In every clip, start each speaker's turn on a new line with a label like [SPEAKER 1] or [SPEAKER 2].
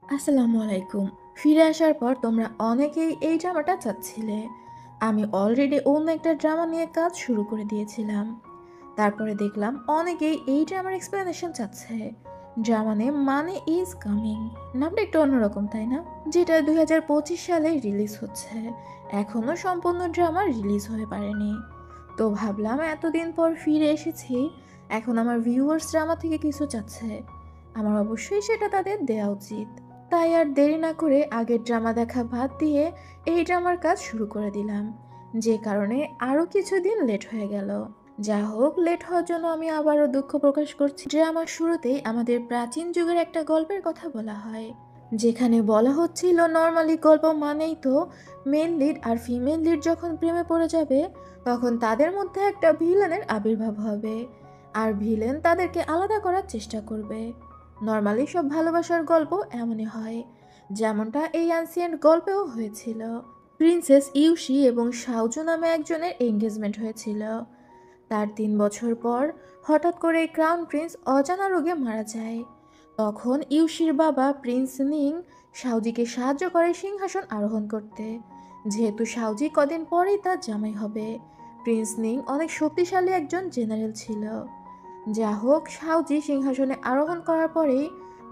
[SPEAKER 1] আসসালামু আলাইকুম। ফিরে আসার পর তোমরা অনেকেই এই ড্রামাটা চাচ্ছিলে। আমি অলরেডি অন্য একটা ড্রামা নিয়ে কাজ শুরু করে দিয়েছিলাম। তারপরে দেখলাম অনেকেই এই ড্রামার এক্সপ্লেনেশন চাচ্ছে। ড্রামা নেম মানে ইজ কামিং। নামটা একটু অন্যরকম তাই না? যেটা 2025 সালে রিলিজ হচ্ছে। এখনো সম্পূর্ণ ড্রামা রিলিজ হয়ে পারেনি। তো ভাবলাম এতদিন পর ফিরে এসেছি, এখন আমার ভিউয়ার্স ড্রামা থেকে কিছু চাচ্ছে, আমার অবশ্যই সেটা তাদের দেওয়া উচিত। তাই আর দেরি না করে আগের ড্রামা দেখা বাদ দিয়ে এই ড্রামার কাজ শুরু করে দিলাম, যে কারণে আরও কিছুদিন লেট হয়ে গেল। যা হোক, লেট হওয়ার জন্য আমি আবারও দুঃখ প্রকাশ করছি। ড্রামার শুরুতেই আমাদের প্রাচীন যুগের একটা গল্পের কথা বলা হয়, যেখানে বলা হচ্ছিল নর্মালি গল্প মানেই তো মেন লিড আর ফিমেল লিড যখন প্রেমে পড়ে যাবে তখন তাদের মধ্যে একটা ভিলেনের আবির্ভাব হবে, আর ভিলেন তাদেরকে আলাদা করার চেষ্টা করবে। নর্মালি সব ভালোবাসার গল্প এমনই হয়, যেমনটা এই অ্যানসিয়েন্ট গল্পেও হয়েছিল। প্রিন্সেস ইউশি এবং শাওজু নামে একজনের এঙ্গেজমেন্ট হয়েছিল। তার 3 বছর পর হঠাৎ করে ক্রাউন প্রিন্স অজানা রোগে মারা যায়। তখন ইউশির বাবা প্রিন্স নিং শাওজিকে সাহায্য করে সিংহাসন আরোহণ করতে, যেহেতু শাওজি কদিন পরেই তার জামাই হবে। প্রিন্স নিং অনেক শক্তিশালী একজন জেনারেল ছিল। যা হোক, শাওজি সিংহাসনে আরোহণ করার পরেই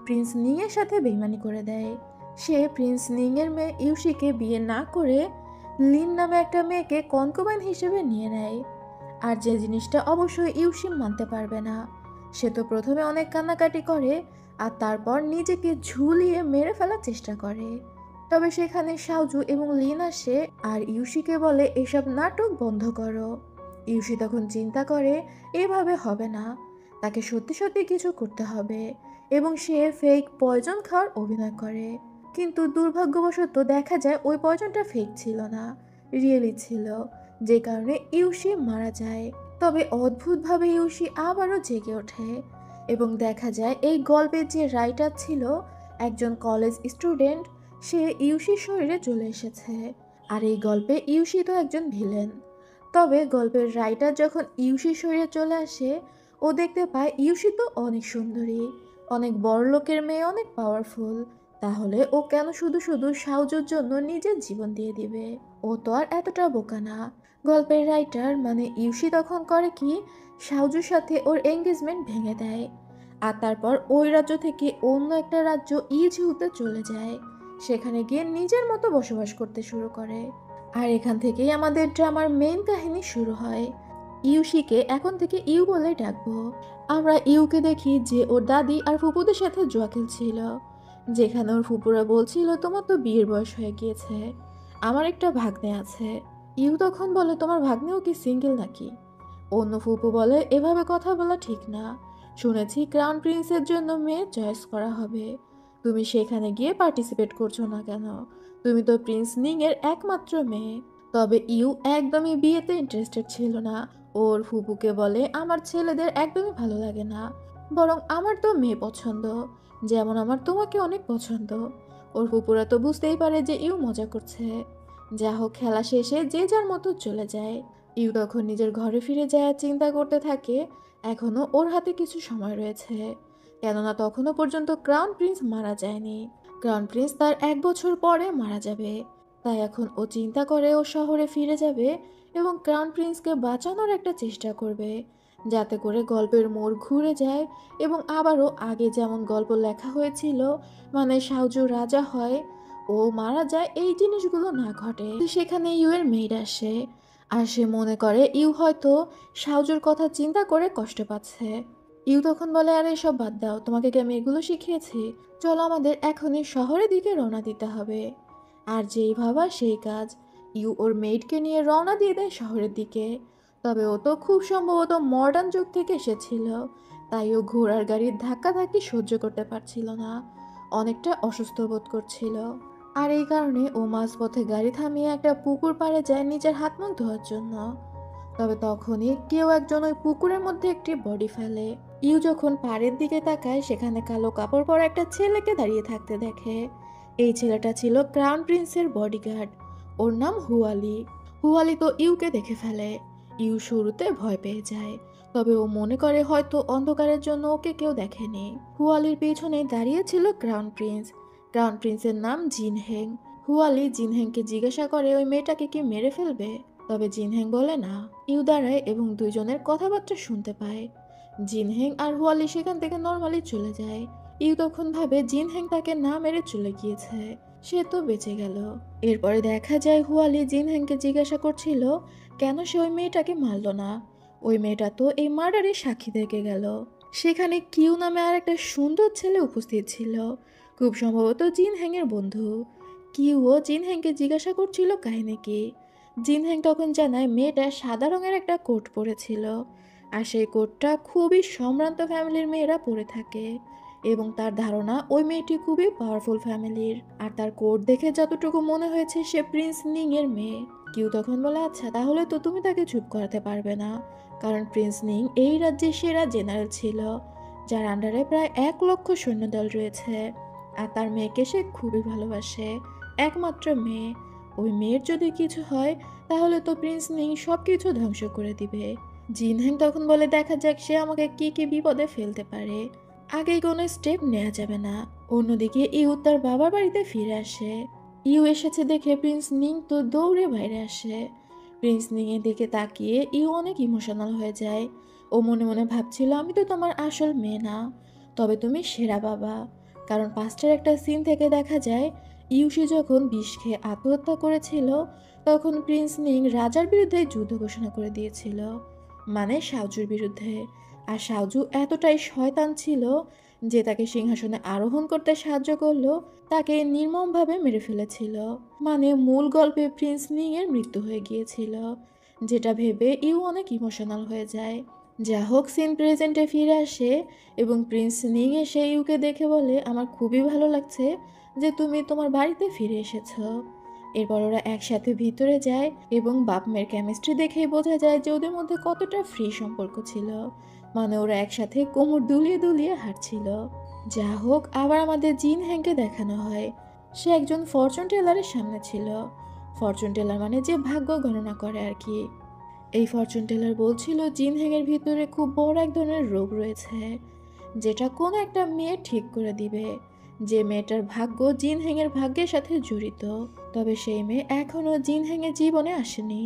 [SPEAKER 1] প্রিন্স নিং এর সাথে বেইমানি করে দেয়। সে প্রিন্স নিং এর মেয়ে ইউশিকে বিয়ে না করে লিন নামে একটা মেয়েকে কনকুবাইন হিসেবে নিয়ে নেয়। আর যে জিনিসটা অবশ্যই ইউশি মানতে পারবে না। সে তো প্রথমে অনেক কান্নাকাটি করে আর তারপর নিজেকে ঝুলিয়ে মেরে ফেলার চেষ্টা করে। তবে সেখানে শাওজু এবং লিন আসে আর ইউশিকে বলে এসব নাটক বন্ধ করো। ইউশি তখন চিন্তা করে এভাবে হবে না, তাকে সত্যি সত্যি কিছু করতে হবে, এবং সে ফেক পয়জন খাওয়ার অভিনয় করে। কিন্তু দুর্ভাগ্যবশত দেখা যায় ওই পয়জনটা ফেক ছিল না, রিয়েলি ছিল, যে কারণে ইউশি মারা যায়। তবে অদ্ভুতভাবে ইউশি আবারও জেগে ওঠে এবং দেখা যায় এই গল্পের যে রাইটার ছিল একজন কলেজ স্টুডেন্ট, সে ইউশির শরীরে চলে এসেছে। আর এই গল্পে ইউশি তো একজন ভিলেন। তবে গল্পের রাইটার যখন ইউশির শরীরে চলে আসে, ও দেখতে পায় ইউশি তো অনেক সুন্দরী, অনেক বড় লোকের মেয়ে, অনেক পাওয়ারফুল। তাহলে ও কেন শুধু শুধু সাউজুর জন্য নিজের জীবন দিয়ে দিবে? ও তো আর এতটা বোকা না। গল্পের রাইটার মানে ইউশি তখন করে কি, সাউজুর সাথে ওর এঙ্গেজমেন্ট ভেঙে দেয় আর তারপর ওই রাজ্য থেকে অন্য একটা রাজ্য ইজিউতে চলে যায়। সেখানে গিয়ে নিজের মতো বসবাস করতে শুরু করে। আর এখান থেকেই আমাদের ড্রামার মেইন কাহিনী শুরু হয়। ইউশিকে এখন থেকে ইউ বলে ডাকবো। আমরা ইউকে দেখি যে ওর দাদি আর ফুপুদের সাথে জুয়া খেলছিল, যেখানে ওর ফুপুরা বলছিল তোমার তো বিয়ের বয়স হয়ে গিয়েছে, আমার একটা ভাগ্নে আছে। ইউ তখন বলে তোমার ভাগ্নেও কি সিঙ্গেল নাকি? অন্য ফুপু বলে এভাবে কথা বলা ঠিক না, শুনেছি ক্রাউন প্রিন্সের জন্য মেয়ে চয়েস করা হবে, তুমি সেখানে গিয়ে পার্টিসিপেট করছো না কেন? তুমি তো প্রিন্স নিং এর একমাত্র মেয়ে। তবে ইউ একদমই বিয়েতে ইন্টারেস্টেড ছিল না। ওর ফুপুকে বলে আমার ছেলেদের একদমই ভালো লাগে না, বরং আমার তো মেয়ে পছন্দ, যেমন আমার তোমাকে অনেক পছন্দ। ওর ফুপুরা তো বুঝতেই পারে যে ইউ মজা করছে। যা হোক, খেলা শেষে যে যার মতো চলে যায়। ইউ তখন নিজের ঘরে ফিরে যায় চিন্তা করতে থাকে এখনো ওর হাতে কিছু সময় রয়েছে, কেননা তখনও পর্যন্ত ক্রাউন প্রিন্স মারা যায়নি। ক্রাউন প্রিন্স তার 1 বছর পরে মারা যাবে। তাই এখন ও চিন্তা করে ও শহরে ফিরে যাবে এবং ক্রাউন প্রিন্সকে বাঁচানোর একটা চেষ্টা করবে, যাতে করে গল্পের মোড় ঘুরে যায় এবং আবারও আগে যেমন গল্প লেখা হয়েছিল, মানে সাউজু রাজা হয়, ও মারা যায়, এই জিনিসগুলো না ঘটে। সেখানে ইউ এর মেয়ের আসে আর সে মনে করে ইউ হয়তো সাউজুর কথা চিন্তা করে কষ্ট পাচ্ছে। ইউ তখন বলে আরে সব বাদ দাও, তোমাকে কি আমি এগুলো শিখিয়েছি? চলো আমাদের এখনই শহরের দিকে রওনা দিতে হবে। আর যেই ভাবা সেই কাজ, ইউ ওর মেইডকে নিয়ে রওনা দিয়ে দেয় শহরের দিকে। তবে ও তো খুব সম্ভবত মডার্ন যুগ থেকে এসেছিল, তাই ও ঘোড়ার গাড়ির ধাক্কাধাক্কি সহ্য করতে পারছিল না, অনেকটা অসুস্থ বোধ করছিল। আর এই কারণে ও মাঝপথে গাড়ি থামিয়ে একটা পুকুর পাড়ে যায় নিজের হাত মুখ ধোয়ার জন্য। তবে তখনই কেউ একজন ওই পুকুরের মধ্যে একটি বডি ফেলে। ইউ যখন পাড়ের দিকে তাকায় সেখানে কালো কাপড় পরা একটা ছেলেকে দাঁড়িয়ে থাকতে দেখে। এই ছেলেটা ছিল ক্রাউন প্রিন্সের বডিগার্ড, ওর নাম হুয়ালি। হুয়ালি তো ইউকে দেখে ফেলে। ইউ শুরুতে ভয় পেয়ে যায়, তবে ও মনে করে হয়তো অন্ধকারের জন্য ওকে কেউ দেখেনি। হুয়ালির পেছনে দাঁড়িয়ে ছিল ক্রাউন প্রিন্স, ক্রাউন প্রিন্সের নাম জিনহেং। হুয়ালি জিনহেংকে জিজ্ঞাসা করে ওই মেয়েটাকে কি মেরে ফেলবে, তবে জিনহেং বলে না। ইউ দাঁড়ায় এবং দুইজনের কথাবার্তা শুনতে পায়। জিনহেং আর হুয়ালি সেখান থেকে নর্মালি চলে যায়। ইউ তখন ভাবে জিনহেং তাকে না মেরে চলে গিয়েছে, সে তো বেঁচে গেল। এরপরে দেখা যায় হুয়ালি জিনহেংকে জিজ্ঞাসা করছিল কেন সে ওই মেয়েটাকে মারল না। ওই মেয়েটা তো এই মার্ডারের সাক্ষী থেকে গেল। সেখানে কিউ নামে আর একটা সুন্দর ছেলে উপস্থিত ছিল, খুব সম্ভবত জিনহেংয়ের বন্ধু। কিউও জিনহেংকে জিজ্ঞাসা করছিল কাহিনী কি। জিনহেং তখন জানায় মেয়েটা সাদা রঙের একটা কোট পরেছিল, আর সেই কোটটা খুবই সম্ভ্রান্ত ফ্যামিলির মেয়েরা পরে থাকে, এবং তার ধারণা ওই মেয়েটি খুবই পাওয়ারফুল ফ্যামিলির। আর তার কোট দেখে যতটুকু মনে হয়েছে সে প্রিন্স নিং এর মেয়ে। কিউ তখন বলে আচ্ছা তাহলে তো তুমি তাকে চুপ করাতে পারবে না, কারণ প্রিন্স নিং এই রাজ্যের সেরা জেনারেল ছিল, যার আন্ডারে প্রায় 1,00,000 সৈন্যদল রয়েছে। আর তার মেয়েকে সে খুবই ভালোবাসে, একমাত্র মেয়ে। ওই মেয়ের যদি কিছু হয় তাহলে তো প্রিন্স নিং সব কিছু ধ্বংস করে দিবে। জিনহেং তখন বলে দেখা যাক সে আমাকে কি কি বিপদে ফেলতে পারে, আগেই কোনো স্টেপ নেওয়া যাবে না। অন্যদিকে ইউ তার বাবার বাড়িতে ফিরে আসে। ইউ এসেছে দেখে প্রিন্স নিং তো দৌড়ে বাইরে আসে। প্রিন্স নিং এর দিকে তাকিয়ে ইউ অনেক ইমোশনাল হয়ে যায়। ও মনে মনে ভাবছিল আমি তো তোমার আসল মেয়ে না, তবে তুমি সেরা বাবা। কারণ পাস্টের একটা সিন থেকে দেখা যায় ইউসি যখন বিষ খেয়ে আত্মহত্যা করেছিল তখন প্রিন্স নিং রাজার বিরুদ্ধে যুদ্ধ ঘোষণা করে দিয়েছিল, মানে সাউজুর বিরুদ্ধে। আর সাউজু এতটাই শয়তান ছিল যে তাকে সিংহাসনে আরোহণ করতে সাহায্য করলো, তাকে নির্মমভাবে মেরে ফেলেছিল। মানে মূল গল্পে প্রিন্স নিং এর মৃত্যু হয়ে গিয়েছিল, যেটা ভেবে ইউ অনেক ইমোশনাল হয়ে যায়। যা হোক সিন প্রেজেন্টে ফিরে আসে এবং প্রিন্স নিং এসে ইউকে দেখে বলে আমার খুবই ভালো লাগছে যে তুমি তোমার বাড়িতে ফিরে এসেছো। এরপর ওরা একসাথে ভিতরে যায় এবং বাপ মেয়ের কেমিস্ট্রি দেখেই বোঝা যায় যে ওদের মধ্যে কতটা ফ্রি সম্পর্ক ছিল, মানে ওরা একসাথে কোমর দুলিয়ে দুলিয়ে হাঁটছিল। যা হোক আবার আমাদের জিন হ্যাংকে দেখানো হয়, সে একজন ফরচুন টেলারের সামনে ছিল। ফরচুন টেলার মানে যে ভাগ্য গণনা করে আর কি। এই ফরচুন টেলার বলছিল জিন হ্যাংয়ের ভিতরে খুব বড় এক ধরনের রোগ রয়েছে, যেটা কোনো একটা মেয়ে ঠিক করে দিবে, যে মেয়েটার ভাগ্য জিন হ্যাংয়ের ভাগ্যের সাথে জড়িত। তবে সেই মেয়ে এখনও জিন হ্যাংয়ের জীবনে আসেনি।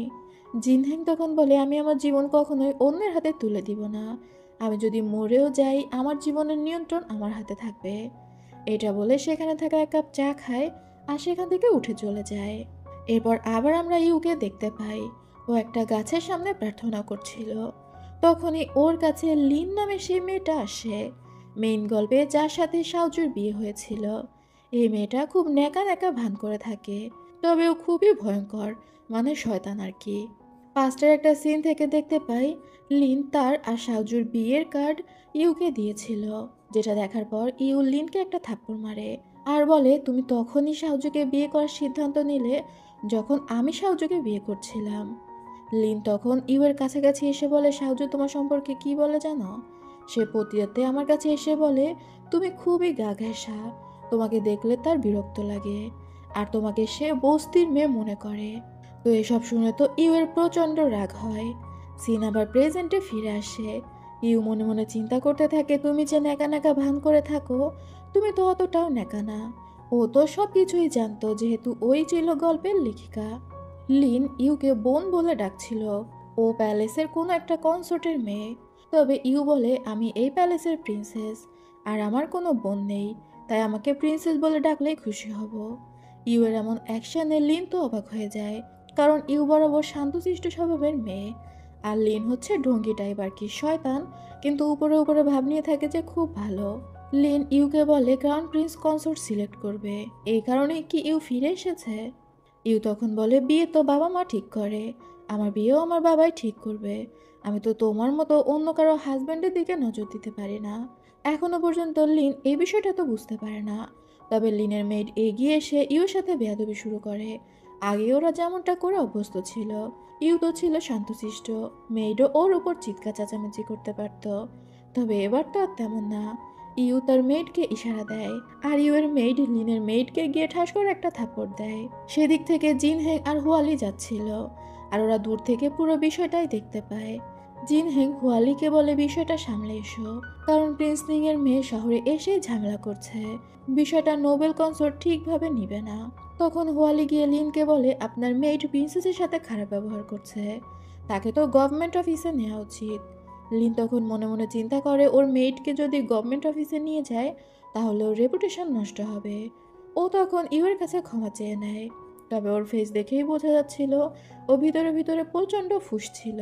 [SPEAKER 1] জিন হ্যাং তখন বলে আমি আমার জীবন কখনোই অন্যের হাতে তুলে দিব না, আমি যদি মরেও যাই আমার জীবনের নিয়ন্ত্রণ আমার হাতে থাকবে। এটা বলে সেখানে থাকা এক কাপ চা খায় আর সেখান থেকে উঠে চলে যায়। এরপর আবার আমরা ইউকে দেখতে পাই, ও একটা গাছের সামনে প্রার্থনা করছিল। তখনই ওর কাছে লিন নামে সেই মেয়েটা আসে, মেইন গল্পে যার সাথে সাউজুর বিয়ে হয়েছিল। এই মেয়েটা খুব ন্যাকা ন্যাকা ভান করে থাকে, তবে ও খুবই ভয়ঙ্কর, মানে শয়তান আর কি। পাস্টের একটা সিন থেকে দেখতে পাই লিন তার আর সাউজুর বিয়ের কার্ড ইউকে দিয়েছিল, যেটা দেখার পর ইউ লিনকে একটা থাপ্পড় মারে আর বলে তুমি তখনই সাউজুকে বিয়ে করার সিদ্ধান্ত নিলে যখন আমি সাউজুকে বিয়ে করছিলাম। লিন তখন ইউয়ের কাছাকাছি এসে বলে সাউজু তোমার সম্পর্কে কি বলে জানো। সে প্রতিরাতে আমার কাছে এসে বলে তুমি খুবই গা ঘেঁষা, তোমাকে দেখলে তার বিরক্ত লাগে, আর তোমাকে সে বস্তির মেয়ে মনে করে। তো এসব শুনে তো ইউয়ের প্রচণ্ড রাগ হয়। সিন আবার প্রেজেন্টে ফিরে আসে। ইউ মনে মনে চিন্তা করতে থাকে তুমি যে ন্যাকা ন্যাকা ভান করে থাকো, তুমি তো অতটাও ন্যাকা না। ও তো সব কিছুই জানতো যেহেতু ওই ছিল গল্পের লেখিকা। লিন ইউকে বোন বলে ডাকছিল, ও প্যালেসের কোনো একটা কনসোর্টের মেয়ে। তবে ইউ বলে আমি এই প্যালেসের প্রিন্সেস, আর আমার কোনো বোন নেই, তাই আমাকে প্রিন্সেস বলে ডাকলেই খুশি হব। ইউ এর এমন অ্যাকশনে লিন তো অবাক হয়ে যায়, কারণ ইউ বরাবর শান্তশিষ্ট স্বভাবের মেয়ে, আর লিন হচ্ছে ঢঙ্গি টাইপ আর কি, শয়তান, কিন্তু উপরে উপরে ভাব নিয়ে থাকে যে খুব ভালো। লিন ইউকে বলে ক্রাউন প্রিন্স কনসোর্ট সিলেক্ট করবে, এই কারণেই কি ইউ ফিরে এসেছে। ইউ তখন বলে বিয়ে তো বাবা মা ঠিক করে, আমার বিয়েও আমার বাবাই ঠিক করবে, আমি তো তোমার মতো অন্য কারো হাজব্যান্ডের দিকে নজর দিতে পারি না। এখনো পর্যন্ত লিন এই বিষয়টা তো বুঝতে পারে না। তবে লিনের মেড এগিয়ে এসে ইউর সাথে বেয়াদবি শুরু করে। আগে ওরা যেমনটা করে অভ্যস্ত ছিল, ইউ তো ছিল শান্তশিষ্ট, মেয়েডও ওর উপর চিৎকার চেঁচামেচি করতে পারত। তবে এবার তো আর তেমন না। ইউ তার মেয়েডকে ইশারা দেয়, আর ইউ এর মেইড লিনের মেইডকে গিয়ে ঠাস করে একটা থাপ্পড় দেয়। সেদিক থেকে জিন হ্যাং আর হুয়ালি যাচ্ছিল, আর ওরা দূর থেকে পুরো বিষয়টাই দেখতে পায়। জিন হেং হুয়ালিকে বলে বিষয়টা সামলে এসো, কারণ প্রিন্স লিং এর মেয়ে শহরে এসেই ঝামেলা করছে, বিষয়টা নোবেল কনসোর্ট ঠিকভাবে নিবে না। তখন হুয়ালি গিয়ে লিনকে বলে আপনার মেয়েট প্রিন্সেসের সাথে খারাপ ব্যবহার করছে, তাকে তো গভর্নমেন্ট অফিসে নেওয়া উচিত। লিন তখন মনে মনে চিন্তা করে ওর মেয়েটকে যদি গভর্নমেন্ট অফিসে নিয়ে যায় তাহলে ওর রেপুটেশন নষ্ট হবে। ও তখন ইউয়ের কাছে ক্ষমা চেয়ে নেয়, তবে ওর ফেস দেখেই বোঝা যাচ্ছিল ও ভিতরে ভিতরে প্রচণ্ড ফুঁসছিল।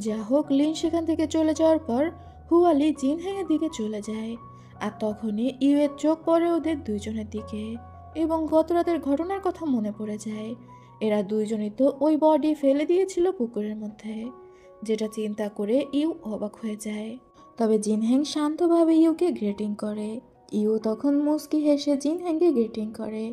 [SPEAKER 1] যা হোক, লিন সেখান থেকে চলে যাওয়ার পর হুয়ালি জিন হ্যাংয়ের দিকে চলে যায়, আর তখনই ইউয়ের চোখ পড়ে ওদের দুইজনের দিকে এবং গত রাতের ঘটনার কথা মনে পড়ে যায়। এরা দুইজনই তো ওই বডি ফেলে দিয়েছিল পুকুরের মধ্যে, যেটা চিন্তা করে ইউ অবাক হয়ে যায়। তবে জিনহ্যাং শান্তভাবে ইউকে গ্রেটিং করে। ইউ তখন মুস্কি হেসে জিনহ্যাংকে গ্রেটিং করে।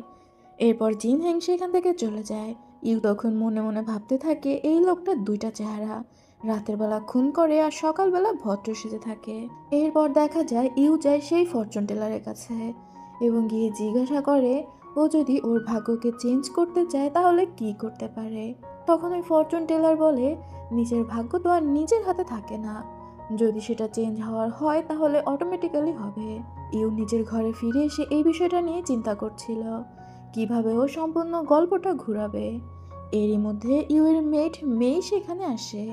[SPEAKER 1] এরপর জিনহ্যাং সেখান থেকে চলে যায়। ইউ তখন মনে মনে ভাবতে থাকে এই লোকটার দুইটা চেহারা, রাতের বেলা খুন করে আর সকালবেলা ভদ্র সেজে থাকে। এরপর দেখা যায় ইউ যায় সেই ফরচুন টেলারের কাছে এবং গিয়ে জিজ্ঞাসা করে ও যদি ওর ভাগ্যকে চেঞ্জ করতে চায় তাহলে কি করতে পারে। তখন ওই ফরচুন টেলার বলে নিজের ভাগ্য তো আর নিজের হাতে থাকে না, যদি সেটা চেঞ্জ হওয়ার হয় তাহলে অটোমেটিক্যালি হবে। ইউ নিজের ঘরে ফিরে এসে এই বিষয়টা নিয়ে চিন্তা করছিল, কিভাবে ও সম্পূর্ণ গল্পটা ঘুরাবে। এরই মধ্যে ইউ এর মেট মেই সেখানে আসে,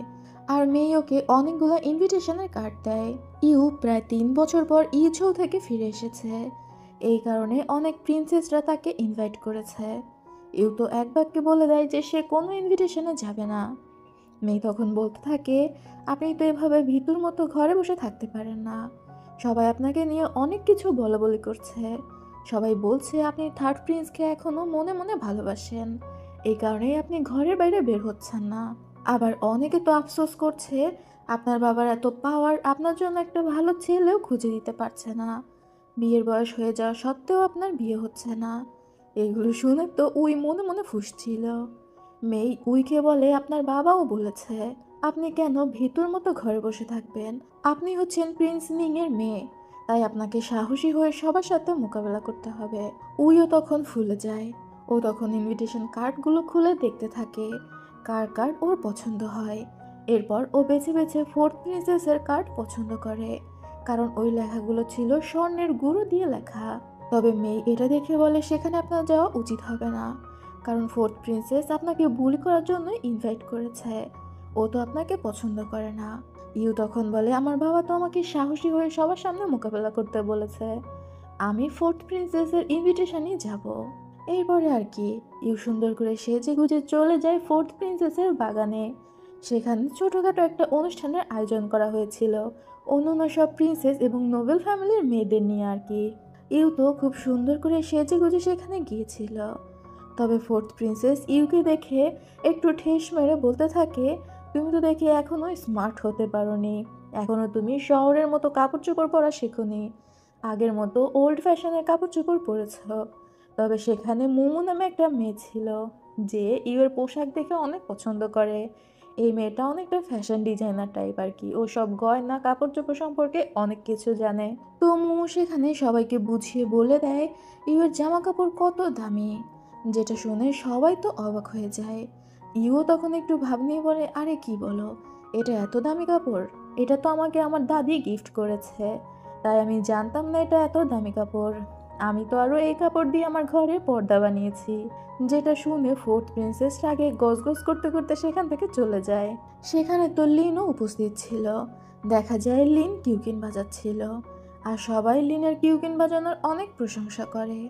[SPEAKER 1] আর মেই ওকে অনেকগুলো ইনভিটেশনের কার্ড দেয়। ইউ প্রায় 3 বছর পর ইউঝৌ থেকে ফিরে এসেছে, এই কারণে অনেক প্রিন্সেসরা তাকে ইনভাইট করেছে। ইউ তো এক বাক্যে বলে দেয় যে সে কোনো ইনভিটেশনে যাবে না। মেয়ে তখন বলতে থাকে আপনি তো এভাবে ভিতুর মতো ঘরে বসে থাকতে পারেন না, সবাই আপনাকে নিয়ে অনেক কিছু বলাবলি করছে, সবাই বলছে আপনি থার্ড প্রিন্সকে এখনো মনে মনে ভালোবাসেন, এই কারণেই আপনি ঘরের বাইরে বের হচ্ছেন না। আবার অনেকে তো আফসোস করছে আপনার বাবার এত পাওয়ার আপনার জন্য একটা ভালো ছেলেও খুঁজে দিতে পারছে না, বিয়ের বয়স হয়ে যাওয়া সত্ত্বেও আপনার বিয়ে হচ্ছে না। এগুলো শুনে তো উই মনে মনে ফুঁসছিল। মেই উইকে বলে আপনার বাবাও বলেছে আপনি কেন ভীতুর মতো ঘরে বসে থাকবেন, আপনি হচ্ছেন প্রিন্স নিং এর মেয়ে, তাই আপনাকে সাহসী হয়ে সবার সাথে মোকাবেলা করতে হবে। উইও তখন ফুলে যায়। ও তখন ইনভিটেশন কার্ডগুলো খুলে দেখতে থাকে কার কার্ড ওর পছন্দ হয়। এরপর ও বেছে বেছে ফোর্থ প্রিন্সেসের কার্ড পছন্দ করে, কারণ ওই লেখাগুলো ছিল স্বর্ণের গুঁড়ো দিয়ে লেখা। তবে মেই এটা দেখে বলে সেখানে আপনার যাওয়া উচিত হবে না, কারণ ফোর্থ প্রিন্সেস আপনাকে বুলি করার জন্য ইনভাইট করেছে, ও তো আপনাকে পছন্দ করে না। ইউ তখন বলে আমার বাবা তো আমাকে সাহসী হয়ে সবার সামনে মোকাবেলা করতে বলেছে, আমি ফোর্থ প্রিন্সেসের ইনভিটেশনই যাব। এরপরে আর কি, ইউ সুন্দর করে সেজে গুজে চলে যায় ফোর্থ প্রিন্সেসের বাগানে। সেখানে ছোটখাটো একটা অনুষ্ঠানের আয়োজন করা হয়েছিল অন্যান্য সব প্রিন্সেস এবং নোবেল ফ্যামিলির মেয়েদের নিয়ে আর কি। ইউ তো খুব সুন্দর করে সেজে গুজে সেখানে গিয়েছিল। তবে ফোর্থ প্রিন্সেস ইউকে দেখে একটু ঠেস মেরে বলতে থাকে তুমি তো দেখি এখনো স্মার্ট হতে পারোনি, এখনো তুমি শহরের মতো কাপড় চোপড় পরা শেখোনি, আগের মতো ওল্ড ফ্যাশনের কাপড় চোপড় পরেছ। তবে সেখানে মুমু নামে একটা মেয়ে ছিল যে ইউর পোশাক দেখে অনেক পছন্দ করে। এই মেয়েটা অনেকটা ফ্যাশন ডিজাইনার টাইপ আর কি, ও সব গয়না কাপড় চোপড় সম্পর্কে অনেক কিছু জানে। তো মুমু সেখানে সবাইকে বুঝিয়ে বলে দেয় ইউর জামা কাপড় কত দামি, যেটা শুনে সবাই তো অবাক হয়ে যায়। ইউও তখন একটু ভাব নিয়ে বলে আরে কি বলো, এটা এত দামি কাপড়, এটা তো আমাকে আমার দাদি গিফট করেছে, তাই আমি জানতাম না এটা এত দামি কাপড়, আমি তো আরও এই কাপড় দিয়ে আমার ঘরে পর্দা বানিয়েছি। যেটা শুনে ফোর্থ প্রিন্সেস রাগে গজগজ করতে করতে সেখান থেকে চলে যায়। সেখানে তো লিনও উপস্থিত ছিল। দেখা যায় লিন কিউকিন বাজাচ্ছিল, আর সবাই লিনের কিউকিন বাজানোর অনেক প্রশংসা করে।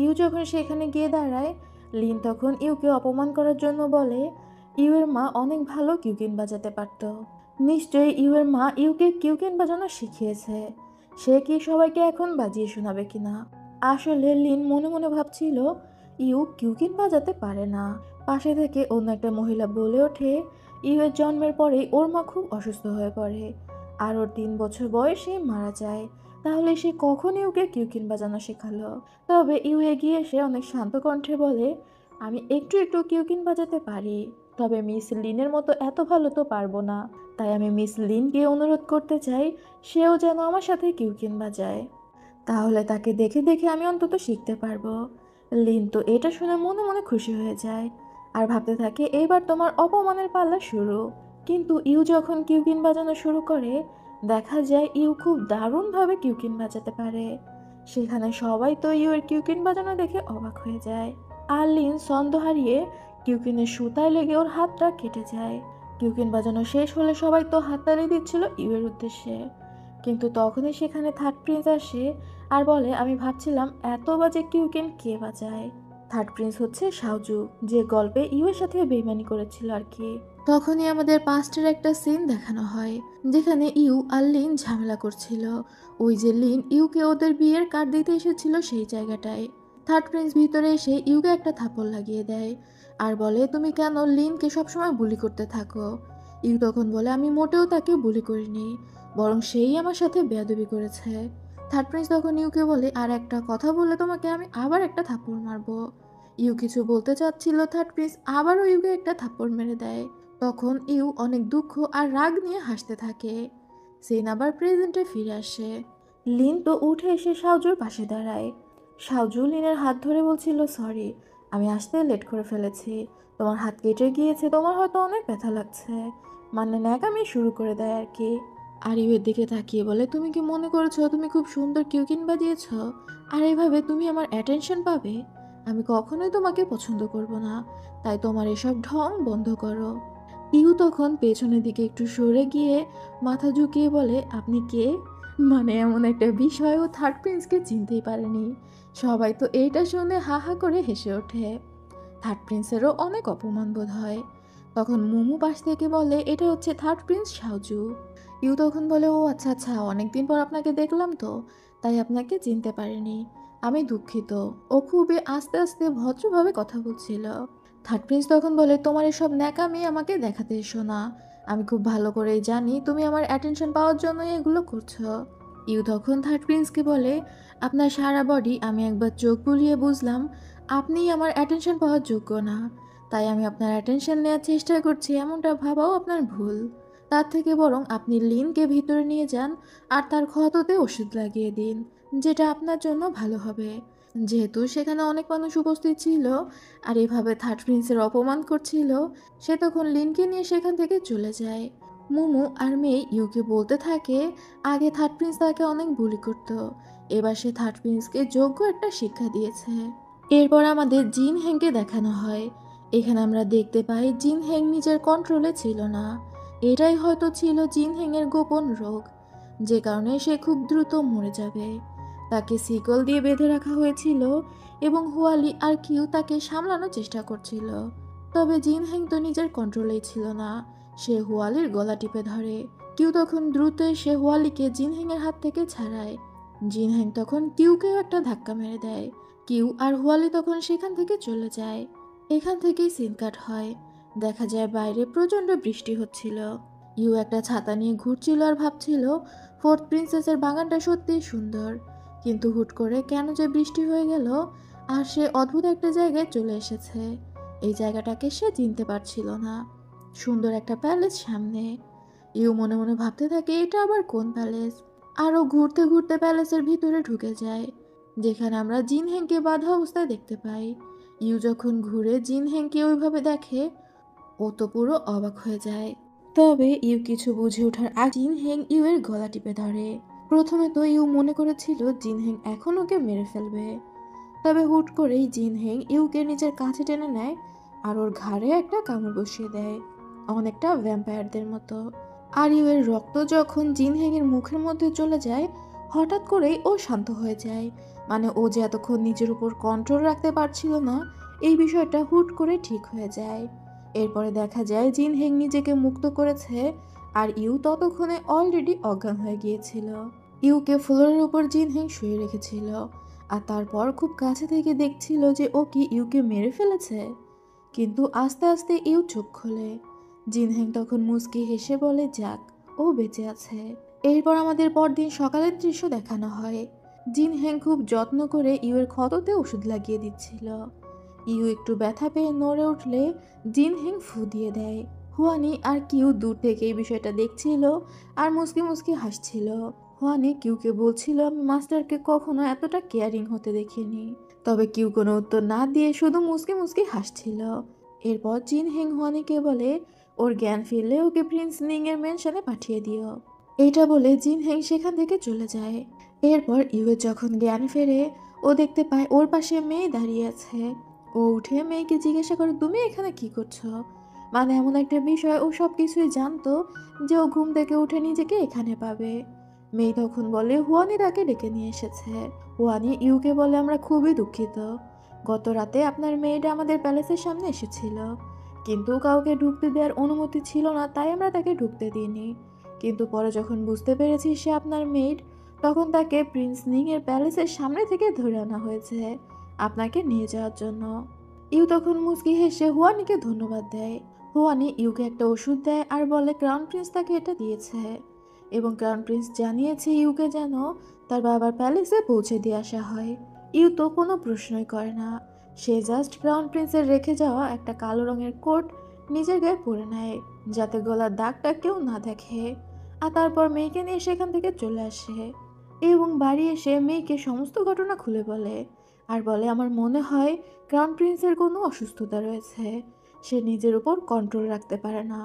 [SPEAKER 1] ইউ যখন সেখানে গিয়ে দাঁড়ায়, লিন তখন ইউকে অপমান করার জন্য বলে ইউয়ের মা অনেক ভালো কিউকিন বাজাতে পারত, নিশ্চয়ই ইউয়ের মা ইউকে কিউকিন বাজানো শিখিয়েছে, সে কি সবাইকে এখন বাজিয়ে শোনাবে কিনা। আসলে লিন মনে মনে ভাবছিল ইউ কিউকিন বাজাতে পারে না। পাশে থেকে অন্য একটা মহিলা বলে ওঠে ইউয়ের জন্মের পরেই ওর মা খুব অসুস্থ হয়ে পড়ে, আর ওর 3 বছর বয়সে মারা যায়, তাহলে সে কখন ইউকে কিউকিন বাজানো শেখালো। তবে ইউ এগিয়ে এসে অনেক শান্ত কণ্ঠে বলে আমি একটু একটু কিউকিন বাজাতে পারি, তবে মিস লিনের মতো এত ভালো তো পারবো না, তাই আমি মিস লিনকে অনুরোধ করতে চাই সেও যেন আমার সাথে কিউকিন বাজায়, তাহলে তাকে দেখে দেখে আমি অন্তত শিখতে পারবো। লিন তো এটা শুনে মনে মনে খুশি হয়ে যায় আর ভাবতে থাকে এইবার তোমার অপমানের পাল্লা শুরু, কিন্তু ইউ যখন কিউকিন বাজানো শুরু করে দেখা যায় ইউ খুব দারুণভাবে কিউকিন বাজাতে পারে। সেখানে সবাই তো ইউর কিউকিন বাজানো দেখে অবাক হয়ে যায়। আর লিন ছন্দ হারিয়ে কিউকিনের সুতায় লেগে ওর হাতটা কেটে যায়। কিউকিন বাজানো শেষ হলে সবাই তো হাততালি দিচ্ছিল ইউয়ের উদ্দেশ্যে। কিন্তু তখনই সেখানে থার্ড প্রিন্স আসে আর বলে, আমি ভাবছিলাম এত বাজে কিউকিন কে বাজায়। থার্ড প্রিন্স হচ্ছে সাওজু, যে গল্পে ইউয়ের সাথে বেইমানি করেছিল আর কি। তখনই আমাদের পাস্টের একটা সিন দেখানো হয় যেখানে ইউ আর লিন ঝামেলা করছিল। ওই যে লিন ইউকে ওদের বিয়ের কার্ড দিতে এসেছিল সেই জায়গাটায়। থার্ড প্রিন্স ভিতরে এসে ইউকে একটা থাপ্পড় লাগিয়ে দেয় আর বলে, তুমি কেন লিনকে সবসময় বুলি করতে থাকো। ইউ তখন বলে, আমি মোটেও তাকে বুলি করিনি, বরং সেই আমার সাথে বেয়াদবি করেছে। থার্ড প্রিন্স তখন ইউকে বলে, আর একটা কথা বললে তোমাকে আমি আবার একটা থাপ্পড় মারবো। ইউ কিছু বলতে চাচ্ছিল, থার্ড প্রিন্স আবারও ইউকে একটা থাপ্পড় মেরে দেয়। তখন ইউ অনেক দুঃখ আর রাগ নিয়ে হাসতে থাকে। সিন আবার প্রেজেন্টে ফিরে আসে। লিন তো উঠে এসে সাওজুর পাশে দাঁড়ায়। সাওজু লিনের হাত ধরে বলছিল, সরি, আমি আসতে লেট করে ফেলেছি, তোমার হাত কেটে গিয়েছে, তোমার হয়তো অনেক ব্যথা লাগছে, মানে ন্যাকামি শুরু করে দেয় আর কি। আর ইউয়ের দিকে তাকিয়ে বলে, তুমি কি মনে করেছো তুমি খুব সুন্দর কিউকিন বাজিয়েছ আর এভাবে তুমি আমার অ্যাটেনশন পাবে? আমি কখনোই তোমাকে পছন্দ করব না, তাই তোমার এসব ঢং বন্ধ করো। ইউ তখন পেছনের দিকে একটু সরে গিয়ে মাথা ঝুঁকিয়ে বলে, আপনি কে? মানে এমন একটা বিষয় ও থার্ড প্রিন্সকে চিনতেই পারেনি। সবাই তো এইটা শুনে হা হা করে হেসে ওঠে। থার্ড প্রিন্সেরও অনেক অপমান বোধ হয়। তখন মুমু পাশ থেকে বলে, এটা হচ্ছে থার্ড প্রিন্স সাওজু। ইউ তখন বলে, ও আচ্ছা আচ্ছা, অনেকদিন পর আপনাকে দেখলাম তো, তাই আপনাকে চিনতে পারিনি, আমি দুঃখিত। ও খুবই আস্তে আস্তে ভদ্রভাবে কথা বলছিল। থার্ড প্রিন্স তখন বলে, তোমার এসব ন্যাকামি আমাকে দেখাতে এসো না, আমি খুব ভালো করেই জানি তুমি আমার অ্যাটেনশন পাওয়ার জন্যই এগুলো করছো। ইউ তখন থার্ড প্রিন্সকে বলে, আপনার সারা বডি আমি একবার চোখ বুলিয়ে বুঝলাম আপনিই আমার অ্যাটেনশন পাওয়ার যোগ্য না, তাই আমি আপনার অ্যাটেনশন নেওয়ার চেষ্টা করছি এমনটা ভাবাও আপনার ভুল। তার থেকে বরং আপনি লিনকে ভিতরে নিয়ে যান আর তার ক্ষততে ওষুধ লাগিয়ে দিন, যেটা আপনার জন্য ভালো হবে। যেহেতু সেখানে অনেক মানুষ উপস্থিত ছিল আর এভাবে থার্ড প্রিন্সের অপমান করছিল, সে তখন লিনকে নিয়ে সেখান থেকে চলে যায়। মুমু আর মেয়ে ইউকে বলতে থাকে, আগে থার্ড প্রিন্স তাকে অনেক বুলি করত, এবার সে থার্ড প্রিন্সকে যোগ্য একটা শিক্ষা দিয়েছে। এরপর আমাদের জিন হ্যাংকে দেখানো হয়। এখানে আমরা দেখতে পাই জিন হ্যাং নিজের কন্ট্রোলে ছিল না। এটাই হয়তো ছিল জিন হ্যাংয়ের গোপন রোগ, যে কারণে সে খুব দ্রুত মরে যাবে। তাকে শিকল দিয়ে বেঁধে রাখা হয়েছিল এবং হুয়ালি আর কিউ তাকে সামলানোর চেষ্টা করছিল। তবে জিন হ্যাং তো নিজের কন্ট্রোলেই ছিল না, সে হুয়ালির গলা টিপে ধরে। কিউ তখন দ্রুত এসে হুয়ালিকে জিন হ্যাংয়ের হাত থেকে ছাড়ায়। জিন হ্যাং তখন কিউকেও একটা ধাক্কা মেরে দেয়। কিউ আর হুয়ালি তখন সেখান থেকে চলে যায়। এখান থেকেই সিন কাট হয়। দেখা যায় বাইরে প্রচণ্ড বৃষ্টি হচ্ছিল। ইউ একটা ছাতা নিয়ে ঘুরছিল আর ভাবছিল ফোর্থ প্রিন্সেসের বাগানটা সত্যিই সুন্দর, কিন্তু হুট করে কেন যে বৃষ্টি হয়ে গেল আর সে অদ্ভুত একটা জায়গায় চলে এসেছে। এই জায়গাটাকে সে চিনতে পারছিল না। সুন্দর একটা প্যালেস সামনে। ইউ মনে মনে ভাবতে থাকে, এটা আবার কোন প্যালেস। আরও ঘুরতে ঘুরতে প্যালেসের ভিতরে ঢুকে যায়, যেখানে আমরা জিন হ্যাংকে বাঁধা অবস্থায় দেখতে পাই। ইউ যখন ঘুরে জিন হ্যাংকে ওইভাবে দেখে, ও তো পুরো অবাক হয়ে যায়। তবে ইউ কিছু বুঝে ওঠার আগে জিন হ্যাং ইউ এর গলা টিপে ধরে। প্রথমে তো ইউ মনে করেছিল জিন হ্যাং এখন ওকে মেরে ফেলবে, তবে হুট করেই জিন হ্যাং ইউকে নিজের কাছে টেনে নেয় আর ওর ঘাড়ে একটা কামড় বসিয়ে দেয়, অনেকটা ভ্যাম্পায়ারদের মতো। আর ইউ এর রক্ত যখন জিন হ্যাং এর মুখের মধ্যে চলে যায়, হঠাৎ করেই ও শান্ত হয়ে যায়। মানে ও যে এতক্ষণ নিজের উপর কন্ট্রোল রাখতে পারছিল না, এই বিষয়টা হুট করে ঠিক হয়ে যায়। এরপরে দেখা যায় জিন হ্যাং নিজেকে মুক্ত করেছে আর ইউ ততক্ষণে অলরেডি অজ্ঞান হয়ে গিয়েছিল। ইউকে ফ্লোরের উপর জিন হ্যাং শুয়ে রেখেছিল আর তারপর খুব কাছে থেকে দেখছিল যে ও কি ইউকে মেরে ফেলেছে। কিন্তু আস্তে আস্তে ইউ চোখ খোলে। জিন হ্যাং তখন মুচকি হেসে বলে, যাক, ও বেঁচে আছে। এরপর আমাদের পরদিন সকালের দৃশ্য দেখানো হয়। জিন হ্যাং খুব যত্ন করে ইউয়ের ক্ষততে ওষুধ লাগিয়ে দিচ্ছিল। ইউ একটু ব্যথা পেয়ে নড়ে উঠলে জিন হ্যাং ফু দিয়ে দেয়। হুয়ানি আর কিউ দূর থেকে এই বিষয়টা দেখছিল আর মুসকি মুসকি হাসছিল। হুয়ানি কিউকে বলছিল, আমি মাস্টারকে কখনো এতটা কেয়ারিং হতে দেখিনি। তবে কিউ কোনো উত্তর না দিয়ে শুধু মুসকি মুসকি হাসছিল। এরপর জিন হ্যাং হুয়ানিকে বলে, ওর জ্ঞান ফিরলে ওকে প্রিন্স নিং এর মেনশনে পাঠিয়ে দিও। এটা বলে জিন হেং সেখান থেকে চলে যায়। এরপর ইউয়ের যখন জ্ঞান ফেরে, ও দেখতে পায় ওর পাশে মেয়ে দাঁড়িয়ে আছে। ও উঠে মেয়েকে জিজ্ঞাসা করে, তুমি এখানে কি করছো? মানে এমন একটা বিষয় ও সব কিছুই জানতো যে ও ঘুম থেকে উঠে নিজেকে এখানে পাবে। মেয়ে তখন বলে হুয়ানি তাকে ডেকে নিয়ে এসেছে। হুয়ানি ইউকে বলে, আমরা খুবই দুঃখিত, গত রাতে আপনার মেয়েটা আমাদের প্যালেসের সামনে এসেছিল, কিন্তু কাউকে ঢুকতে দেওয়ার অনুমতি ছিল না, তাই আমরা তাকে ঢুকতে দিইনি। কিন্তু পরে যখন বুঝতে পেরেছি সে আপনার মেয়ের, তখন তাকে প্রিন্স নিং এর প্যালেসের সামনে থেকে ধরে আনা হয়েছে আপনাকে নিয়ে যাওয়ার জন্য। ইউ তখন মুচকি হেসে হুয়ানিকে ধন্যবাদ দেয়। হুয়ানি ইউকে একটা ওষুধ দেয় আর বলে ক্রাউন প্রিন্স তাকে এটা দিয়েছে এবং ক্রাউন প্রিন্স জানিয়েছে ইউকে যেন তার বাবার প্যালেসে পৌঁছে দিয়ে আসা হয়। ইউ তো কোনো প্রশ্নই করে না, সে জাস্ট ক্রাউন প্রিন্সের রেখে যাওয়া একটা কালো রঙের কোট নিজের গায়ে পরে নেয় যাতে গলার দাগটা কেউ না দেখে। আর তারপর মেয়েকে নিয়ে সেখান থেকে চলে আসে এবং বাড়ি এসে মেয়েকে সমস্ত ঘটনা খুলে বলে আর বলে, আমার মনে হয় ক্রাউন প্রিন্সের কোনো অসুস্থতা রয়েছে, সে নিজের উপর কন্ট্রোল রাখতে পারে না।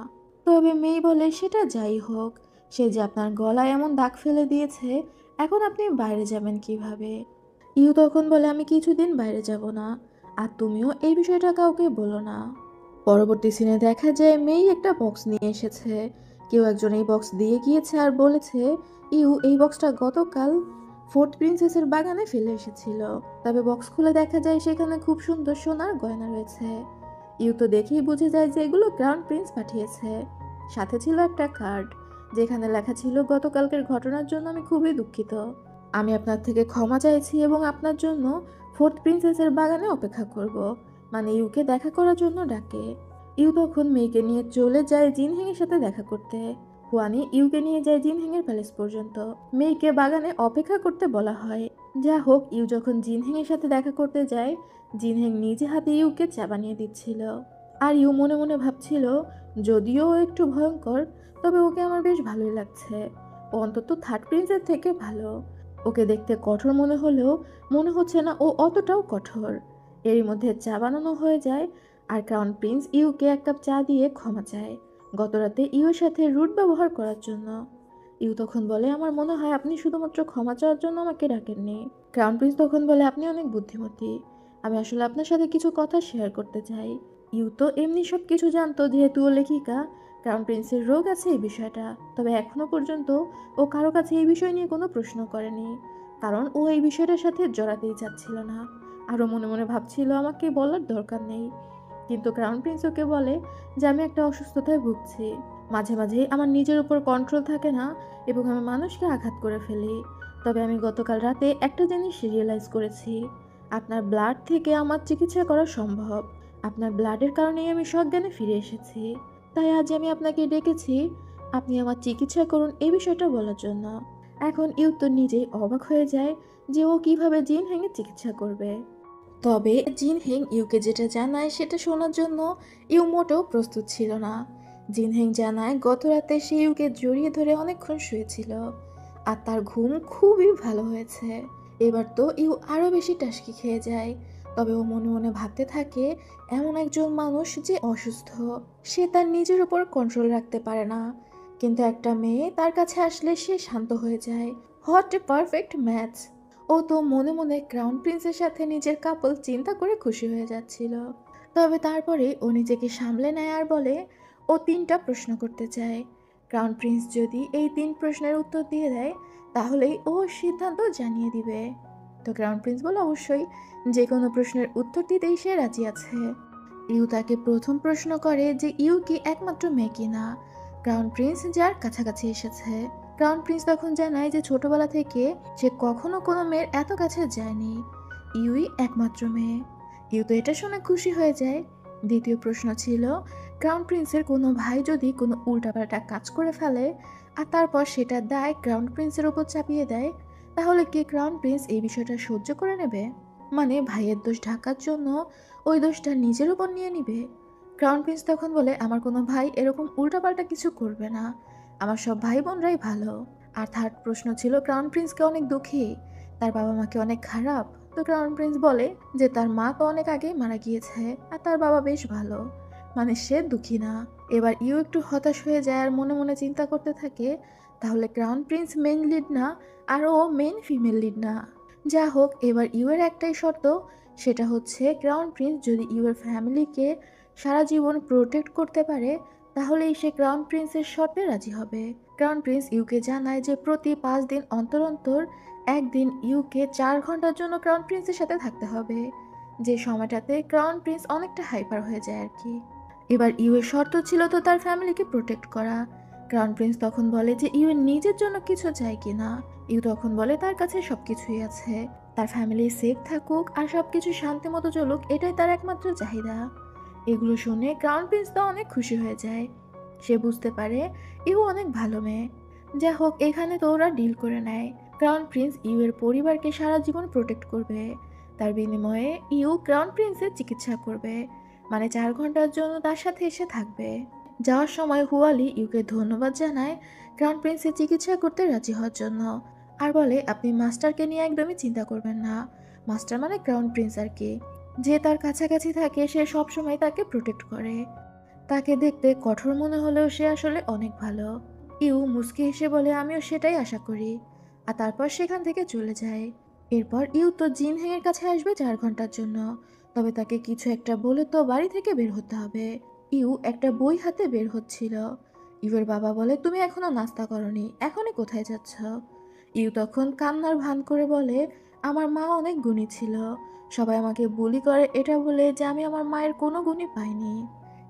[SPEAKER 1] তবে মেয়ে বলে, সেটা যাই হোক, সে যে আপনার গলায় এমন দাগ ফেলে দিয়েছে, এখন আপনি বাইরে যাবেন কিভাবে? ইউ তখন বলে, আমি কিছুদিন বাইরে যাব না, আর তুমিও এই বিষয়টা কাউকে বলো না। পরবর্তী সিনে দেখা যায় মেই একটা বক্স নিয়ে এসেছে। কেউ একজন এই বক্স দিয়ে গিয়েছে আর বলেছে ইউ এই বক্সটা গতকাল ফোর্থ প্রিন্সেসের বাগানে ফেলে এসেছিল। তবে বক্স খুলে দেখা যায় সেখানে খুব সুন্দর সোনার গয়না রয়েছে। ইউ তো দেখেই বুঝে যায় যে এগুলো ক্রাউন প্রিন্স পাঠিয়েছে। সাথে ছিল একটা কার্ড যেখানে লেখা ছিল, গতকালকের ঘটনার জন্য আমি খুবই দুঃখিত, আমি আপনার থেকে ক্ষমা চাইছি এবং আপনার জন্য ফোর্থ প্রিন্সেসের বাগানে অপেক্ষা করব। মানে ইউকে দেখা করার জন্য ডাকে। ইউ তখন মেয়েকে নিয়ে চলে যায় জিনহিংয়ের সাথে দেখা করতে। হুয়ানি ইউকে নিয়ে যায় জিনহিংয়ের প্যালেস পর্যন্ত। মেয়েকে বাগানে অপেক্ষা করতে বলা হয়। যা হোক, ইউ যখন জিনহিংয়ের সাথে দেখা করতে যায়, জিনহিং নিজে হাতে ইউকে চা বানিয়ে দিচ্ছিল। আর ইউ মনে মনে ভাবছিল, যদিও ও একটু ভয়ঙ্কর, তবে ওকে আমার বেশ ভালোই লাগছে, ও অন্তত থার্ড প্রিন্সের থেকে ভালো। ওকে দেখতে কঠোর মনে হলেও মনে হচ্ছে না ও অতটাও কঠোর। এরই মধ্যে চা বানানো হয়ে যায় আর ক্রাউন প্রিন্স ইউকে এক কাপ চা দিয়ে ক্ষমা চায় গতরাতে ইউর সাথে রুড ব্যবহার করার জন্য। ইউ তখন বলে, আমার মনে হয় আপনি শুধুমাত্র ক্ষমা চাওয়ার জন্য আমাকে ডাকেননি। ক্রাউন প্রিন্স তখন বলে, আপনি অনেক বুদ্ধিমতী, আমি আসলে আপনার সাথে কিছু কথা শেয়ার করতে চাই। ইউ তো এমনি সব কিছু জানতো যেহেতু ও লেখিকা। ক্রাউন প্রিন্সের রোগ আছে এই বিষয়টা, তবে এখনো পর্যন্ত ও কারো কাছে এই বিষয় নিয়ে কোনো প্রশ্ন করেনি, কারণ ও এই বিষয়টার সাথে জড়াতেই চাচ্ছিল না। আরও মনে মনে ভাবছিল আমাকে বলার দরকার নেই। কিন্তু ক্রাউন প্রিন্স ওকে বলে যে আমি একটা অসুস্থতায় ভুগছি, মাঝে মাঝেই আমার নিজের উপর কন্ট্রোল থাকে না এবং আমি মানুষকে আঘাত করে ফেলি। তবে আমি গতকাল রাতে একটা জিনিস রিয়েলাইজ করেছি, আপনার ব্লাড থেকে আমার চিকিৎসা করা সম্ভব, আপনার ব্লাডের কারণেই আমি সজ্ঞানে ফিরে এসেছি। তাই আজ আমি আপনাকে ডেকেছি, আপনি আমার চিকিৎসা করুন এই বিষয়টা বলার জন্য। এখন ইউ তো নিজেই অবাক হয়ে যায় যে ও কিভাবে জিন হেংয়ের চিকিৎসা করবে। তবে জিন হেং ইউকে যেটা জানায় সেটা শোনার জন্য ইউ মোটেও প্রস্তুত ছিল না। জিন হেং জানায় গত রাতে সে ইউকে জড়িয়ে ধরে অনেকক্ষণ শুয়েছিল আর তার ঘুম খুবই ভালো হয়েছে। এবার তো ইউ আরো বেশি টাসকি খেয়ে যায়। তবে ও মনে মনে ভাবতে থাকে, এমন একজন মানুষ যে অসুস্থ, সে তার নিজের উপর কন্ট্রোল রাখতে পারে না, কিন্তু একটা মেয়ে তার কাছে আসলে সে শান্ত হয়ে যায়। What a perfect match. ও তো মনে মনে ক্রাউন প্রিন্সের সাথে নিজের কাপল চিন্তা করে খুশি হয়ে যাচ্ছিল। তবে তারপরে ও নিজেকে সামলে নেয় আর বলে ও 3টা প্রশ্ন করতে চায়। ক্রাউন প্রিন্স যদি এই 3 প্রশ্নের উত্তর দিয়ে দেয় তাহলেই ও সিদ্ধান্ত জানিয়ে দিবে। তো ক্রাউন প্রিন্স বলে অবশ্যই, যে কোনো প্রশ্নের উত্তর দিতেই সে রাজি আছে। ইউ তাকে প্রথম প্রশ্ন করে যে ইউ কি একমাত্র মেয়ে কিনা ক্রাউন প্রিন্স যার কাছাকাছি এসেছে। ক্রাউন প্রিন্স তখন জানায় যে ছোটবেলা থেকে সে কখনো কোনো মেয়ের এত কাছে যায়নি, ইউই একমাত্র মেয়ে। ইউ তো এটা শুনে খুশি হয়ে যায়। দ্বিতীয় প্রশ্ন ছিল, ক্রাউন প্রিন্সের কোনো ভাই যদি কোনো উল্টাপাল্টা কাজ করে ফেলে আর তারপর সেটা দায় ক্রাউন প্রিন্সের উপর চাপিয়ে দেয়, তাহলে কি ক্রাউন প্রিন্স এই বিষয়টা সহ্য করে নেবে? মানে ভাইয়ের দোষ ঢাকার জন্য ওই দোষটা নিজের উপর নিয়ে নিবে? ক্রাউন প্রিন্স তখন বলে, আমার কোনো ভাই এরকম উল্টাপাল্টা কিছু করবে না, আমার সব ভাই বোনরাই ভালো। আর থার্ড প্রশ্ন ছিল, ক্রাউন প্রিন্সকে অনেক দুঃখী, তার বাবা মাকে অনেক খারাপ। তো ক্রাউন প্রিন্স বলে যে তার মা তো অনেক আগেই মারা গিয়েছে আর তার বাবা বেশ ভালো। মানে সে দুঃখী না। এবার ইউ একটু হতাশ হয়ে যায় আর মনে মনে চিন্তা করতে থাকে, তাহলে ক্রাউন প্রিন্স মেইন লিড না, আর ও মেইন ফিমেল লিড না। যা হোক, এবার ইউ এর একটাই শর্ত, সেটা হচ্ছে ক্রাউন প্রিন্স যদি ইউ এর ফ্যামিলিকে সারা জীবন প্রোটেক্ট করতে পারে, তাহলেই সে ক্রাউন প্রিন্সের শর্তে রাজি হবে। ক্রাউন প্রিন্স ইউকে জানায় যে প্রতি 5 দিন অন্তর অন্তর একদিন ইউকে 4 ঘন্টার জন্য ক্রাউন প্রিন্সের সাথে থাকতে হবে, যে সময়টাতে ক্রাউন প্রিন্স অনেকটা হাইপার হয়ে যায় আর কি। এবার ইউ এর শর্ত ছিল তো তার ফ্যামিলিকে প্রোটেক্ট করা। ক্রাউন প্রিন্স তখন বলে যে ইউ এর নিজের জন্য কিছু চাই কিনা। ইউ তখন বলে তার কাছে সবকিছুই আছে, তার ফ্যামিলি সেফ থাকুক আর সবকিছু শান্তি মতো চলুক, এটাই তার একমাত্র চাহিদা। এগুলো শুনে ক্রাউন প্রিন্স তো অনেক খুশি হয়ে যায়। সে বুঝতে পারে ইউ অনেক ভালো মেয়ে। যা হোক, এখানে তো ওরা ডিল করে নেয়। ক্রাউন প্রিন্স ইউ এর পরিবারকে সারা জীবন প্রোটেক্ট করবে, তার বিনিময়ে ইউ ক্রাউন প্রিন্সের চিকিৎসা করবে, মানে 4 ঘন্টার জন্য তার সাথে এসে থাকবে। যাওয়ার সময় হুয়ালি ইউকে ধন্যবাদ জানায় ক্রাউন প্রিন্সের চিকিৎসা করতে রাজি হওয়ার জন্য, আর বলে আপনি মাস্টারকে নিয়ে একদমই চিন্তা করবেন না। মাস্টার মানে ক্রাউন প্রিন্স আর কি। যে তার কাছাকাছি থাকে সে সবসময় তাকে প্রোটেক্ট করে। তাকে দেখতে কঠোর মনে হলেও সে আসলে অনেক ভালো। ইউ মুস্কি হেসে বলে আমিও সেটাই আশা করি, আর তারপর সেখান থেকে চলে যায়। এরপর ইউ তো জিন হ্যাংয়ের কাছে আসবে 4 ঘন্টার জন্য, তবে তাকে কিছু একটা বলে তো বাড়ি থেকে বের হতে হবে। ইউ একটা বই হাতে বের হচ্ছিল। ইউর বাবা বলে তুমি এখনো নাস্তা করনি, এখনই কোথায় যাচ্ছ? ইউ তখন কান্নার ভান করে বলে আমার মা অনেক গুণী ছিল, সবাই আমাকে বুলি করে এটা বলে যে আমি আমার মায়ের কোনো গুণই পাইনি।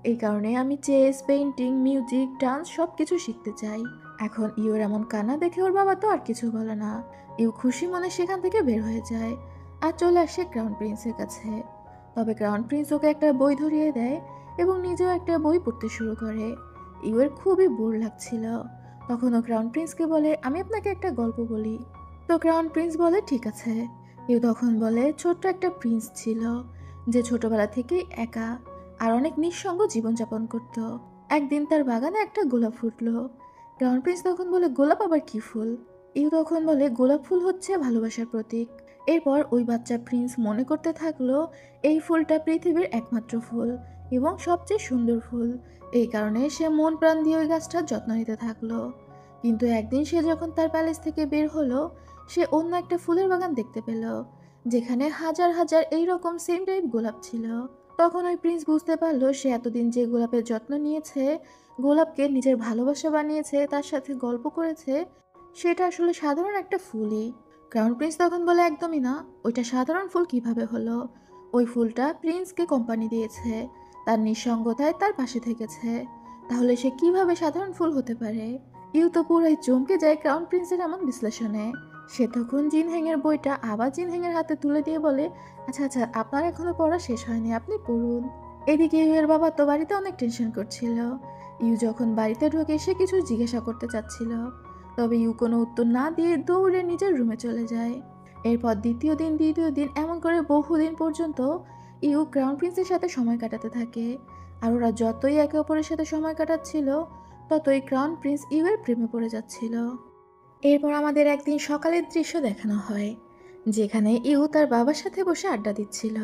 [SPEAKER 1] এই কারণে আমি চেস, পেইন্টিং, মিউজিক, ডান্স সব কিছু শিখতে চাই। এখন ইউর এমন কান্না দেখে ওর বাবা তো আর কিছু বলে না। ইউ খুশি মনে সেখান থেকে বের হয়ে যায় আর চলে আসে ক্রাউন প্রিন্সের কাছে। তবে ক্রাউন প্রিন্স ওকে একটা বই ধরিয়ে দেয় এবং নিজেও একটা বই পড়তে শুরু করে। ইউয়ের খুবই বোর লাগছিল। তখন ও ক্রাউন প্রিন্সকে বলে আমি আপনাকে একটা গল্প বলি। তো ক্রাউন প্রিন্স বলে ঠিক আছে। ইউ তখন বলে ছোট্ট একটা প্রিন্স ছিল, যে ছোটবেলা থেকেই একা আর অনেক নিঃসঙ্গ জীবনযাপন করত। একদিন তার বাগানে একটা গোলাপ ফুটলো। ক্রাউন প্রিন্স তখন বলে গোলাপ আবার কি ফুল? ইউ তখন বলে গোলাপ ফুল হচ্ছে ভালোবাসার প্রতীক। এরপর ওই বাচ্চা প্রিন্স মনে করতে থাকলো এই ফুলটা পৃথিবীর একমাত্র ফুল এবং সবচেয়ে সুন্দর ফুল। এই কারণে সে মন প্রাণ দিয়ে ওই গাছটার যত্ন নিতে থাকলো। কিন্তু একদিন সে যখন তার প্যালেস থেকে বের হলো, সে অন্য একটা ফুলের বাগান দেখতে পেল, যেখানে হাজার হাজার এইরকম সেম টাইপ গোলাপ ছিল। তখন ওই প্রিন্স বুঝতে পারলো সে এতদিন যে গোলাপের যত্ন নিয়েছে, গোলাপকে নিজের ভালোবাসা বানিয়েছে, তার সাথে গল্প করেছে, সেটা আসলে সাধারণ একটা ফুলই। ক্রাউন প্রিন্স তখন বলে একদমই না, ওইটা সাধারণ ফুল কিভাবে হলো? ওই ফুলটা প্রিন্সকে কোম্পানি দিয়েছে, তার নিঃসঙ্গতায় তার পাশে থেকেছে, তাহলে সে কিভাবে সাধারণ ফুল হতে পারে? ইউ তো পুরাই চমকে যায় ক্রাউন প্রিন্সের এমন বিশ্লেষণে। সে তখন জিন হ্যাংয়ের বইটা আবার জিন হ্যাংয়ের হাতে তুলে দিয়ে বলে আচ্ছা আচ্ছা, আপনার এখনো পড়া শেষ হয়নি, আপনি পড়ুন। এদিকে ইউ এর বাবা তো বাড়িতে অনেক টেনশন করছিল। ইউ যখন বাড়িতে ঢুকে সে কিছু জিজ্ঞাসা করতে চাচ্ছিল, তবে ইউ কোনো উত্তর না দিয়ে দৌড়ে নিজের রুমে চলে যায়। এরপর দ্বিতীয় দিন এমন করে বহুদিন পর্যন্ত ইউ ক্রাউন প্রিন্সের সাথে সময় কাটাতে থাকে। আর ওরা যতই একে অপরের সাথে সময় কাটাচ্ছিল, ততই ক্রাউন প্রিন্স ইউ এর প্রেমে পড়ে যাচ্ছিল। এরপর আমাদের একদিন সকালের দৃশ্য দেখানো হয়, যেখানে ইউ তার বাবার সাথে বসে আড্ডা দিচ্ছিল।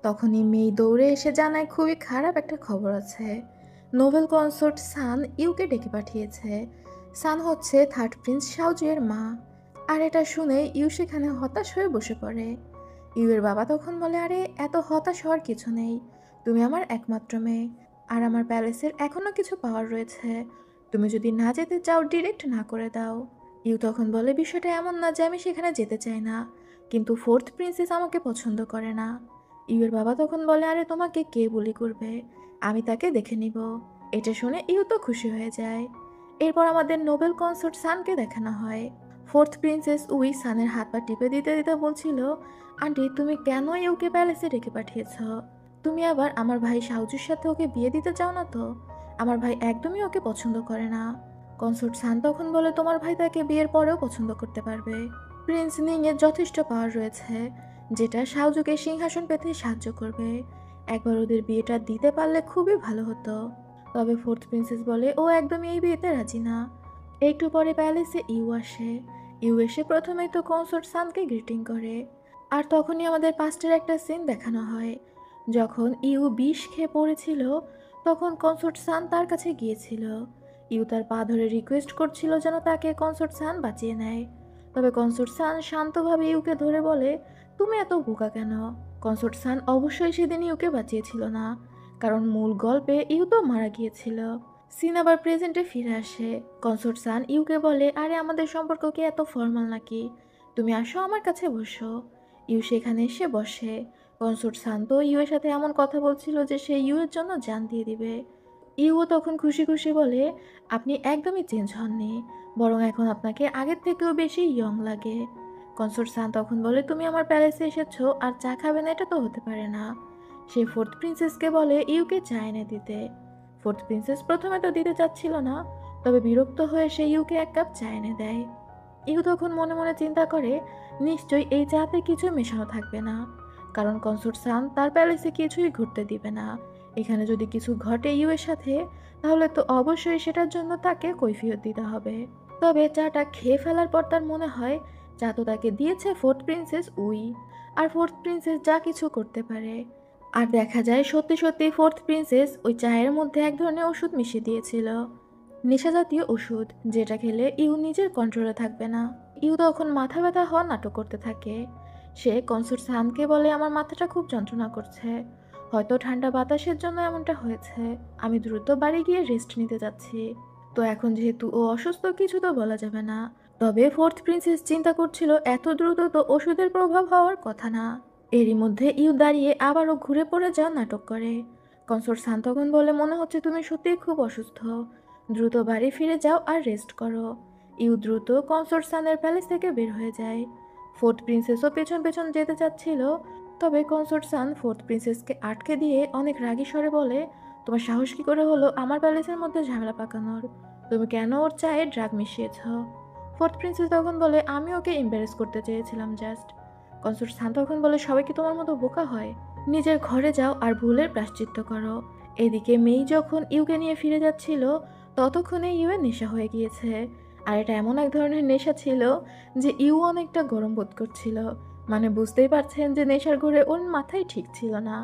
[SPEAKER 1] তখনই মেয়ে দৌড়ে এসে জানায় খুবই খারাপ একটা খবর আছে। নোবেল কনসোর্ট সান ইউকে ডেকে পাঠিয়েছে। সান হচ্ছে থার্ড প্রিন্স শাওজুয়ের মা। আর এটা শুনে ইউ সেখানে হতাশ হয়ে বসে পড়ে। ইউ এর বাবা তখন বলে আরে এত হতাশ হওয়ার কিছু নেই, তুমি আমার একমাত্র মেয়ে, আর আমার প্যালেসের এখনো কিছু পাওয়ার রয়েছে, তুমি যদি না যেতে চাও ডিরেক্ট না করে দাও। ইউ তখন বলে বিষয়টা এমন না যে আমি সেখানে যেতে চাই না, কিন্তু ফোর্থ প্রিন্সেস আমাকে পছন্দ করে না। ইউ এর বাবা তখন বলে আরে তোমাকে কে বুলি করবে, আমি তাকে দেখে নিব। এটা শুনে ইউ তো খুশি হয়ে যায়। এরপর আমাদের নোবেল কনসোর্ট সানকে দেখানো হয়। ফোর্থ প্রিন্সেস উই সানের হাত পা টিপে দিতে দিতে বলছিল আন্টি তুমি কেন ইউকে প্যালেসে ডেকে পাঠিয়েছ? তুমি আবার আমার ভাই শাওজুর সাথে ওকে বিয়ে দিতে চাও না তো? আমার ভাই একদমই ওকে পছন্দ করে না। কনসোর্ট সান তখন বলে তোমার ভাই তাকে বিয়ের পরেও পছন্দ করতে পারবে। প্রিন্স নিং এর যথেষ্ট পাওয়ার রয়েছে, যেটা শাওজুকে সিংহাসন পেতে সাহায্য করবে। একবার ওদের বিয়েটা দিতে পারলে খুবই ভালো হতো। তবে ফোর্থ প্রিন্সেস বলে ও একদমই এই বিয়েতে রাজি না। একটু পরে প্যালেসে ইউ আসে। ইউ এসে প্রথমেই তো কনসোর্ট সানকে গ্রিটিং করে। আর তখনই আমাদের পাস্টের একটা সিন দেখানো হয়, যখন ইউ বিষ খেয়ে পড়েছিল, তখন কনসোর্ট সান তার কাছে গিয়েছিল। ইউ তার পা ধরে রিকোয়েস্ট করছিল যেন তাকে কনসোর্ট সান বাঁচিয়ে নেয়। তবে কনসোর্ট সান শান্তভাবে ইউকে ধরে বলে, তুমি এত বোকা কেন? কনসোর্ট সান অবশ্যই সেদিন ইউকে বাঁচিয়েছিল না, কারণ মূল গল্পে ইউ তো মারা গিয়েছিল। সিন আবার প্রেজেন্টে ফিরে আসে। কনসোর্ট সান ইউকে বলে, আরে আমাদের সম্পর্ক কি এত ফর্মাল নাকি? তুমি আসো আমার কাছে বসো। ইউ সেখানে এসে বসে। কনসোর্ট সান তো ইউ এর সাথে এমন কথা বলছিল যে সে ইউ এর জন্য জান দিয়ে দিবে। ইউও তখন খুশি খুশি বলে, আপনি একদমই চেঞ্জ হননি, বরং এখন আপনাকে আগের থেকেও বেশি ইয়ং লাগে। কনসোর্ট সান তখন বলে, তুমি আমার প্যালেসে এসেছো আর চা খাবে না, এটা তো হতে পারে না। সে ফোর্থ প্রিন্সেসকে বলে ইউকে চা এনে দিতে। ফোর্থ প্রিন্সেস প্রথমে তো দিতে চাচ্ছিল না, তবে বিরক্ত হয়ে সে ইউকে এক কাপ চা এনে দেয়। ইউ তখন মনে মনে চিন্তা করে, নিশ্চয়ই এই চাতে কিছু মেশানো থাকবে না, কারণ কনসোর্ট সান তার প্যালেসে কিছুই ঘটতে দিবে না। এখানে যদি কিছু ঘটে ইউ এর সাথে, তাহলে তো অবশ্যই সেটার জন্য তাকে কৈফিয়ত দিতে হবে। তবে চাটা খেয়ে ফেলার পর তার মনে হয় চা তো তাকে দিয়েছে ফোর্থ প্রিন্সেস উই, আর ফোর্থ প্রিন্সেস যা কিছু করতে পারে। আর দেখা যায় সত্যি সত্যি ফোর্থ প্রিন্সেস ওই চায়ের মধ্যে এক ধরনের ওষুধ মিশিয়ে দিয়েছিল, নেশাজাতীয় ওষুধ, যেটা খেলে ইউ নিজের কন্ট্রোলে থাকবে না। ইউ তখন মাথা ব্যথা হওয়ার নাটক করতে থাকে। সে কনসোর্ট সানকে বলে, আমার মাথাটা খুব যন্ত্রণা করছে, হয়তো ঠান্ডা বাতাসের জন্য এমনটা হয়েছে, আমি দ্রুত বাড়ি গিয়ে রেস্ট নিতে যাচ্ছি। তো এখন যেহেতু ও অসুস্থ, কিছু তো বলা যাবে না। তবে ফোর্থ প্রিন্সেস চিন্তা করছিল এত দ্রুত তো ওষুধের প্রভাব হওয়ার কথা না। এরই মধ্যে ইউ দাঁড়িয়ে আবারও ঘুরে পড়ে যাওয়ার নাটক করে। কনসোর্ট সান তখন বলে, মনে হচ্ছে তুমি সত্যিই খুব অসুস্থ, দ্রুত বাড়ি ফিরে যাও আর রেস্ট করো। ইউ দ্রুত কনসোর্ট সানের প্যালেস থেকে বের হয়ে যায়। ফোর্থ প্রিন্সেসও পেছন পেছন যেতে চাচ্ছিল, তবে কনসোর্ট সান ফোর্থ প্রিন্সেসকে আটকে দিয়ে অনেক রাগী স্বরে বলে, তোমার সাহস কি করে হলো আমার প্যালেসের মধ্যে ঝামেলা পাকানোর? তুমি কেন ওর চায়ে ড্রাগ মিশিয়েছ? ফোর্থ প্রিন্সেস তখন বলে, আমি ওকে এম্বারেস করতে চেয়েছিলাম জাস্ট। কনসোর্ট সান তখন বলে, সবাই কি তোমার মতো বোকা হয়? নিজের ঘরে যাও আর ভুলের প্রায়শ্চিত্ত করো। এদিকে মেই যখন ইউকে নিয়ে ফিরে যাচ্ছিল, ততক্ষণে ইউ এর নেশা হয়ে গিয়েছে। আর এটা এমন এক ধরনের নেশা ছিল যে ইউ অনেকটা গরম বোধ করছিল। মানে বুঝতেই পারছেন যে নেশার ঘোরে ওর মাথায় ঠিক ছিল না।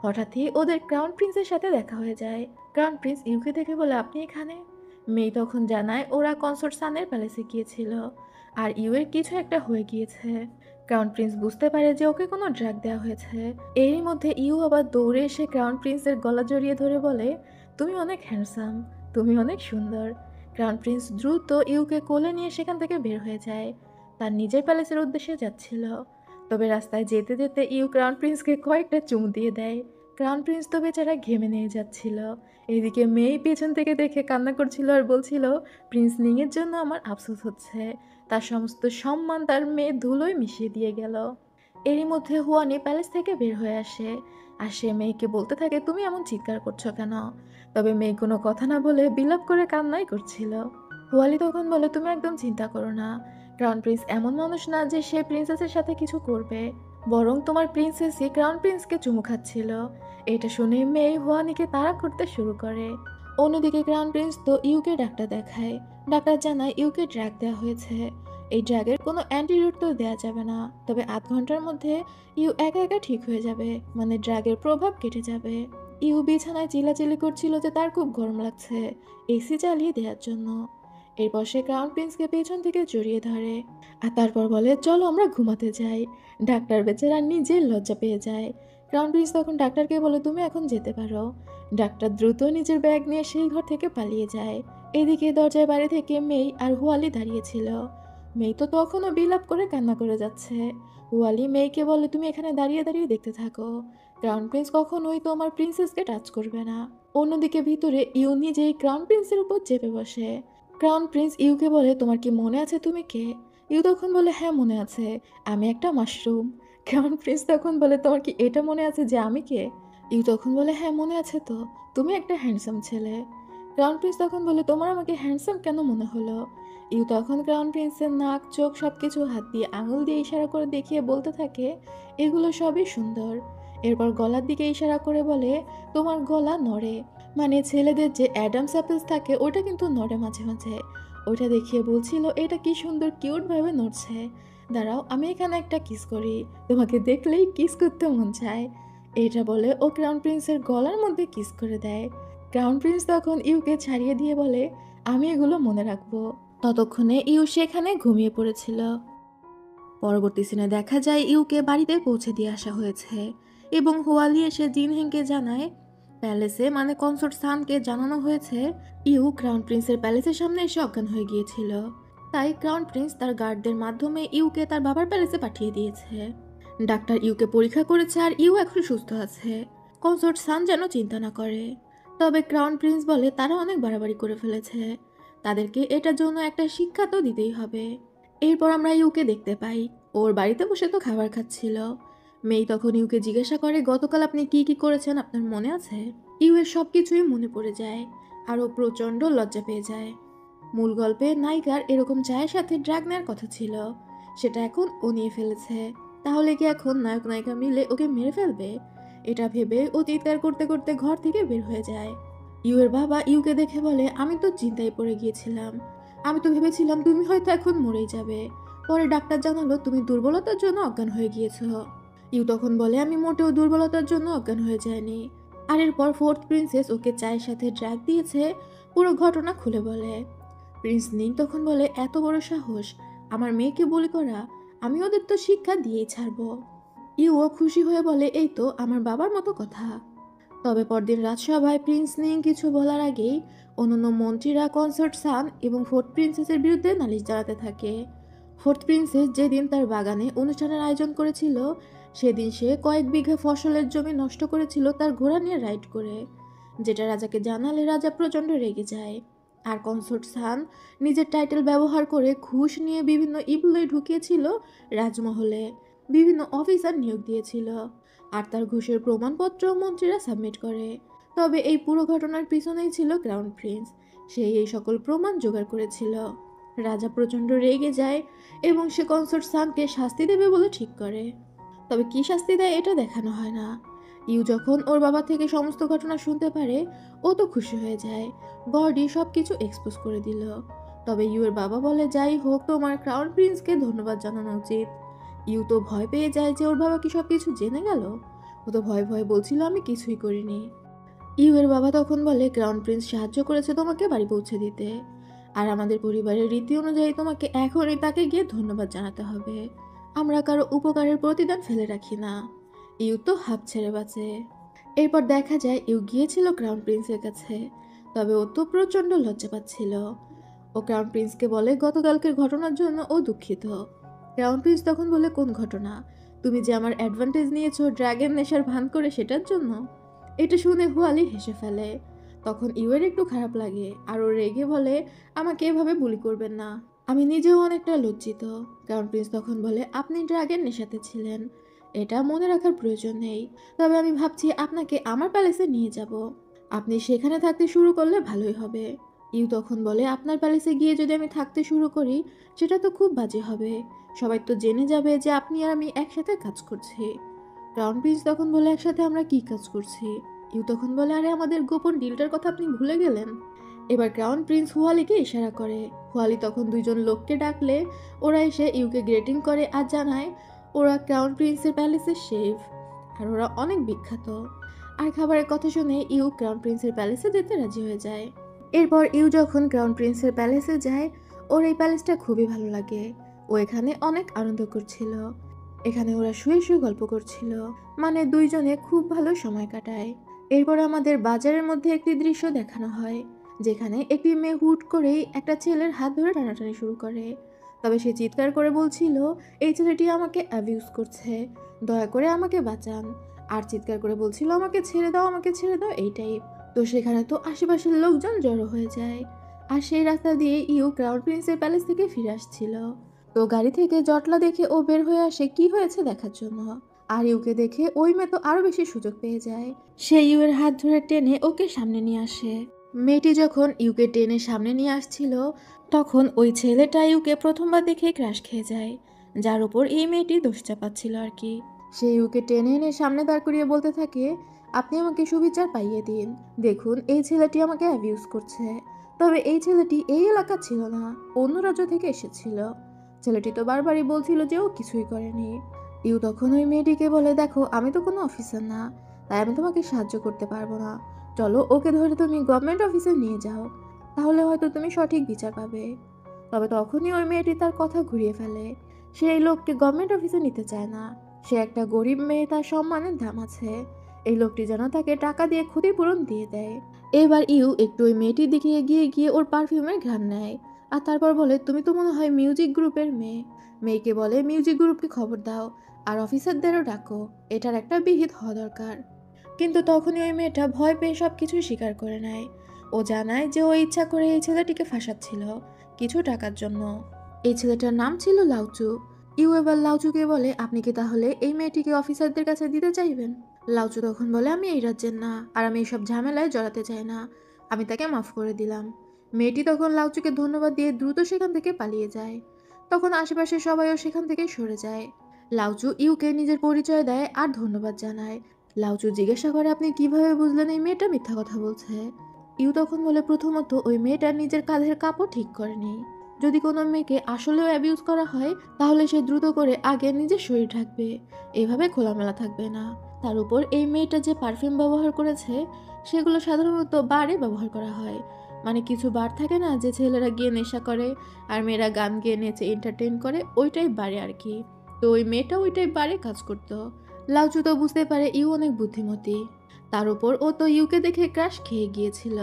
[SPEAKER 1] হঠাৎই ওদের ক্রাউন প্রিন্সের সাথে দেখা হয়ে যায়। ক্রাউন প্রিন্স ইউকে দেখে বলে, আপনি এখানে? মেই তখন জানায় ওরা কনসোর্ট সানের প্যালেসে গিয়েছিল আর ইউ এর কিছু একটা হয়ে গিয়েছে। ক্রাউন প্রিন্স বুঝতে পারে যে ওকে কোনো ড্রাগ দেওয়া হয়েছে। এরই মধ্যে ইউ আবার দৌড়ে এসে ক্রাউন প্রিন্সের গলা জড়িয়ে ধরে বলে, তুমি অনেক হ্যান্ডসাম, তুমি অনেক সুন্দর। ক্রাউন প্রিন্স দ্রুত ইউকে কোলে নিয়ে সেখান থেকে বের হয়ে যায়, তার নিজের প্যালেসের উদ্দেশ্যে যাচ্ছিল। তবে রাস্তায় যেতে যেতে ইউ ক্রাউন প্রিন্সকে কয়েকটা চুমু দিয়ে দেয়। ক্রাউন প্রিন্স তো বেচারা ঘেমে নিয়ে যাচ্ছিল। এদিকে মেয়ে পেছন থেকে দেখে কান্না করছিল আর বলছিল, প্রিন্স নিংয়ের জন্য আমার আফসোস হচ্ছে, তার সমস্ত সম্মান তার মেয়ে ধুলোয় মিশিয়ে দিয়ে গেল। এরই মধ্যে হুয়ানি প্যালেস থেকে বের হয়ে আসে আর সে মেয়েকে বলতে থাকে, তুমি এমন চিৎকার করছো কেন? তবে মেয়ে কোনো কথা না বলে বিলাপ করে কান্নাই করছিল। হুয়ালি তখন বলে, তুমি একদম চিন্তা করো না, ক্রাউন প্রিন্স এমন মানুষ না যে সে প্রিন্সেসের সাথে কিছু করবে, বরং তোমার প্রিন্সেসই ক্রাউন প্রিন্সকে চুমু খাচ্ছিল। এটা শুনে মেয়ে হুয়ানিকে তাড়া করতে শুরু করে। অন্যদিকে ক্রাউন প্রিন্স তো ইউকে ডাক্তার দেখায়। ডাক্তার জানায় ইউকে ড্রাগ দেওয়া হয়েছে, এই ড্রাগের কোনো অ্যান্টিডোট তো দেওয়া যাবে না, তবে আধ ঘন্টার মধ্যে ইউ একা একা ঠিক হয়ে যাবে, মানে ড্রাগের প্রভাব কেটে যাবে। ইউ বিছানায় চিল্লাচিল্লি করছিল যে তার খুব গরম লাগছে, এসি চালিয়ে দেওয়ার জন্য। এরপর সে ক্রাউন প্রিন্সকে পেছন থেকে জড়িয়ে ধরে আর তারপর বলে, চলো আমরা ঘুমাতে যাই। ডাক্তার বেচারা নিজের লজ্জা পেয়ে যায়। ক্রাউন প্রিন্স তখন ডাক্তারকে বলে, তুমি এখন যেতে পারো। ডাক্তার দ্রুত নিজের ব্যাগ নিয়ে সেই ঘর থেকে পালিয়ে যায়। এদিকে দরজার বাইরে থেকে মেই আর হুয়ালি দাঁড়িয়েছিল। মেই তো তখনও বিলাপ করে কান্না করে যাচ্ছে। হুয়ালি মেইকে বলে, তুমি এখানে দাঁড়িয়ে দাঁড়িয়ে দেখতে থাকো, ক্রাউন প্রিন্স কখনোই তোমার প্রিন্সেসকে টাচ করবে না। অন্যদিকে ভিতরে ইউ নিজেই ক্রাউন প্রিন্সের উপর চেপে বসে। ক্রাউন প্রিন্স ইউকে বলে, তোমার কি মনে আছে তুমি কে? ইউ তখন বলে, হ্যাঁ মনে আছে, আমি একটা মাশরুম। ক্রাউন প্রিন্স তখন বলে, তোমার কি এটা মনে আছে যে আমি কে? ইউ তখন বলে, হ্যাঁ মনে আছে তো, তুমি একটা হ্যান্ডসাম ছেলে। ক্রাউন প্রিন্স তখন বলে, তোমার আমাকে হ্যান্ডসাম কেন মনে হলো? ইউ তখন ক্রাউন প্রিন্সের নাক চোখ সবকিছু হাত দিয়ে আঙুল দিয়ে ইশারা করে দেখিয়ে বলতে থাকে, এগুলো সবই সুন্দর। এরপর গলার দিকে ইশারা করে বলে, তোমার গলা নড়ে, মানে ছেলেদের যে অ্যাডামস অ্যাপেলস থাকে ওটা কিন্তু নড়ে মাঝে মাঝে। ওইটা দেখিয়ে বলছিল, এটা কি সুন্দর কিউট ভাবে নড়ছে, দাঁড়াও আমি এখানে একটা কিস করি, তোমাকে দেখলেই কিস করতে মন চায়। এইটা বলে ও ক্রাউন প্রিন্সের গলার মধ্যে কিস করে দেয়। ক্রাউন প্রিন্স তখন ইউকে ছাড়িয়ে দিয়ে বলে, আমি এগুলো মনে রাখবো। ততক্ষণে ইউ সেখানে ঘুমিয়ে পড়েছিল। পরবর্তী সিনে দেখা যায় ইউকে বাড়িতে পৌঁছে দিয়ে আসা হয়েছে এবং হুয়ালি এসে জিনহেংকে জানায় প্যালেসে মানে কনসোর্ট সানকে জানানো হয়েছে ইউ ক্রাউন প্রিন্সের প্যালেসের সামনে এসে অজ্ঞান হয়ে গিয়েছিল। তাই ক্রাউন প্রিন্স তার গার্ডদের মাধ্যমে ইউকে তার বাবার প্যালেসে পাঠিয়ে দিয়েছে। ডাক্তার ইউকে পরীক্ষা করেছে আর ইউ এখন সুস্থ আছে। কনসোর্ট সান যেন চিন্তা না করে। তবে ক্রাউন প্রিন্স বলে তারা অনেক বাড়াবাড়ি করে ফেলেছে, তাদেরকে এটার জন্য একটা শিক্ষা তো দিতেই হবে। এরপর আমরা ইউকে দেখতে পাই ওর বাড়িতে বসে তো খাবার খাচ্ছিল। মেই তখন ইউকে জিজ্ঞাসা করে, গতকাল আপনি কি কি করেছেন আপনার মনে আছে? ইউ এর সবকিছুই মনে পড়ে যায় আর ও প্রচন্ড লজ্জা পেয়ে যায়। মূল গল্পে নায়িকার এরকম চায়ের সাথে ড্রাগ নেওয়ার কথা ছিল, সেটা এখন ও নিয়ে ফেলেছে। তাহলে কি এখন নায়ক নায়িকা মিলে ওকে মেরে ফেলবে? এটা ভেবে ও চিৎকার করতে করতে ঘর থেকে বের হয়ে যায়। ইউ এর বাবা ইউকে দেখে বলে, আমি তো চিন্তায় পড়ে গিয়েছিলাম, আমি তো ভেবেছিলাম তুমি হয়তো এখন মরেই যাবে। পরে ডাক্তার জানালো তুমি দুর্বলতার জন্য অজ্ঞান হয়ে গিয়েছো। ইউ তখন বলে, আমি মোটেও দুর্বলতার জন্য অজ্ঞান হয়ে যায়নি। আর এরপর ফোর্থ প্রিন্সেস ওকে চায়ের সাথে ড্রাগ দিয়েছে পুরো ঘটনা খুলে বলে। প্রিন্স নিং তখন বলে, এত বড় সাহস আমার মেয়েকে বলি করা, আমি ওদের তো শিক্ষা দিয়েই ছাড়বো। ইউও খুশি হয়ে বলে, এই তো আমার বাবার মতো কথা। তবে পরদিন রাজসভায় প্রিন্স নিং কিছু বলার আগেই অন্যান্য মন্ত্রীরা কনসার্ট সান এবং ফোর্থ প্রিন্সেসের বিরুদ্ধে নালিশ জানাতে থাকে। ফোর্থ প্রিন্সেস যেদিন তার বাগানে অনুষ্ঠানের আয়োজন করেছিল সেদিন সে কয়েক বিঘা ফসলের জমি নষ্ট করেছিল তার ঘোড়া নিয়ে রাইড করে, যেটা রাজাকে জানালে রাজা প্রচণ্ড রেগে যায়। আর কনসোর্ট সান নিজের টাইটেল ব্যবহার করে ঘুষ নিয়ে বিভিন্ন ইমপ্লয়ি ঢুকিয়েছিল রাজমহলে, বিভিন্ন অফিসার নিয়োগ দিয়েছিল আর তার ঘুষের প্রমাণপত্র মন্ত্রীরা সাবমিট করে। তবে এই পুরো ঘটনার পিছনেই ছিল ক্রাউন প্রিন্স, সেই এই সকল প্রমাণ জোগাড় করেছিল। রাজা প্রচণ্ড রেগে যায় এবং সে কনসোর্ট সানকে শাস্তি দেবে বলে ঠিক করে। তবে কি শাস্তি দেয় এটা দেখানো হয় না। ইউ যখন ওর বাবা থেকে সমস্ত ঘটনা শুনতে পারে ও তো খুশি হয়ে যায়, গর্ডি সব কিছু এক্সপোজ করে দিল। তবে ইউ এর বাবা বলে, যাই হোক তোমার ক্রাউন প্রিন্সকে ধন্যবাদ জানানো উচিত। ইউ তো ভয় পেয়ে যায় যে ওর বাবা কি সব কিছু জেনে গেল। ও তো ভয় ভয়ে বলছিল আমি কিছুই করিনি। ইউ এর বাবা তখন বলে, ক্রাউন প্রিন্স সাহায্য করেছে তোমাকে বাড়ি পৌঁছে দিতে, আর আমাদের পরিবারের রীতি অনুযায়ী তোমাকে এখনই তাকে গিয়ে ধন্যবাদ জানাতে হবে। আমরা কারো উপকারের প্রতিদান ফেলে রাখি না। ইউ তো হাঁপ ছেড়ে বাঁচে। এরপর দেখা যায় ইউ গিয়েছিল ক্রাউন প্রিন্সের কাছে, তবে ও তো প্রচণ্ড লজ্জা পাচ্ছিল। ও ক্রাউন প্রিন্সকে বলে গতকালকের ঘটনার জন্য ও দুঃখিত। ক্রাউন প্রিন্স তখন বলে, কোন ঘটনা? তুমি যে আমার অ্যাডভান্টেজ নিয়েছো ড্রাগন নেশার ভান করে সেটার জন্য? এটা শুনে হুয়ালি হেসে ফেলে। তখন ইউয়ের একটু খারাপ লাগে আর ও রেগে বলে, আমাকে এভাবে বুলি করবেন না, আমি নিজেও অনেকটা লজ্জিত। ক্রাউন প্রিন্স তখন বলে, আপনি ড্রাগন নেশাতে ছিলেন, এটা মনে রাখার প্রয়োজন নেই। তবে আমি ভাবছি আপনাকে আমার প্যালেসে নিয়ে যাব, আপনি সেখানে থাকতে শুরু করলে ভালোই হবে। ইউ তখন বলে, আপনার প্যালেসে গিয়ে যদি আমি থাকতে শুরু করি সেটা তো খুব বাজে হবে, সবাই তো জেনে যাবে যে আপনি আর আমি একসাথে কাজ করছি। ক্রাউন প্রিন্স তখন বলে, একসাথে আমরা কি কাজ করছি? ইউ তখন বলে, আরে আমাদের গোপন ডিলটার কথা আপনি ভুলে গেলেন। এবার ক্রাউন প্রিন্স হুয়ালিকে ইশারা করে। হুয়ালি তখন দুইজন লোককে ডাকলে ওরা এসে ইউকে গ্রেটিং করে আর জানায় ওরা ক্রাউন প্রিন্সের প্যালেসের শেফ আর ওরা অনেক বিখ্যাত। আর খাবারের কথা শুনে ইউ ক্রাউন প্রিন্সের প্যালেসে যেতে রাজি হয়ে যায়। এরপর ইউ যখন ক্রাউন প্রিন্সের প্যালেসে যায় ওর এই প্যালেসটা খুবই ভালো লাগে। ও এখানে অনেক আনন্দ করছিল, এখানে ওরা শুয়ে শুয়ে গল্প করছিল, মানে দুইজনে খুব ভালো সময় কাটায়। এরপর আমাদের বাজারের মধ্যে একটি দৃশ্য দেখানো হয় যেখানে একটি মেয়ে হুট করেই একটা ছেলের হাত ধরে টানাটানি শুরু করে। তবে সে চিৎকার করে বলছিল, এই ছেলেটি আমাকে অ্যাবিউজ করছে, দয়া করে আমাকে বাঁচান। আর চিৎকার করে বলছিল, আমাকে ছেড়ে দাও, আমাকে ছেড়ে দাও, এই টাইপ। তো সেখানে তো আশেপাশের লোকজন জড়ো হয়ে যায়। আর সেই রাস্তা দিয়ে ইউ ক্রাউন প্রিন্সের প্যালেস থেকে ফিরে আসছিল। তো গাড়ি থেকে জটলা দেখে ও বের হয়ে আসে কি হয়েছে দেখার জন্য। আর ইউকে দেখে ওই মেয়ে তো আরো বেশি সুযোগ পেয়ে যায়। সে ইউ এর হাত ধরে টেনে ওকে সামনে নিয়ে আসে। মেয়েটি যখন ইউকে টেনে সামনে নিয়ে আসছিল তখন ওই ছেলেটা ইউকে প্রথমবার দেখে ক্রাশ খেয়ে যায়, যার উপর এই মেয়েটি দোষ চাপাচ্ছিল আর কি। সে ইউকে টেনে এনে সামনে দাঁড় করিয়ে বলতে থাকে, আপনি আমাকে সুবিচার পাইয়ে দিন, দেখুন এই ছেলেটি আমাকে অ্যাবিউজ করছে। তবে এই ছেলেটি এই এলাকা ছিল না, অন্য রাজ্য থেকে এসেছিল। ছেলেটি তো বারবারই বলছিল যে ও কিছুই করেনি। ইউ তখন ওই মেয়েটিকে বলে, দেখো আমি তো কোনো অফিসার না, তাই আমি তোমাকে সাহায্য করতে পারবো না, চলো ওকে ধরে তুমি গভর্নমেন্ট অফিসে নিয়ে যাও, তাহলে হয়তো তুমি সঠিক বিচার পাবে। তবে তখনই ওই মেয়েটি তার কথা ঘুরিয়ে ফেলে। সে এই লোককে গভর্নমেন্ট অফিসে নিতে চায় না। সে একটা গরিব মেয়ে, তার সম্মানের দাম আছে। এই লোকটি যেন তাকে টাকা দিয়ে ক্ষতিপূরণ দিয়ে দেয়। এবার ইউ একটু ওই মেয়েটির দিকে এগিয়ে গিয়ে ওর পারফিউমের ঘ্রাণ নেয়। আর তারপর বলে, তুমি তো মনে হয় মিউজিক গ্রুপের মেয়ে। মেয়েকে বলে, মিউজিক গ্রুপকে খবর দাও আর অফিসারদেরও ডাকো, এটার একটা বিহিত হওয়া দরকার। কিন্তু তখনই ওই মেয়েটা ভয় পেয়ে সব কিছু স্বীকার করে নেয়। ও জানায় যে ও ইচ্ছা করে এই ছেলেটিকে ফাঁসাচ্ছিল কিছু টাকার জন্য। এই ছেলেটার নাম ছিল লাউচু। ইউ এবার লাউচুকে বলে, আপনি কি তাহলে এই মেয়েটিকে অফিসারদের কাছে দিতে চাইবেন? লাউচু তখন বলে, আমি এই রাজ্যের না, আর আমি এইসব ঝামেলায় জড়াতে চাই না, আমি তাকে মাফ করে দিলাম। মেয়েটি তখন লাউচুকে ধন্যবাদ দিয়ে দ্রুত সেখান থেকে পালিয়ে যায়। তখন আশেপাশে সবাইও সেখান থেকে সরে যায়। লাউচু ইউকে নিজের পরিচয় দেয় আর ধন্যবাদ জানায়। লাউচু জিজ্ঞাসা করে, আপনি কিভাবে বুঝলেন এই মেয়েটা মিথ্যা কথা বলছে? ইউ তখন বলে, প্রথমত ওই মেয়েটা নিজের কাঁধের কাপড় ঠিক করেনি। যদি কোনো মেয়েকে আসলেও অ্যাবিউজ করা হয় তাহলে সে দ্রুত করে আগে নিজের শরীর ঢাকবে, এভাবে খোলামেলা থাকবে না। তার উপর এই মেয়েটা যে পারফিউম ব্যবহার করেছে সেগুলো সাধারণত বারে ব্যবহার করা হয়। মানে কিছু বার থাকে না যে ছেলেরা গিয়ে নেশা করে আর মেয়েরা গান গিয়ে নেচে এন্টারটেইন করে, ওইটাই বারে আর কি। তো ওই মেয়েটা ওইটাই বারে কাজ করতো। লাউচু তো বুঝতে পারে ইউ অনেক বুদ্ধিমতী। তার উপর ও তো ইউকে দেখে ক্রাশ খেয়ে গিয়েছিল।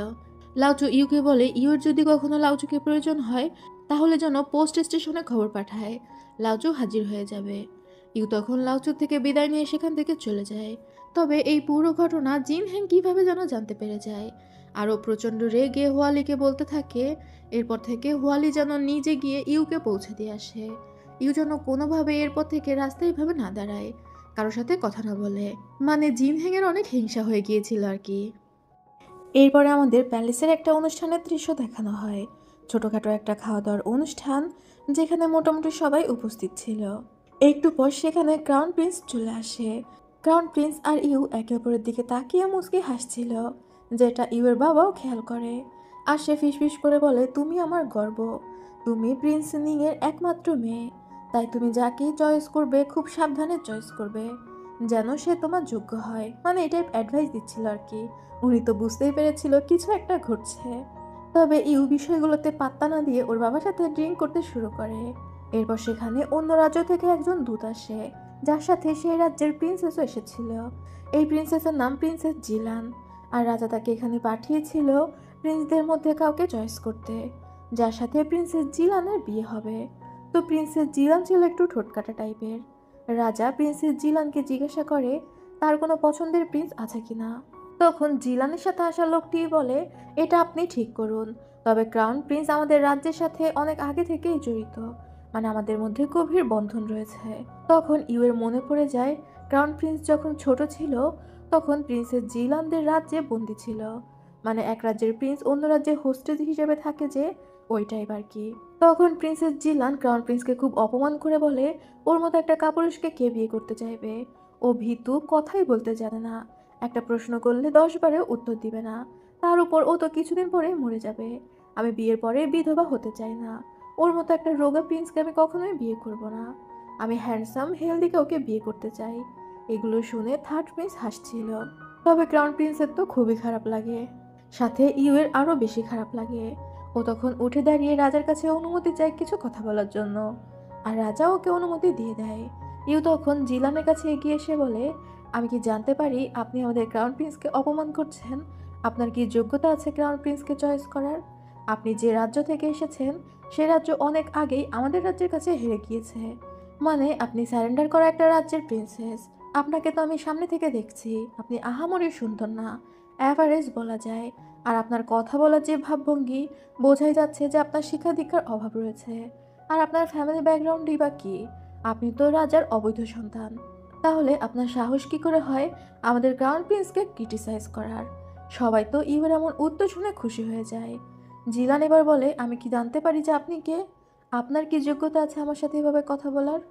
[SPEAKER 1] লাউচু ইউকে বলে, ইউর যদি কখনো লাউচুকে প্রয়োজন হয় তাহলে যেন পোস্ট স্টেশনে খবর পাঠায়, লাউচু হাজির হয়ে যাবে। ইউ তখন লাউচুর থেকে বিদায় নিয়ে সেখান থেকে চলে যায়। তবে এই পুরো ঘটনা জিন হ্যাং কিভাবে যেন জানতে পেরে যায়। আরও প্রচণ্ড রেগে হোয়ালিকে বলতে থাকে এরপর থেকে হোয়ালি যেন নিজে গিয়ে ইউকে পৌঁছে দিয়ে আসে। ইউ যেন কোনোভাবে এরপর থেকে রাস্তায় এভাবে না দাঁড়ায়, কারোর সাথে কথা না বলে। মানে জিন হ্যাংয়ের অনেক হিংসা হয়ে গিয়েছিল আর কি। এরপরে আমাদের প্যালেসের একটা অনুষ্ঠানের দৃশ্য দেখানো হয়। ছোটখাটো একটা খাওয়া দাওয়ার অনুষ্ঠান, যেখানে মোটামুটি সবাই উপস্থিত ছিল। একটু পর সেখানে ক্রাউন প্রিন্স চলে আসে। ক্রাউন প্রিন্স আর ইউ একে অপরের দিকে তাকিয়ে মুচকি হাসছিল, যেটা ইউয়ের বাবাও খেয়াল করে। আর সে ফিসফিস করে বলে, তুমি আমার গর্ব, তুমি প্রিন্স নিং এর একমাত্র মেয়ে, তাই তুমি যাকেই চয়েস করবে খুব সাবধানে চয়েস করবে, যেন সে তোমার যোগ্য হয়। মানে এটাই অ্যাডভাইস দিচ্ছিল আর কি। উনি তো বুঝতেই পেরেছিল কিছু একটা ঘটছে। তবে ইউ বিষয়গুলোতে পাত্তা না দিয়ে ওর বাবার সাথে ড্রিঙ্ক করতে শুরু করে। এরপর সেখানে অন্য রাজ্য থেকে একজন দূত আসে, যার সাথে সেই রাজ্যের প্রিন্সেসও এসেছিল। এই প্রিন্সেসের নাম প্রিন্সেস জিলান। আর রাজা তাকে এখানে পাঠিয়েছিল প্রিন্সদের মধ্যে কাউকে চয়েস করতে, যার সাথে প্রিন্সেস জিলানের বিয়ে হবে। তো প্রিন্সেস জিলান ছিল একটু ঠোঁটকাটা টাইপের। রাজা প্রিন্সেস জিলানকে জিজ্ঞাসা করে তার কোনো পছন্দের প্রিন্স আছে কিনা। তখন জিলানের সাথে আসা লোকটি বলে, এটা আপনি ঠিক করুন, তবে ক্রাউন প্রিন্স আমাদের রাজ্যের সাথে অনেক আগে থেকেই জড়িত, মানে আমাদের মধ্যে গভীর বন্ধন রয়েছে। তখন ইউয়ের মনে পড়ে যায় ক্রাউন প্রিন্স যখন ছোট ছিল তখন প্রিন্সেস জিলানদের রাজ্যে বন্দী ছিল। মানে এক রাজ্যের প্রিন্স অন্য রাজ্যে হোস্টেজ হিসেবে থাকে যে, ওইটাই আর কি। তখন প্রিন্সেস জিলান ক্রাউন প্রিন্সকে খুব অপমান করে বলে, ওর মতো একটা কাপুরুষকে কে বিয়ে করতে চাইবে? ও ভীতু, কথাই বলতে জানে না, একটা প্রশ্ন করলে 10 বারেও উত্তর দিবে না। তার উপর ও তো কিছুদিন পরে মরে যাবে। আমি বিয়ের পরে বিধবা হতে চাই না। ওর মতো একটা রোগা প্রিন্সকে আমি কখনোই বিয়ে করব না। আমি হ্যান্ডসাম হেলদি কাউকে বিয়ে করতে চাই। এগুলো শুনে থার্ড প্রিন্স হাসছিল। তবে ক্রাউন প্রিন্সের তো খুবই খারাপ লাগে, সাথে ইউয়ের আরও বেশি খারাপ লাগে। ও তখন উঠে দাঁড়িয়ে রাজার কাছে অনুমতি চায় কিছু কথা বলার জন্য, আর রাজা ওকে অনুমতি দিয়ে দেয়। ইউ তখন জিলানের কাছে এগিয়ে এসে বলে, আমি কি জানতে পারি আপনি আমাদের ক্রাউন প্রিন্সকে অপমান করছেন? আপনার কি যোগ্যতা আছে ক্রাউন প্রিন্সকে চয়েস করার? আপনি যে রাজ্য থেকে এসেছেন সে রাজ্য অনেক আগেই আমাদের রাজ্যের কাছে হেরে গিয়েছে। মানে আপনি স্যারেন্ডার করা একটা রাজ্যের প্রিন্সেস। আপনাকে তো আমি সামনে থেকে দেখছি, আপনি আহামরি সুন্দর না, অ্যাভারেজ বলা যায়। আর আপনার কথা বলার যে ভাবভঙ্গি, বোঝাই যাচ্ছে যে আপনার শিক্ষা দীক্ষার অভাব রয়েছে। আর আপনার ফ্যামিলি ব্যাকগ্রাউন্ডই বা কী? আপনি তো রাজার অবৈধ সন্তান। তাহলে আপনার সাহস কি করে হয় আমাদের ক্রাউন প্রিন্সকে ক্রিটিসাইজ করার? সবাই তো ইউর এমন উত্তর শুনে খুশি হয়ে যায়। জিলান এবার বলে, আমি কি জানতে পারি যে আপনি কে? আপনার কি যোগ্যতা আছে আমার সাথে এভাবে কথা বলার?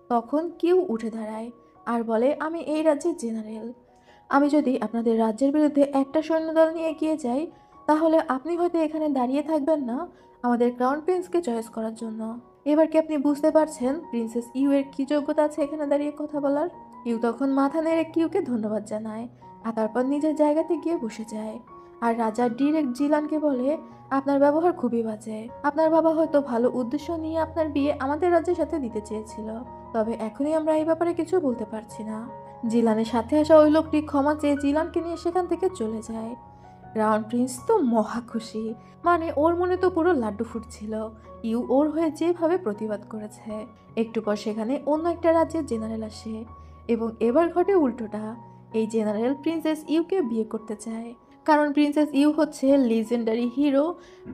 [SPEAKER 1] তখন কিউ উঠে দাঁড়ায় আর বলে, আমি এই রাজ্যের জেনারেল। আমি যদি আপনাদের রাজ্যের বিরুদ্ধে একটা সৈন্যদল নিয়ে এগিয়ে যাই তাহলে আপনি হয়তো এখানে দাঁড়িয়ে থাকবেন না আমাদের ক্রাউন প্রিন্সকে চয়েস করার জন্য। এবার কি আপনি বুঝতে পারছেন প্রিন্সেস ইউ এর কি যোগ্যতা আছে এখানে দাঁড়িয়ে কথা বলার? ইউ তখন মাথা নেড়ে কিউকে ধন্যবাদ জানায় আর তারপর নিজের জায়গাতে গিয়ে বসে যায়। আর রাজা ডিরেক্ট জিলানকে বলে, আপনার ব্যবহার খুবই বাজে। আপনার বাবা হয়তো ভালো উদ্দেশ্য নিয়ে আপনার বিয়ে আমাদের রাজ্যের সাথে দিতে চেয়েছিল, তবে এখনই আমরা এই ব্যাপারে কিছু বলতে পারছি না। জিলানের সাথে আসা ওই লোকটি ক্ষমা চেয়ে জিলানকে নিয়ে সেখান থেকে চলে যায়। ক্রাউন প্রিন্স তো মহা খুশি, মানে ওর মনে তো পুরো লাড্ডু ফুটছিল। ইউ ওর হয়ে যেভাবে প্রতিবাদ করেছে। একটু পর সেখানে অন্য একটা রাজ্যের জেনারেল আসে, এবং এবার ঘটে উল্টোটা। এই জেনারেল প্রিন্সেস ইউকে বিয়ে করতে চায়, কারণ প্রিন্সেস ইউ হচ্ছে লিজেন্ডারি হিরো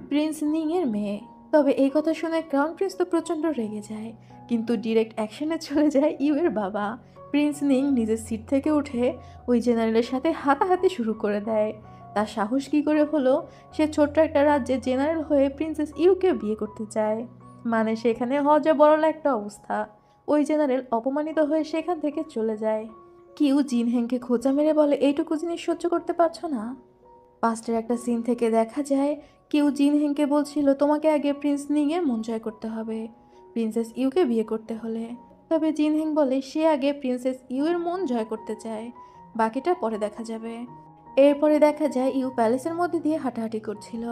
[SPEAKER 1] প্রিন্স নিং এর মেয়ে। তবে এই কথা শুনে ক্রাউন প্রিন্স তো প্রচণ্ড রেগে যায়, কিন্তু ডিরেক্ট অ্যাকশনে চলে যায় ইউ এর বাবা। প্রিন্স নিং নিজের সিট থেকে উঠে ওই জেনারেলের সাথে হাতাহাতি শুরু করে দেয়। তার সাহস কী করে হলো সে ছোট্ট একটা রাজ্যে জেনারেল হয়ে প্রিন্সেস ইউকে বিয়ে করতে চায়? মানে সেখানে হজে বড়লা একটা অবস্থা। ওই জেনারেল অপমানিত হয়ে সেখান থেকে চলে যায়। কিউ জিনহেংকে খোঁচা মেরে বলে, এইটুকু জিনিস সহ্য করতে পারছো না? পাস্টের একটা সিন থেকে দেখা যায় কিউ জিনহেংকে বলছিল, তোমাকে আগে প্রিন্স নিং এর মন জয় করতে হবে প্রিন্সেস ইউকে বিয়ে করতে হলে। তবে জিনহেং বলে সে আগে প্রিন্সেস ইউ এর মন জয় করতে চায়, বাকিটা পরে দেখা যাবে। এরপরে দেখা যায় ইউ প্যালেসের মধ্যে দিয়ে হাঁটাহাঁটি করছিল।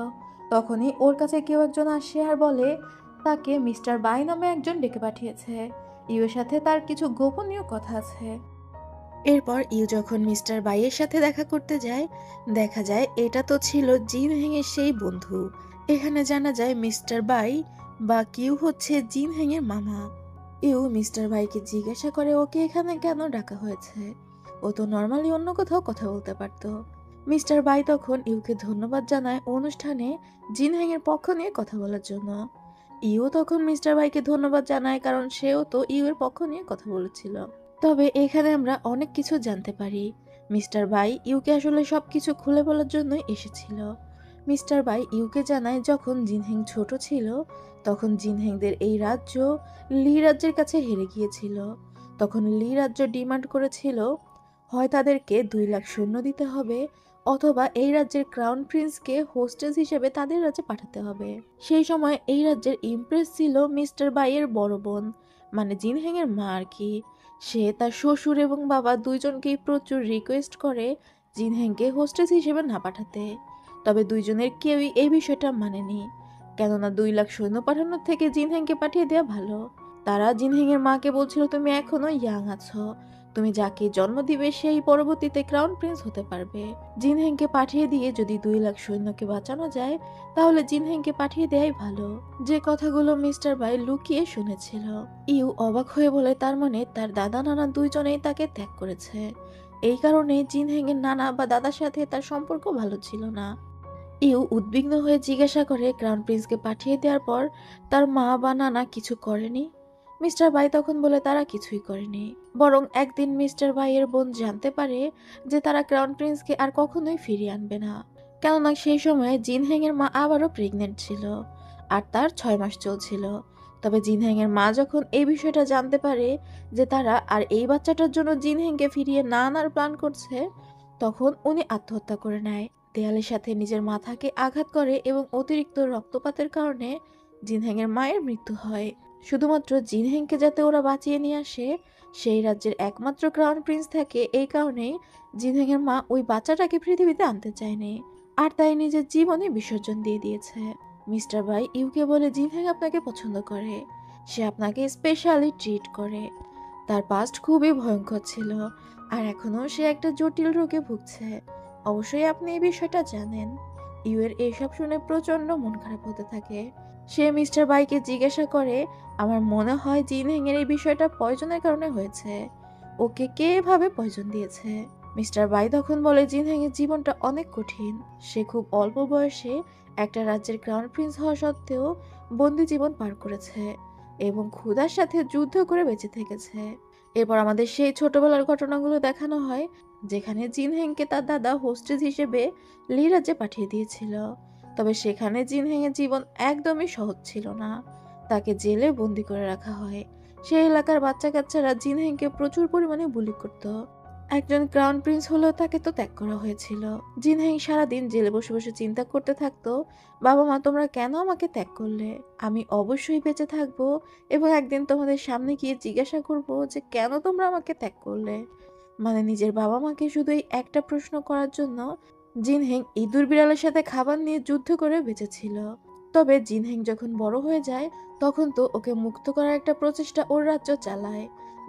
[SPEAKER 1] তখনই ওর কাছে কেউ একজন আসে আর বলে তাকে মিস্টার বাই নামে একজন ডেকে পাঠিয়েছে। ইউ এর সাথে তার কিছু গোপনীয় কথা আছে। এরপর ইউ যখন মিস্টার বাইয়ের সাথে দেখা করতে যায়, দেখা যায় এটা তো ছিল জিন হেংয়ের সেই বন্ধু। এখানে জানা যায় মিস্টার বাই বা কিউ হচ্ছে জিন হেংয়ের মামা। ইউ মিস্টার বাইকে জিজ্ঞাসা করে ওকে এখানে কেন ডাকা হয়েছে, ও তো নর্মালি অন্য কোথাও কথা বলতে পারতো। মিস্টার বাই তখন ইউকে ধন্যবাদ জানায় অনুষ্ঠানে জিন হেংয়ের পক্ষ নিয়ে কথা বলার জন্য। ইউ তখন মিস্টার বাইকে ধন্যবাদ জানায়, কারণ সেও তো ইউ এর পক্ষ নিয়ে কথা বলেছিল। তবে এখানে আমরা অনেক কিছু জানতে পারি। মিস্টার বাই ইউকে আসলে সবকিছু খুলে বলার জন্যই এসেছিল। মিস্টার বাই ইউকে জানায় যখন জিনহেং ছোট ছিল তখন জিনহেংদের এই রাজ্য লি রাজ্যের কাছে হেরে গিয়েছিল। তখন লি রাজ্য ডিমান্ড করেছিল হয় তাদেরকে 2 লাখ সৈন্য দিতে হবে, অথবা এই রাজ্যের ক্রাউন প্রিন্সকে হোস্টেস হিসেবে তাদের রাজ্যে পাঠাতে হবে। সেই সময় এই রাজ্যের ইমপ্রেস ছিল মিস্টার বাইয়ের বড় বোন, মানে জিনহেং এর মা আর কি। সে তার শ্বশুর এবং বাবা দুইজনকেই প্রচুর রিকোয়েস্ট করে জিনহেংকে হোস্টেস হিসেবে না পাঠাতে। তবে দুইজনের কেউই এই বিষয়টা মানেনি, কেননা 2 লাখ সৈন্য পাঠানোর থেকে জিনহেংকে পাঠিয়ে দেওয়া ভালো। তারা জিনহেংয়ের মাকে বলছিল, তুমি এখনো ইয়াং আছো, তুমি যাকে জন্ম দিবে সেই পরবর্তীতে ক্রাউন প্রিন্স হতে পারবে। জিনহেংকে পাঠিয়ে দিয়ে যদি 2 লাখ সৈন্যকে বাঁচানো যায় তাহলে জিনহেংকে পাঠিয়ে দেয়াই ভালো। যে কথাগুলো মিস্টার বাই লুকিয়ে শুনেছিল। ইউ অবাক হয়ে বলে, তার মানে তার দাদা নানা দুইজনেই তাকে ত্যাগ করেছে। এই কারণে জিনহেং এর নানা বা দাদার সাথে তার সম্পর্ক ভালো ছিল না। ইউ উদ্বিগ্ন হয়ে জিজ্ঞাসা করে ক্রাউন প্রিন্সকে পাঠিয়ে দেওয়ার পর তার মা বা নানা কিছু করেনি? মিস্টার বাই তখন বলে তারা কিছুই করেনি, বরং একদিন মিস্টার বাইয়ের বোন জানতে পারে যে তারা ক্রাউন প্রিন্সকে আর কখনোই ফিরিয়ে আনবে না, কেননা সেই সময়ে জিনহেং এর মা আবারও প্রেগনেন্ট ছিল আর তার 6 মাস চলছিল। তবে জিনহেং এর মা যখন এই বিষয়টা জানতে পারে যে তারা আর এই বাচ্চাটার জন্য জিনহেংকে ফিরিয়ে না আনার প্ল্যান করছে, তখন উনি আত্মহত্যা করে নেয়। দেয়ালের সাথে নিজের মাথাকে আঘাত করে এবং অতিরিক্ত রক্তপাতের কারণে জিনহেংয়ের মায়ের মৃত্যু হয়। শুধুমাত্র জিনহেংকে যাতে ওরা বাঁচিয়ে নিয়ে আসে, সেই রাজ্যের একমাত্র ক্রাউন প্রিন্স থাকে, এই কারণেই জিনহেংয়ের মা ওই বাচ্চাটাকে পৃথিবীতে আনতে চায়নি, আর তাই নিজের জীবনে বিসর্জন দিয়ে দিয়েছে। মিস্টার বাই ইউকে বলে জিনহেং আপনাকে পছন্দ করে, সে আপনাকে স্পেশালি ট্রিট করে। তার পাস্ট খুবই ভয়ঙ্কর ছিল, আর এখনও সে একটা জটিল রোগে ভুগছে। অবশ্যই আপনি এই বিষয়টা জানেন। ইউয়ের এইসব শুনে প্রচন্ড মন খারাপ হতে থাকে। সে মিস্টার বাইকে জিজ্ঞাসা করে, আমার মনে হয় জিনহেং এর এই বিষয়টা পয়জনের কারণে হয়েছে, ওকে কে এভাবে পয়জন দিয়েছে? মিস্টার বাই তখন বলে জিনহেং এর জীবনটা অনেক কঠিন, সে খুব অল্প বয়সে একটা রাজ্যের ক্রাউন প্রিন্স হওয়া সত্ত্বেও বন্দি জীবন পার করেছে এবং ক্ষুধার সাথে যুদ্ধ করে বেঁচে থেকেছে। এরপর আমাদের সেই ছোটবেলার ঘটনাগুলো দেখানো হয়, যেখানে জিনহেংকে তার দাদা হোস্টেস হিসেবে লি রাজ্যে পাঠিয়ে দিয়েছিল। তবে সেখানে জিনহেংয়ের জীবন একদমই সহজ ছিল না, তাকে জেলে বন্দি করে রাখা হয়। সেই এলাকার বাচ্চা কাচ্চারা জিনহেংকে প্রচুর পরিমাণে বুলি করত। একজন ক্রাউন প্রিন্স হলেও তাকে তো ত্যাগ করা হয়েছিল। জিনহেং সারাদিন জেলে বসে বসে চিন্তা করতে থাকতো, বাবা মা তোমরা কেন আমাকে ত্যাগ করলে? আমি অবশ্যই বেঁচে থাকবো এবং একদিন তোমাদের সামনে গিয়ে জিজ্ঞাসা করব যে কেন তোমরা আমাকে ত্যাগ করলে। মানে নিজের বাবা মাকে শুধু এই একটা প্রশ্ন করার জন্য জিনহেং ইঁদুর বিড়ালের সাথে খাবার নিয়ে যুদ্ধ করে বেঁচেছিল। তবে জিনহেং যখন বড় হয়ে যায় তখন তো ওকে মুক্ত করার একটা প্রচেষ্টা ওর রাজ্য চালায়,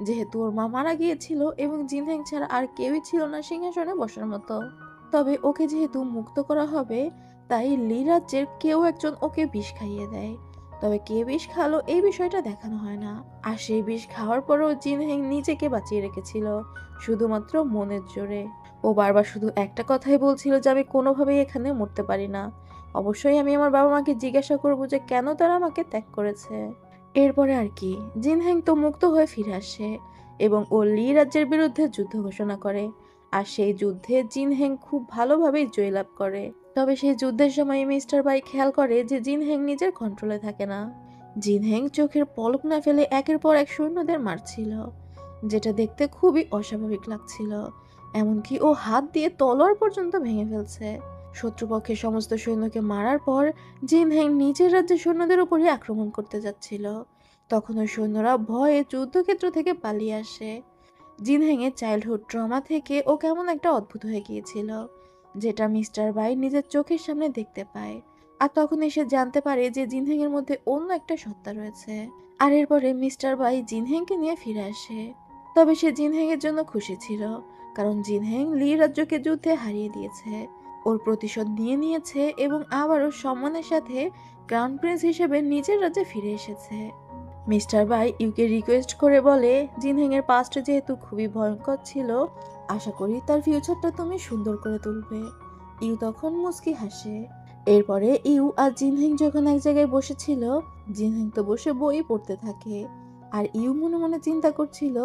[SPEAKER 1] যেহেতু ওর মা মারা গিয়েছিল এবং জিনহেং ছাড়া আর কেউই ছিল না সিংহাসনে বসার মতো। তবে ওকে যেহেতু মুক্ত করা হবে, তাই লি রাজ্যের কেউ একজন ওকে বিষ খাইয়ে দেয়। তবে কে বিষ খালো এই বিষয়টা দেখানো হয় না। আর সেই বিষ খাওয়ার পরেও জিনহেং নিজেকে বাঁচিয়ে রেখেছিল শুধুমাত্র মনের জোরে। ও বারবার শুধু একটা কথাই বলছিল যে আমি কোনোভাবেই এখানে মরতে পারি না। অবশ্যই আমি আমার বাবা মাকে জিজ্ঞাসা করবো যে কেন তারা আমাকে ত্যাগ করেছে। এরপরে আর কি, জিনহেং তো মুক্ত হয়ে ফিরে আসে এবং ও লি রাজ্যের বিরুদ্ধে যুদ্ধ ঘোষণা করে। আর সেই যুদ্ধে জিনহেং খুব ভালোভাবেই জয়লাভ করে। তবে সেই যুদ্ধের সময় মিস্টার বাই খেয়াল করে যে জিনহেং নিজের কন্ট্রোলে থাকে না। জিনহেং চোখের পলক না ফেলে একের পর এক সৈন্যদের মারছিল, যেটা দেখতে খুবই অস্বাভাবিক লাগছিল। এমনকি ও হাত দিয়ে তলোয়ার পর্যন্ত ভেঙে ফেলছে। শত্রুপক্ষের সমস্ত সৈন্যকে মারার পর জিনহেং নিজের রাজ্যের সৈন্যদের উপরই আক্রমণ করতে যাচ্ছিল। তখন ওই সৈন্যরা ভয়ে যুদ্ধক্ষেত্র থেকে পালিয়ে আসে। জিনহেংয়ের চাইল্ডহুড ট্রমা থেকে ও কেমন একটা অদ্ভুত হয়ে গিয়েছিল, যেটা মিস্টার বাই নিজের চোখের সামনে দেখতে পায়। আর তখন এসে জানতে পারে যে জিনহেংয়ের মধ্যে অন্য একটা সত্তা রয়েছে। আর এরপরে মিস্টার বাই জিনহেংকে নিয়ে ফিরে আসে। তবে সে জিনহেংয়ের জন্য খুশি ছিল, কারণ জিনহেং লি রাজ্যকে যুদ্ধে হারিয়ে দিয়েছে। ওর প্রতিশোধ নিয়ে নিয়েছে এবং আবারও সম্মানের সাথে ক্রাউন প্রিন্স হিসেবে নিজের রাজ্যে ফিরে এসেছে। মিস্টার বাই ইউকে রিকোয়েস্ট করে বলে, জিনহেং এর পাস্ট যেহেতু খুবই ভয়ঙ্কর ছিল, আশা করি তার ফিউচারটা তুমি সুন্দর করে তুলবে। ইউ তখন মুস্কি হাসে। এরপরে ইউ আর জিনহেং যখন এক জায়গায় বসেছিল, জিনহেং তো বসে বই পড়তে থাকে। আর ইউ মনে মনে চিন্তা করছিল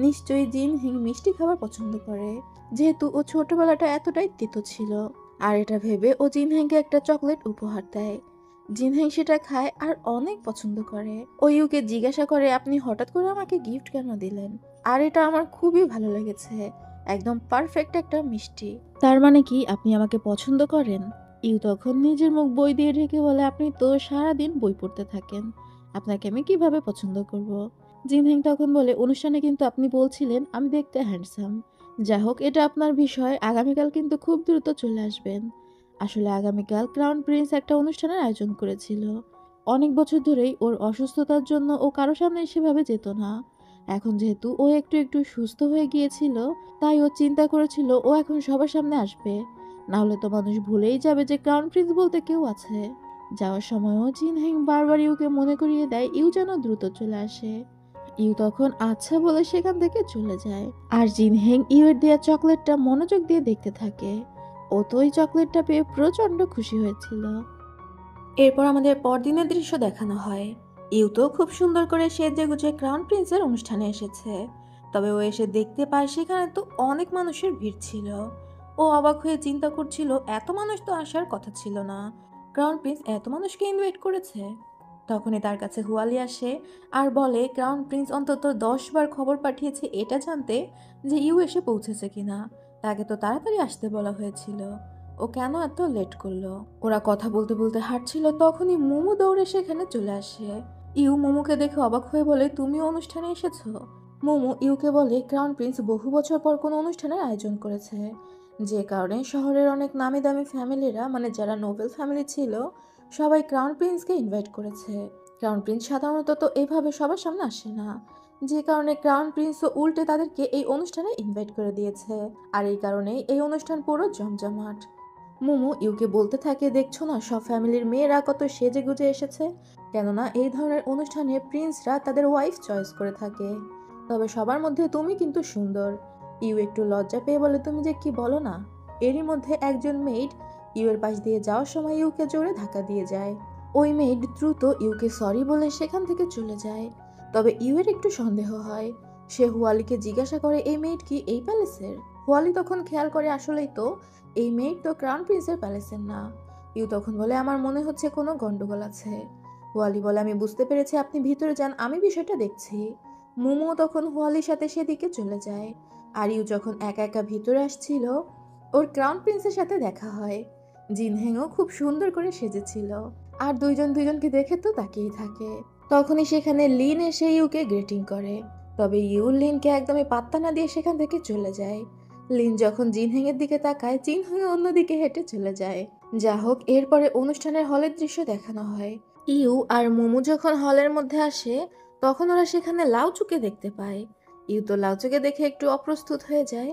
[SPEAKER 1] নিশ্চয়ই জিনহেং মিষ্টি খাবার পছন্দ করে, যেহেতু ও ছোটবেলাটা এতটাই তেতো ছিল। আর এটা ভেবে ও জিনহেংকে একটা চকলেট উপহার দেয়। জিনহেং সেটা খায় আর অনেক পছন্দ করে। ও ইউকে জিজ্ঞাসা করে, আপনি হঠাৎ করে আমাকে গিফট কেন দিলেন? আর এটা আমার খুবই ভালো লেগেছে, একদম পারফেক্ট একটা মিষ্টি। তার মানে কি আপনি আমাকে পছন্দ করেন? ইউ তখন নিজের মুখ বই দিয়ে ঢেকে বলে, আপনি তো সারাদিন বই পড়তে থাকেন, আপনাকে আমি কিভাবে পছন্দ করব? জিনহেং তখন বলে, অনুষ্ঠানে কিন্তু আপনি বলছিলেন আমি দেখতে হ্যান্ডসাম। যা হোক, এটা আপনার বিষয়, আগামীকাল কিন্তু খুব দ্রুত চলে আসবেন। আসলে আগামীকাল ক্রাউন প্রিন্স একটা অনুষ্ঠানের আয়োজন করেছিল। অনেক বছর ধরেই ওর অসুস্থতার জন্য ও কারো সামনে সেভাবে যেত না। এখন যেহেতু ও একটু একটু সুস্থ হয়ে গিয়েছিল, তাই ও চিন্তা করেছিল ও এখন সবার সামনে আসবে, না হলে তো মানুষ ভুলেই যাবে যে ক্রাউন প্রিন্স বলতে কেউ আছে। যাওয়ার সময়ও জিনহেং বারবার ইউকে মনে করিয়ে দেয় ইউ যেন দ্রুত চলে আসে। ইউ তখন আচ্ছা বলে সেখান থেকে চলে যায়। আর জিনহেং ইউয়ের দেওয়া চকলেটটা মনোযোগ দিয়ে দেখতে থাকে। ও তো ওই চকলেটটা পেয়ে প্রচন্ড খুশি হয়েছিল। এরপর আমাদের পরদিনের দৃশ্য দেখানো হয়। ইউ তো খুব সুন্দর করে সেজেগুজে ক্রাউন প্রিন্সের অনুষ্ঠানে এসেছে। তবে ও এসে দেখতে পায় সেখানে তো অনেক মানুষের ভিড় ছিল। ও অবাক হয়ে চিন্তা করছিল এত মানুষ তো আসার কথা ছিল না, ক্রাউন প্রিন্স এত মানুষকে ইনভাইট করেছে। তখনই তার কাছে হুয়ালি আসে আর বলে ক্রাউন প্রিন্স অন্তত 10 বার খবর পাঠিয়েছে এটা জানতে যে ইউ এসে পৌঁছেছে কিনা। তাকে তো তাড়াতাড়ি আসতে বলা হয়েছিল, ও কেন এত লেট করলো? ওরা কথা বলতে বলতে হাঁটছিল, তখনই মোমো দৌড়ে সেখানে চলে আসে। ইউ মোমোকে দেখে অবাক হয়ে বলে, তুমিও অনুষ্ঠানে এসেছো? মোমো ইউকে বলে ক্রাউন প্রিন্স বহু বছর পর কোনো অনুষ্ঠানের আয়োজন করেছে, যে কারণে শহরের অনেক নামি দামি ফ্যামিলিরা, মানে যারা নোবেল ফ্যামিলি ছিল, সবাই ক্রাউন প্রিন্সকে ইনভাইট করেছে। ক্রাউন প্রিন্স সাধারণত তো এভাবে সবার সামনে আসে না, যে কারণে ক্রাউন প্রিন্সও উল্টে তাদেরকে এই অনুষ্ঠানে ইনভাইট করে দিয়েছে। আর এই কারণেই এই অনুষ্ঠান পুরো জমজমাট। মোমো ইউকে বলতে থাকে, দেখছো না সব ফ্যামিলির মেয়েরা কত সেজে গুজে এসেছে, কেননা এই ধরনের অনুষ্ঠানে প্রিন্সরা তাদের ওয়াইফ চয়েস করে থাকে। তবে সবার মধ্যে তুমি কিন্তু সুন্দর। ইউ একটু লজ্জা পেয়ে বলে, তুমি যে কি বলো না। এরই মধ্যে একজন মেইড ইউ এর পাশ দিয়ে যাওয়ার সময় ইউকে জোরে ধাক্কা দিয়ে যায়। ওই মেইড দ্রুত ইউকে সরি বলে সেখান থেকে চলে যায়। তবে ইউ এর একটু সন্দেহ হয়। সে হুয়ালিকে জিজ্ঞাসা করে, এই মেইড কি এই প্যালেসের? হুয়ালি তখন খেয়াল করে আসলেই তো এই মেইড তো ক্রাউন প্রিন্সের প্যালেসের না। ইউ তখন বলে, আমার মনে হচ্ছে কোনো গন্ডগোল আছে। হুয়ালি বলে, আমি বুঝতে পেরেছি, আপনি ভিতরে যান, আমি বিষয়টা দেখছি। মোমো তখন হুয়ালির সাথে সেদিকে চলে যায়। আর ইউ যখন একা একা ভিতরে আসছিল, ওর ক্রাউন প্রিন্সের সাথে দেখা হয়। জিনহেংও খুব সুন্দর করে সেজেছিল। আর দুইজন দুইজনকে দেখে তো তাকিয়েই থাকে। তখনই সেখানে লিন এসে ইউকে গ্রিটিং করে। তবে ইউ লিনকে একদমই পাত্তা না দিয়ে সেখান থেকে চলে যায়। লিন যখন জিনহেংয়ের দিকে তাকায়, জিনহেং অন্যদিকে হেঁটে চলে যায়। যা হোক, এরপরে অনুষ্ঠানের হলের দৃশ্য দেখানো হয়। ইউ আর মোমো যখন হলের মধ্যে আসে, তখন ওরা সেখানে লাউচুকে দেখতে পায়। ইউ তো লাউচুকে দেখে একটু অপ্রস্তুত হয়ে যায়।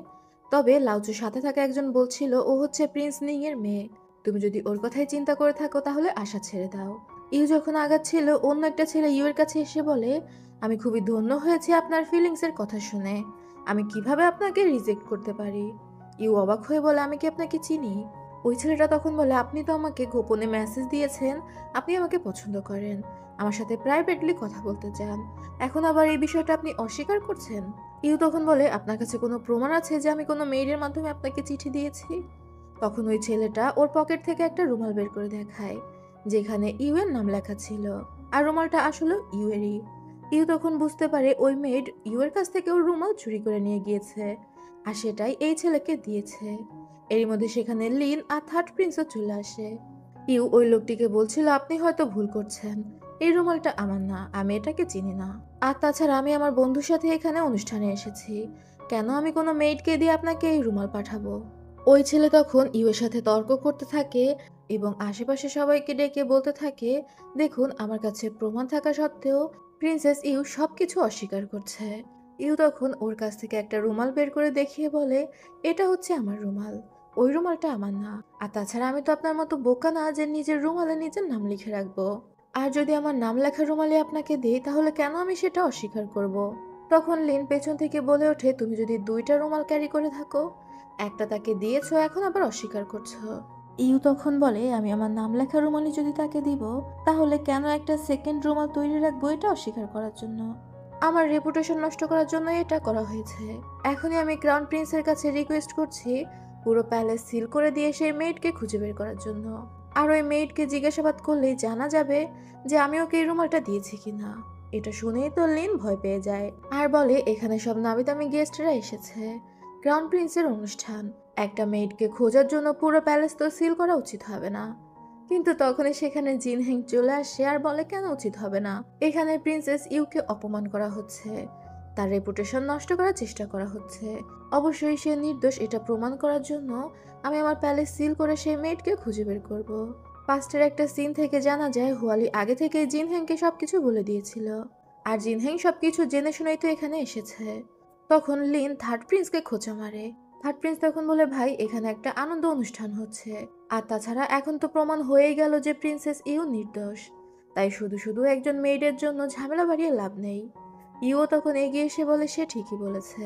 [SPEAKER 1] তবে লাউচুর সাথে থাকা একজন বলছিল ও হচ্ছে প্রিন্স নিং এর মেয়ে। তুমি যদি ওর কথাই চিন্তা করে থাকো তাহলে আশা ছেড়ে দাও। ইউ যখন আগাচ্ছিল, অন্য একটা ছেলে ইউ এর কাছে এসে বলে, আমি খুবই ধন্য হয়েছি আপনার ফিলিংস এর কথা শুনে। আমি কিভাবে আপনাকে রিজেক্ট করতে পারি? ইউ অবাক হয়ে বলে, আমি কি আপনাকে চিনি? ওই ছেলেটা তখন বলে, আপনি তো আমাকে গোপনে মেসেজ দিয়েছেন আপনি আমাকে পছন্দ করেন, আমার সাথে প্রাইভেটলি কথা বলতে চান, এখন আবার এই বিষয়টা আপনি অস্বীকার করছেন? ইউ তখন বলে, আপনার কাছে কোনো প্রমাণ আছে যে আমি কোনো মেইলের মাধ্যমে আপনাকে চিঠি দিয়েছি? তখন ওই ছেলেটা ওর পকেট থেকে একটা রুমাল বের করে দেখায়, যেখানে ইউ এর নাম লেখা ছিল, আর রুমালটা আসলে ইউ এরই। ইউ তখন বুঝতে পারে ওই মেয়েড ইউ এর কাছ থেকে ওর রুমাল চুরি করে নিয়ে গিয়েছে, আর সেটাই এই ছেলেকে দিয়েছে। এরই মধ্যে সেখানে লিন আর থার্ড প্রিন্সও চলে আসে। ইউ ওই লোকটিকে বলছিল, আপনি হয়তো ভুল করছেন, এই রুমালটা আমার না, আমি এটাকে চিনি না। আর তাছাড়া আমি আমার বন্ধুর সাথে এখানে অনুষ্ঠানে এসেছি, কেন আমি কোনো মেইডকে দিয়ে আপনাকে এই রুমাল পাঠাবো? ওই ছেলে তখন ইউ এর সাথে তর্ক করতে থাকে এবং আশেপাশে সবাইকে ডেকে বলতে থাকে, দেখুন আমার কাছে প্রমাণ থাকা সত্ত্বেও প্রিন্সেস ইউ সবকিছু অস্বীকার করছে। ইউ তখন ওর কাছ থেকে একটা রুমাল বের করে দেখিয়ে বলে, এটা হচ্ছে আমার রুমাল, ওই রুমালটা আমার না। আর তাছাড়া আমি তো আপনার মতো বোকা না যে নিজের রুমালে নিজের নাম লিখে রাখবো। আর যদি আমার নাম লেখা রুমালে আপনাকে দিই তাহলে কেন আমি সেটা অস্বীকার করব? তখন লিন পেছন থেকে বলে ওঠে, তুমি যদি দুইটা রুমাল ক্যারি করে থাকো, একটা তাকে দিয়েছো, এখন আবার অস্বীকার করছো। ইউ তখন বলে, আমি আমার নাম লেখা রুমালই যদি তাকে দিব, তাহলে কেন একটা সেকেন্ড রুমাল তৈরি রাখবো এটা অস্বীকার করার জন্য? আমার রেপুটেশন নষ্ট করার জন্য এটা করা হয়েছে। এখনই আমি ক্রাউন প্রিন্সের কাছে রিকোয়েস্ট করছি পুরো প্যালেস সিল করে দিয়ে সেই মেয়েটকে খুঁজে বের করার জন্য। আর ওই মেয়েটকে জিজ্ঞাসাবাদ করলেই জানা যাবে যে আমি ওকে এই রুমালটা দিয়েছি কিনা। এটা শুনেই তো লিন ভয় পেয়ে যায় আর বলে, এখানে সব নামি দামি গেস্টরা এসেছে, ক্রাউন প্রিন্সের অনুষ্ঠান, একটা মেয়েটকে খোঁজার জন্য পুরো প্যালেস তো সিল করা উচিত হবে না। কিন্তু তখনই সেখানে জিনহেং চলে আসে আর বলে, কেন উচিত হবে না? এখানে প্রিন্সেস ইউকে অপমান করা হচ্ছে, তার রেপুটেশন নষ্ট করার চেষ্টা করা হচ্ছে। অবশ্যই সে নির্দোষ এটা প্রমাণ করার জন্য আমি আমার প্যালেস সিল করে সেই মেয়েটকে খুঁজে বের করব। পাস্টের একটা সিন থেকে জানা যায় হুয়ালি আগে থেকে জিনহেংকে সবকিছু বলে দিয়েছিল, আর জিনহেং সবকিছু জেনে শুনেই তো এখানে এসেছে। তখন লিন থার্ড প্রিন্সকে খোঁচা মারে। থার্ড প্রিন্স তখন বলে, ভাই এখানে একটা আনন্দ অনুষ্ঠান হচ্ছে, আর তাছাড়া এখন তো প্রমাণ হয়েই গেল যে প্রিন্সেস ইউ নির্দোষ, তাই শুধু শুধু একজন মেয়েদের জন্য ঝামেলা বাড়িয়ে লাভ নেই। ইউ তখন এগিয়ে এসে বলে, সে ঠিকই বলেছে,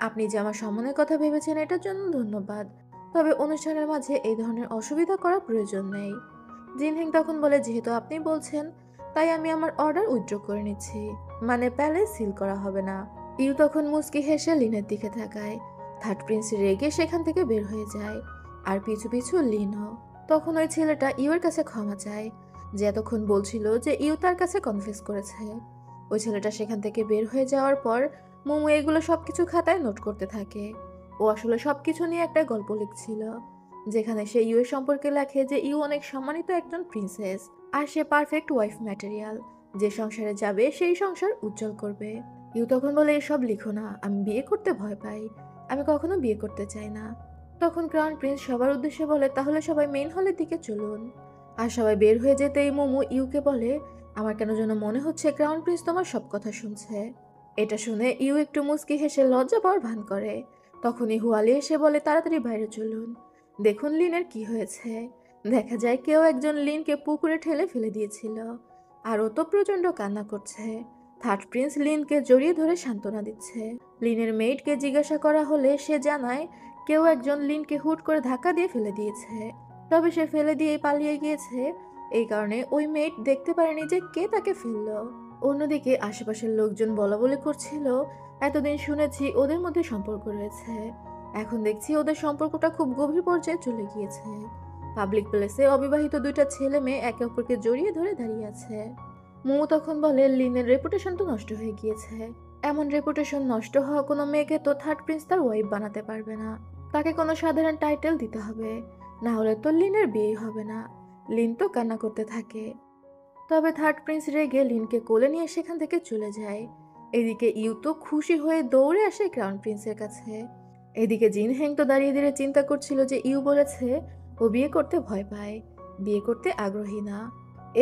[SPEAKER 1] আপনি যে আমার সম্মানের কথা ভেবেছেন এটার জন্য ধন্যবাদ, তবে অনুষ্ঠানের মাঝে এই ধরনের অসুবিধা করার প্রয়োজন নেই। জিনহিং তখন বলে, যেহেতু আপনি বলছেন তাই আমি আমার অর্ডার উইথড্র করে নিচ্ছি, মানে প্যালেস সিল করা হবে না। ইউ তখন মুচকি হেসে লিনের দিকে তাকায়। থার্ড প্রিন্স রেগে সেখান থেকে বের হয়ে যায়, আর পিছু পিছু লিনও। তখন ওই ছেলেটা ইউর কাছে ক্ষমা চায়, যে এতক্ষণ বলছিল যে ইউ তার কাছে কনফেস করেছে। ওই ছেলেটা সেখান থেকে বের হয়ে যাওয়ার পর মোমো এগুলো সবকিছু খাতায় নোট করতে থাকে। ও আসলে সবকিছু নিয়ে একটা গল্প লিখছিল, যেখানে সে ইউ এর সম্পর্কে লেখে যে ইউ অনেক সম্মানিত একজন প্রিন্সেস, আর সে পারফেক্ট ওয়াইফ ম্যাটেরিয়াল, যে সংসারে যাবে সেই সংসার উজ্জ্বল করবে। ইউ তখন বলে, এসব লিখো না, আমি বিয়ে করতে ভয় পাই, আমি কখনো বিয়ে করতে চাই না। তখন ক্রাউন প্রিন্স সবার উদ্দেশ্যে বলে, তাহলে সবাই মেইন হলের দিকে চলুন। আর সবাই বের হয়ে যেতেই মোমো ইউকে বলে, আমার কেন যেন মনে হচ্ছে ক্রাউন প্রিন্স তোমার সব কথা শুনছে। এটা শুনে ইউ একটু মুচকি হেসে লজ্জা পাওয়ার ভান করে। তখনই হুয়ালি এসে বলে, তাড়াতাড়ি বাইরে চলুন, দেখুন লিনের কি হয়েছে। দেখা যায় কেউ একজন লিনকে পুকুরে ঠেলে ফেলে দিয়েছিল, আর ও তো প্রচন্ড কান্না করছে। থার্ড প্রিন্স লিনকে জড়িয়ে ধরে সান্ত্বনা দিচ্ছে। লিনের মেইডকে জিজ্ঞাসা করা হলে সে জানায় কেউ একজন লিনকে হুট করে ধাক্কা দিয়ে ফেলে দিয়েছে, তবে সে ফেলে দিয়ে পালিয়ে গিয়েছে, এই কারণে ওই মেইড দেখতে পারেনি যে কে তাকে ফেললো। অন্যদিকে আশেপাশের লোকজন বলা বলি করছিল, এতদিন শুনেছি ওদের মধ্যে সম্পর্ক রয়েছে, এখন দেখছি ওদের সম্পর্কটা খুব গভীর পর্যায়ে চলে গিয়েছে। পাবলিক প্লেসে অবিবাহিত দুইটা ছেলে মেয়ে একে অপরকে জড়িয়ে ধরে দাঁড়িয়ে আছে। মোমো তখন বলে, লিনের রেপুটেশন তো নষ্ট হয়ে গিয়েছে, এমন রেপুটেশন নষ্ট হওয়া কোনো মেয়েকে তো থার্ড প্রিন্স তার ওয়াইফ বানাতে পারবে না, তাকে কোনো সাধারণ টাইটেল দিতে হবে, না হলে তো লিনের বিয়ে হবে না। লিন তো কান্না করতে থাকে। তবে থার্ড প্রিন্স রেগে লিনকে কোলে নিয়ে সেখান থেকে চলে যায়। এদিকে ইউ তো খুশি হয়ে দৌড়ে আসে ক্রাউন প্রিন্সের কাছে। এদিকে জিন হ্যাং তো দাঁড়িয়ে দাঁড়িয়ে চিন্তা করছিল যে ইউ বলেছে ও বিয়ে করতে ভয় পায়, বিয়ে করতে আগ্রহী না।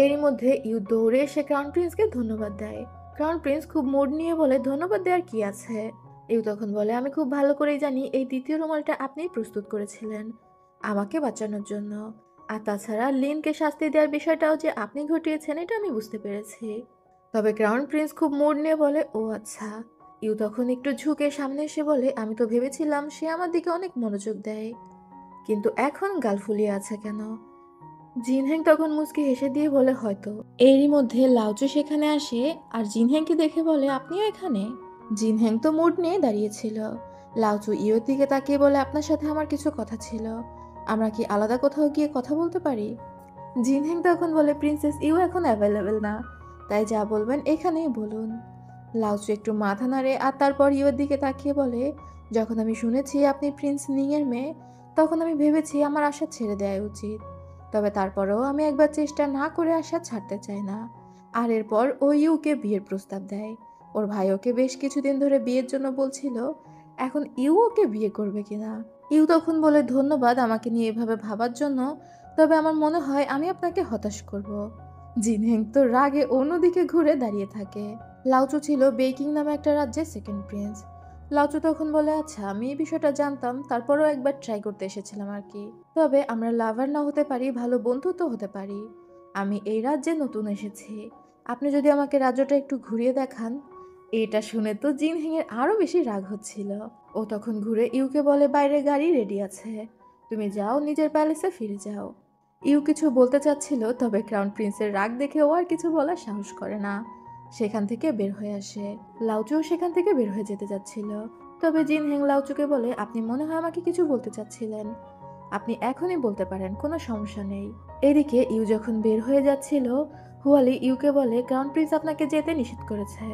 [SPEAKER 1] এরই মধ্যে ইউ দৌড়ে এসে ক্রাউন প্রিন্সকে ধন্যবাদ দেয়। ক্রাউন প্রিন্স খুব মুড নিয়ে বলে, ধন্যবাদ দেওয়ার কি আছে। ইউ তখন বলে, আমি খুব ভালো করেই জানি এই দ্বিতীয় রুমালটা আপনিই প্রস্তুত করেছিলেন আমাকে বাঁচানোর জন্য। আর তাছাড়া লিনকে শাস্তি দেওয়ার বিষয়টাও যে আপনি ঘটিয়েছেন এটা আমি বুঝতে পেরেছি। তবে ক্রাউন প্রিন্স খুব মুড নিয়ে বলে, ও আচ্ছা। ইউ তখন একটু ঝুঁকে সামনে এসে বলে, আমি তো ভেবেছিলাম সে আমার দিকে অনেক মনোযোগ দেয়, কিন্তু এখন গাল ফুলিয়ে আছে কেন। জিনহেং তখন মুচকি হেসে দিয়ে বলে, হয়তো। এরই মধ্যে লাউচু সেখানে আসে আর জিনহেংকে দেখে বলে, আপনিও এখানে। জিনহেং তো মুড নিয়ে দাঁড়িয়েছিল। লাউচু ইউর দিকে তাকিয়ে বলে, আপনার সাথে আমার কিছু কথা ছিল, আমরা কি আলাদা কোথাও গিয়ে কথা বলতে পারি। জিনহেং তখন বলে, প্রিন্সেস ইউ এখন অ্যাভেলেবেল না, তাই যা বলবেন এখানেই বলুন। লাউচু একটু মাথা নাড়ে আর তারপর ইউর দিকে তাকিয়ে বলে, যখন আমি শুনেছি আপনি প্রিন্স নিং এর মেয়ে, তখন আমি ভেবেছি আমার আশা ছেড়ে দেওয়া উচিত। তবে তারপরেও আমি একবার চেষ্টা না করে আশা ছাড়তে চাই না। আর এরপর ও ইউকে বিয়ের প্রস্তাব দেয়। ওর ভাই ওকে বেশ কিছুদিন ধরে বিয়ের জন্য বলছিল, এখন ইউ ওকে বিয়ে করবে কিনা। ইউ তখন বলে, ধন্যবাদ আমাকে নিয়ে এভাবে ভাবার জন্য, তবে আমার মনে হয় আমি আপনাকে হতাশ করব। জিনহেং তো রাগে অন্যদিকে ঘুরে দাঁড়িয়ে থাকে। লাউচু ছিল বেইকিং নামে একটা রাজ্যের সেকেন্ড প্রিন্স। লাউচু তখন বলে, আচ্ছা আমি এই বিষয়টা জানতাম, তারপরেও একবার ট্রাই করতে এসেছিলাম আর কি। তবে আমরা লাভার না হতে পারি, ভালো বন্ধু তো হতে পারি। আমি এই রাজ্যে নতুন এসেছি, আপনি যদি আমাকে রাজ্যটা একটু ঘুরিয়ে দেখান। এটা শুনে তো জিনহেং এর আরো বেশি রাগ হচ্ছিল। ও তখন ঘুরে ইউকে বলে, বাইরে গাড়ি রেডি আছে, তুমি যাও নিজের প্যালেসে ফিরে যাও। ইউ কিছু বলতে চাচ্ছিল, তবে ক্রাউন প্রিন্সের রাগ দেখে ও আর কিছু বলার সাহস করে না, সেখান থেকে বের হয়ে আসে। লাউচুও সেখান থেকে বের হয়ে যেতে যাচ্ছিল, তবে জিনহেং লাউচুকে বলে, আপনি মনে হয় আমাকে কিছু বলতে চাচ্ছিলেন, আপনি এখনই বলতে পারেন, কোনো সমস্যা নেই। এদিকে ইউ যখন বের হয়ে যাচ্ছিল, হুয়ালি ইউকে বলে, ক্রাউন প্রিন্স আপনাকে যেতে নিষেধ করেছে,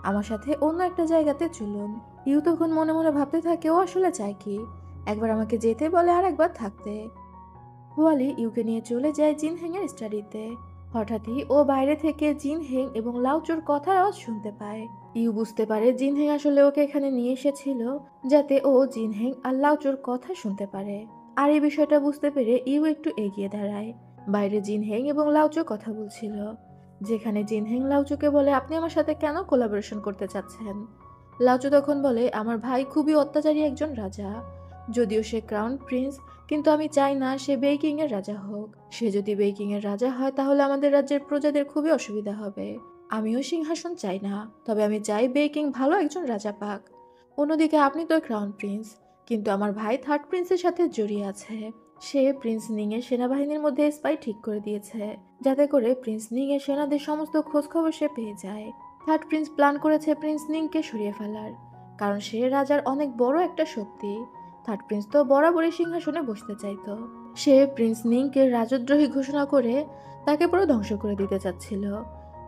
[SPEAKER 1] আমার সাথে অন্য একটা জায়গাতে চলুন। ইউ তখন মনে মনে ভাবতে থাকে, ও আসলে চায় কি, একবার আমাকে যেতে বলে আর একবার থাকতে। হুয়ালি ইউকে নিয়ে চলে যায় জিনহেং এর স্টাডিতে। হঠাৎই ও বাইরে থেকে জিনহেং এবং লাউচুর কথার আওয়াজ শুনতে পায়। ইউ বুঝতে পারে জিনহেং আসলে ওকে এখানে নিয়ে এসেছিল যাতে ও জিনহেং আর লাউচুর কথা শুনতে পারে। আর এই বিষয়টা বুঝতে পেরে ইউ একটু এগিয়ে দাঁড়ায়। বাইরে জিনহেং এবং লাউচু কথা বলছিল, যেখানে জিনহেং লাউচুকে বলে, আপনি আমার সাথে কেন কোলাবোরেশন করতে চাচ্ছেন। লাউচু তখন বলে, আমার ভাই খুবই অত্যাচারী একজন রাজা, যদিও সে ক্রাউন প্রিন্স, কিন্তু আমি চাই না সে বেইকিং এর রাজা হোক। সে যদি বেইকিং এর রাজা হয় তাহলে আমাদের রাজ্যের প্রজাদের খুবই অসুবিধা হবে। আমিও সিংহাসন চাই না, তবে আমি চাই বেইকিং ভালো একজন রাজা পাক। অন্যদিকে আপনি তো ক্রাউন প্রিন্স, কিন্তু আমার ভাই থার্ড প্রিন্সের সাথে জড়িয়ে আছে। সে প্রিন্স নিং এর সেনাবাহিনীর মধ্যে স্পাই ঠিক করে দিয়েছে, যাতে করে প্রিন্স নিং এর সেনাদের সমস্ত খোঁজ খবর সে পেয়ে যায়। থার্ড প্রিন্স প্ল্যান করেছে প্রিন্স নিংকে সরিয়ে ফেলার, কারণ সে রাজার অনেক বড় একটা শক্তি। থার্ড প্রিন্স তো বরাবরই সিংহাসনে বসতে চাইতো। সে প্রিন্স নিংকে রাজদ্রোহী ঘোষণা করে তাকে পুরো ধ্বংস করে দিতে চাচ্ছিল।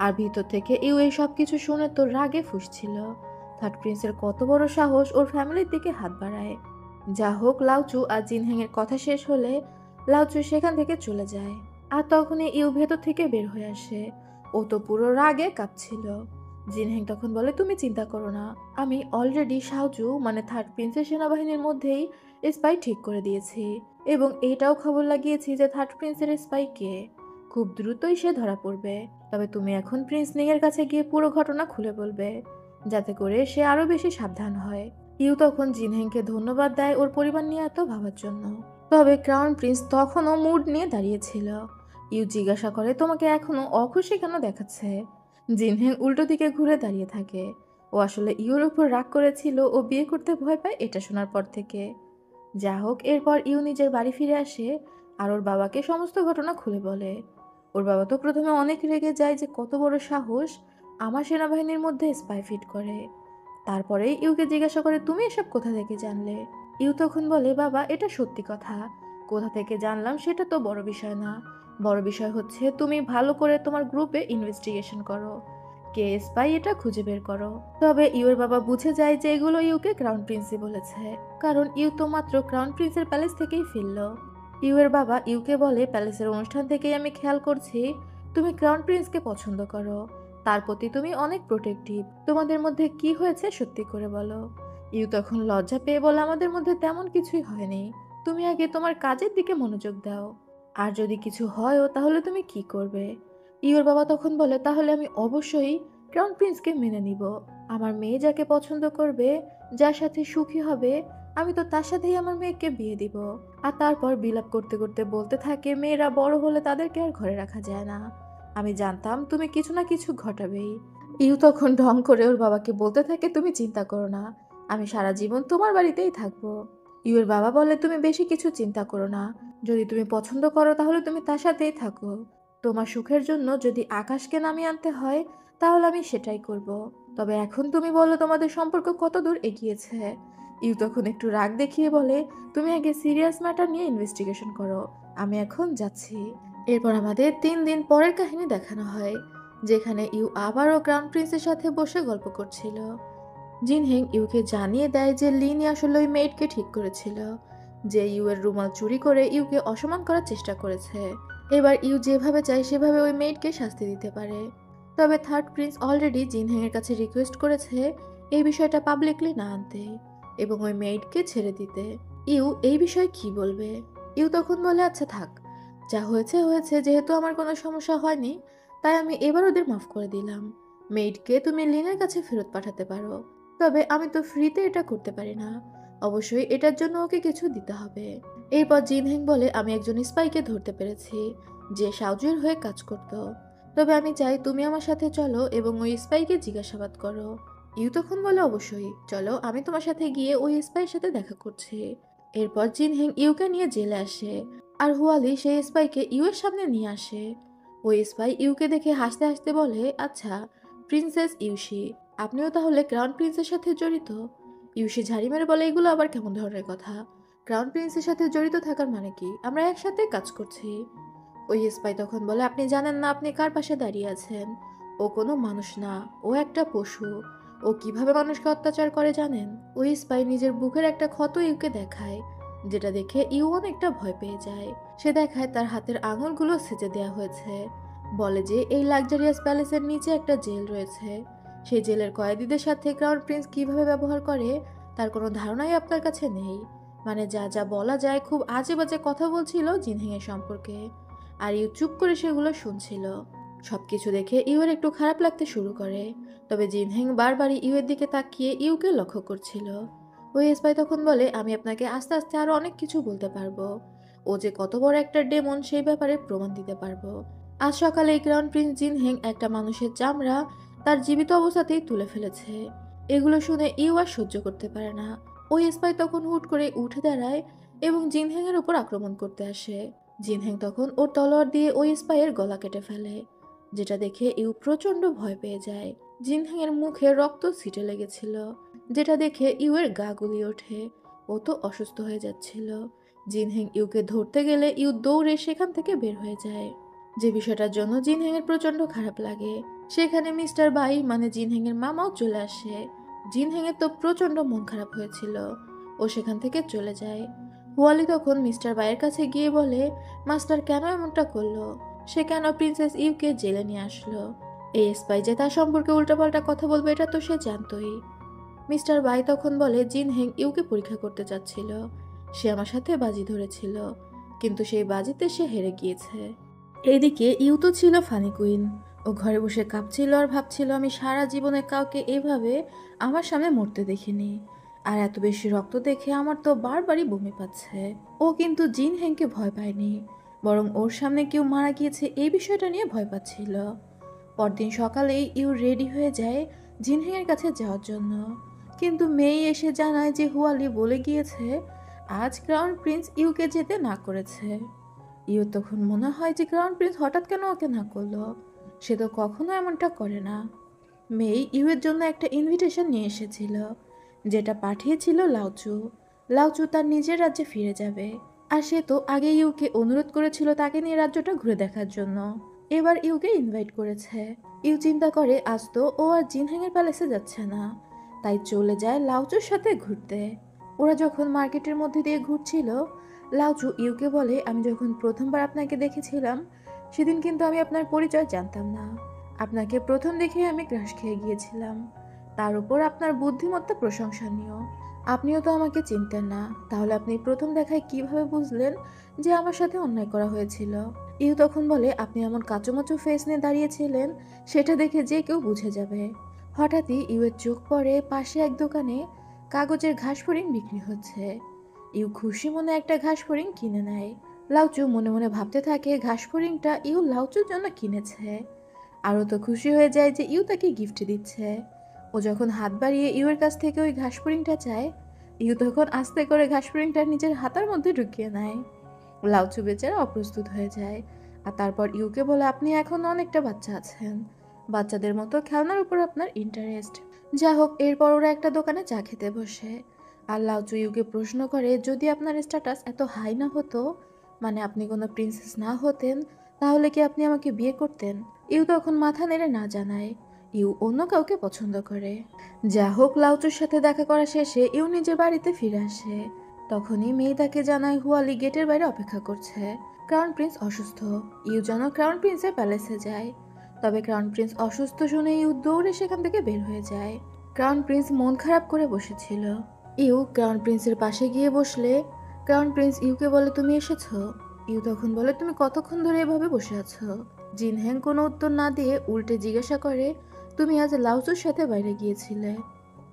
[SPEAKER 1] আর ভিতর থেকে ইউ এই সব কিছু শুনে তো রাগে ফুঁসছিল। থার্ড প্রিন্সের কত বড় সাহস ওর ফ্যামিলির দিকে হাত বাড়ায়। যা হোক, লাউচু আর জিনহেং এর কথা শেষ হলে লাউচু সেখান থেকে চলে যায়। আর তখনই ইউ ভেতর থেকে বের হয়ে আসে। ও তো পুরো রাগে কাঁপছিল। জিনহেং তখন বলে, তুমি চিন্তা করো না, আমি অলরেডি শাওজু মানে থার্ড প্রিন্সের সেনাবাহিনীর মধ্যেই স্পাই ঠিক করে দিয়েছি, এবং এটাও খবর লাগিয়েছি যে থার্ড প্রিন্সের স্পাই কে। খুব দ্রুতই সে ধরা পড়বে। তবে তুমি এখন প্রিন্স নিং এর কাছে গিয়ে পুরো ঘটনা খুলে বলবে, যাতে করে সে আরো বেশি সাবধান হয়। ইউ তখন জিনহেংকে ধন্যবাদ দেয় ওর পরিবার নিয়ে এত ভাবার জন্য। তবে ক্রাউন প্রিন্স তখনও মুড নিয়ে দাঁড়িয়েছিল। ইউ জিজ্ঞাসা করে, তোমাকে এখনো অখুশি কেন দেখাচ্ছে। জিনহেং উল্টো দিকে ঘুরে দাঁড়িয়ে থাকে। ও আসলে ইউর উপর রাগ করেছিল ও বিয়ে করতে ভয় পায় এটা শোনার পর থেকে। যা হোক, এরপর ইউ নিজের বাড়ি ফিরে আসে আর ওর বাবাকে সমস্ত ঘটনা খুলে বলে। ওর বাবা তো প্রথমে অনেক রেগে যায় যে কত বড় সাহস আমার সেনাবাহিনীর মধ্যে স্পাই ফিট করে। তারপরে ইউকে জিজ্ঞাসা করে, তুমি এসব কোথা থেকে জানলে। ইউ তখন বলে, বাবা এটা সত্যি কথা, কোথা থেকে জানলাম সেটা তো বড় বিষয় না, বড় বিষয় হচ্ছে তুমি ভালো করে তোমার গ্রুপে ইনভেস্টিগেশন করো, কে স্পাই এটা খুঁজে বের করো। তবে ইউর বাবা বুঝে যায় যে এগুলো ইউকে ক্রাউন প্রিন্সই বলেছে, কারণ ইউ তো মাত্র ক্রাউন প্রিন্সের প্যালেস থেকেই ফিরল। ইউয়ের বাবা ইউকে বলে, প্যালেসের অনুষ্ঠান থেকেই আমি খেয়াল করছি তুমি ক্রাউন প্রিন্সকে পছন্দ করো, তার প্রতি তুমি অনেক প্রোটেক্টিভ, তোমাদের মধ্যে কি হয়েছে সত্যি করে বলো। ইউ তখন লজ্জা পেয়ে বলে, আমাদের মধ্যে তেমন কিছুই হয়নি। তুমি আগে তোমার কাজের দিকে মনোযোগ দাও। আর যদি কিছু হয়ও তাহলে তুমি কি করবে? ইউর বাবা তখন বলে, তাহলে আমি অবশ্যই ক্রাউন প্রিন্সকে মেনে নিব। আমার মেয়ে যাকে পছন্দ করবে, যার সাথে সুখী হবে, আমি তো তার সাথেই আমার মেয়েকে বিয়ে দিব। আর তারপর বিলাপ করতে করতে বলতে থাকে, মেয়েরা বড় হলে তাদেরকে আর ঘরে রাখা যায় না। আমি জানতাম তুমি কিছু না কিছু ঘটাবেই। ইউ তখন ঢং করে ওর বাবাকে বলতে থাকে, তুমি চিন্তা করো না, আমি সারা জীবন তোমার বাড়িতেই থাকবো। ইউর বাবা বলে, তুমি বেশি কিছু চিন্তা করো না, যদি তুমি পছন্দ করো তাহলে তুমি তার সাথেই থাকো। তোমার সুখের জন্য যদি আকাশকে নামিয়ে আনতে হয় তাহলে আমি সেটাই করব। তবে এখন তুমি বলো তোমাদের সম্পর্ক কত দূর এগিয়েছে? ইউ তখন একটু রাগ দেখিয়ে বলে, তুমি আগে সিরিয়াস ম্যাটার নিয়ে ইনভেস্টিগেশন করো, আমি এখন যাচ্ছি। এরপর আমাদের 3 দিন পরের কাহিনী দেখানো হয়, যেখানে ইউ আবারও ক্রাউন প্রিন্সের সাথে বসে গল্প করছিল। জিনহেং ইউকে জানিয়ে দেয় যে লিনি আসলে ওই মেয়েটকে ঠিক করেছিল, যে ইউ এর রুমাল চুরি করে ইউকে অসম্মান করার চেষ্টা করেছে। এবার ইউ যেভাবে চায় সেভাবে ওই মেয়েটকে শাস্তি দিতে পারে। তবে থার্ড প্রিন্স অলরেডি জিনহেং এর কাছে রিকোয়েস্ট করেছে এই বিষয়টা পাবলিকলি না আনতে এবং ওই মেয়েটকে ছেড়ে দিতে। ইউ এই বিষয়ে কি বলবে? ইউ তখন বলে, আচ্ছা থাক, যা হয়েছে হয়েছে, যেহেতু আমার কোনো সমস্যা হয়নি তাই আমি এবার ওদের মাফ করে দিলাম। মেইডকে তুমি লিনের কাছে ফেরত পাঠাতে পারো, তবে আমি তো ফ্রিতে এটা করতে পারি না, অবশ্যই এটার জন্য ওকে কিছু দিতে হবে। এরপর জিনহেং বলে, আমি একজন স্পাইকে ধরতে পেরেছি যে শাওজুর হয়ে কাজ করত। তবে আমি চাই তুমি আমার সাথে চলো এবং ওই স্পাইকে জিজ্ঞাসাবাদ করো। ইউ তখন বলে, অবশ্যই চলো, আমি তোমার সাথে গিয়ে ওই স্পাইয়ের সাথে দেখা করছি। এরপর জিনহেং ইউকে নিয়ে জেলে আসে আর হুয়ালি সেই স্পাইকে ইউ এর সামনে নিয়ে আসে। ওই স্পাই ইউকে দেখে হাসতে হাসতে বলে, আচ্ছা প্রিন্সেস ইউশি, আপনিও তাহলে ক্রাউন প্রিন্সের সাথে জড়িত? ইউশি ঝাড়ি মেরে বলে, এগুলো আবার কেমন ধরনের কথা? ক্রাউন প্রিন্সের সাথে জড়িত থাকার মানে কি? আমরা একসাথে কাজ করছি। ওই স্পাই তখন বলে, আপনি জানেন না আপনি কার পাশে দাঁড়িয়ে আছেন? ও কোনো মানুষ না, ও একটা পশু। ও কিভাবে মানুষকে অত্যাচার করে জানেন? ওই স্পাই নিজের বুকের একটা ক্ষত ইউকে দেখায়, যেটা দেখে ইউ অনেকটা ভয় পেয়ে যায়। সে দেখায় তার হাতের আঙুলগুলো সেচে দেওয়া হয়েছে, বলে যে এই লাক্সারিয়াস প্যালেসের নিচে একটা জেল রয়েছে, সেই জেলের কয়েদিদের সাথে ক্রাউন প্রিন্স কিভাবে ব্যবহার করে তার কোনো ধারণাই আপনার কাছে নেই। মানে যা যা বলা যায়, খুব আজে বাজে কথা বলছিল জিনহিং এর সম্পর্কে, আর ইউ চুপ করে সেগুলো শুনছিল। সবকিছু দেখে ইউয়ের একটু খারাপ লাগতে শুরু করে, তবে জিনহেং বারবারই ইউয়ের দিকে তাকিয়ে ইউকে লক্ষ্য করছিল। ওই স্পাই তখন বলে, আমি আপনাকে আস্তে আস্তে আরো অনেক কিছু বলতে পারবো, ও যে কত বড় একটা ডেমন সেই ব্যাপারে প্রমাণ দিতে পারবো। আজ সকালে ক্রাউন প্রিন্স জিনহেং একটা মানুষের চামড়া তার জীবিত অবস্থাতেই তুলে ফেলেছে। এগুলো শুনে ইউ আর সহ্য করতে পারে না। ওই স্পাই তখন হুট করে উঠে দাঁড়ায় এবং জিনহেং এর উপর আক্রমণ করতে আসে। জিনহেং তখন ওর তলোয়ার দিয়ে ওই স্পাইয়ের গলা কেটে ফেলে, যেটা দেখে ইউ প্রচন্ড ভয় পেয়ে যায়। জিনহেং এর মুখে রক্ত ছিটে লেগেছিল, যেটা দেখে ইউ এর গা গুলিয়ে ওঠে। ও তো অসুস্থ হয়ে যাচ্ছিল। জিনহেং ইউকে ধরতে গেলে ইউ দৌড়ে সেখান থেকে বের হয়ে যায়, যে বিষয়টার জন্য জিনহেং এর প্রচন্ড খারাপ লাগে। সেখানে মিস্টার বাই মানে জিনহেং এর মামাও চলে আসে। জিনহেং এর তো প্রচন্ড মন খারাপ হয়েছিল, ও সেখান থেকে চলে যায়। হুয়ালি তখন মিস্টার বাইয়ের কাছে গিয়ে বলে, মাস্টার কেন এমনটা করলো? সে কেন প্রিন্সেস ইউকে জেলে নিয়ে আসলো? এই স্পাই যে তার সম্পর্কে উল্টাপাল্টা কথা বলবে এটা তো সে জানতোই। মিস্টার বাই তখন বলে, জিনহেং ইউকে পরীক্ষা করতে চাচ্ছিল, সে আমার সাথে বাজি ধরেছিল, কিন্তু সেই বাজিতে সে হেরে গিয়েছে। এইদিকে ইউ তো ছিল ফানি কুইন, ও ঘরে বসে কাঁপছিল আর ভাবছিল, আমি সারা জীবনে কাউকে এভাবে আমার সামনে মরতে দেখিনি, আর এত বেশি রক্ত দেখে আমার তো বারবারই বমি পাচ্ছে। ও কিন্তু জিনহেংকে ভয় পায়নি, বরং ওর সামনে কেউ মারা গিয়েছে এই বিষয়টা নিয়ে ভয় পাচ্ছিল। পরদিন সকালেই ইউ রেডি হয়ে যায় জিনহেংয়ের কাছে যাওয়ার জন্য, কিন্তু মেই এসে জানায় যে হুয়ালি বলে গিয়েছে আজ ক্রাউন প্রিন্স ইউকে যেতে না করেছে। ইউ তখন মনে হয় যে ক্রাউন প্রিন্স হঠাৎ কেন ওকে না করলো, সে তো কখনো এমনটা করে না। মেই ইউয়ের জন্য একটা ইনভিটেশন নিয়ে এসেছিল, যেটা পাঠিয়েছিল লাউচু। লাউচু তার নিজের রাজ্যে ফিরে যাবে, আর সে তো আগে ইউকে অনুরোধ করেছিল তাকে নিয়ে রাজ্যটা ঘুরে দেখার জন্য। এবার ইউকে ইনভাইট করেছে। ইউ চিন্তা করে আজ তো ও আর জিনহেংয়ের প্যালেসে যাচ্ছে না, তাই চলে যায় লাউচুর সাথে ঘুরতে। ওরা যখন মার্কেটের মধ্যে দিয়ে ঘুরছিল, লাউচু ইউকে বলে, আমি যখন প্রথমবার আপনাকে দেখেছিলাম সেদিন কিন্তু আমি আপনার পরিচয় জানতাম না। আপনাকে প্রথম দেখে আমি ক্রাশ খেয়ে গিয়েছিলাম, তার উপর আপনার বুদ্ধিমত্তা প্রশংসনীয়। আপনিও তো আমাকে চিনতেন না, তাহলে আপনি প্রথম দেখায় কিভাবে বুঝলেন যে আমার সাথে অন্যায় করা হয়েছিল? ইউ তখন বলে, আপনি এমন কাঁচুমাচু ফেস নিয়ে দাঁড়িয়েছিলেন, সেটা দেখে যে কেউ বুঝে যাবে। হঠাৎই ইউয়ের চোখ পড়ে পাশে এক দোকানে কাগজের ঘাস ফড়িং বিক্রি হচ্ছে। ইউ খুশি মনে একটা ঘাস ফড়িং কিনে নেয়। লাউচু মনে মনে ভাবতে থাকে ঘাস ফড়িংটা ইউ লাউচুর জন্য কিনেছে। আরও তো খুশি হয়ে যায় যে ইউ তাকে গিফট দিচ্ছে। ও যখন হাত বাড়িয়ে ইউয়ের কাছ থেকে ওই ঘাস ফড়িংটা চায়, ইউ তখন আস্তে করে ঘাস ফড়িংটা নিজের হাতার মধ্যে ঢুকিয়ে নেয়। লাউচু বেচারা অপ্রস্তুত হয়ে যায়। আর তারপর ইউকে বলে, আপনি এখন অনেকটা বাচ্চা আছেন, বাচ্চাদের মতো খেলনার উপর আপনার ইন্টারেস্ট। যা হোক, এরপর ওরা একটা দোকানে চা খেতে বসে। আর লাউচু ইউকে প্রশ্ন করে, যদি আপনার স্ট্যাটাস এত হাই না হতো, মানে আপনি কোনো প্রিন্সেস না হতেন, তাহলে কি আপনি আমাকে বিয়ে করতেন? ইউ তখন মাথা নেড়ে না জানায় ইউ অন্য কাউকে পছন্দ করে। যা হোক, লাউচুর সাথে দেখা করা শেষে ইউ নিজের বাড়িতে ফিরে আসে। তখনই মেয়ে তাকে জানায় হুয়ালি গেটের বাইরে অপেক্ষা করছে। ক্রাউন প্রিন্স অসুস্থ। ইউ যেন ক্রাউন প্রিন্সের প্যালেসে যায়। তবে ক্রাউন প্রিন্স অসুস্থ শুনে ইউ দৌড়ে সেখান থেকে বের হয়ে যায়। ক্রাউন প্রিন্স মন খারাপ করে বসেছিল। ইউ ক্রাউন প্রিন্সের পাশে গিয়ে বসলে ক্রাউন প্রিন্স ইউকে বলে, তুমি এসেছো? ইউ তখন বলে, তুমি কতক্ষণ ধরে এভাবে বসে আছো? জিনহ্যাং কোনো উত্তর না দিয়ে উল্টে জিজ্ঞাসা করে, তুমি আজ লাউচুর সাথে বাইরে গিয়েছিলে,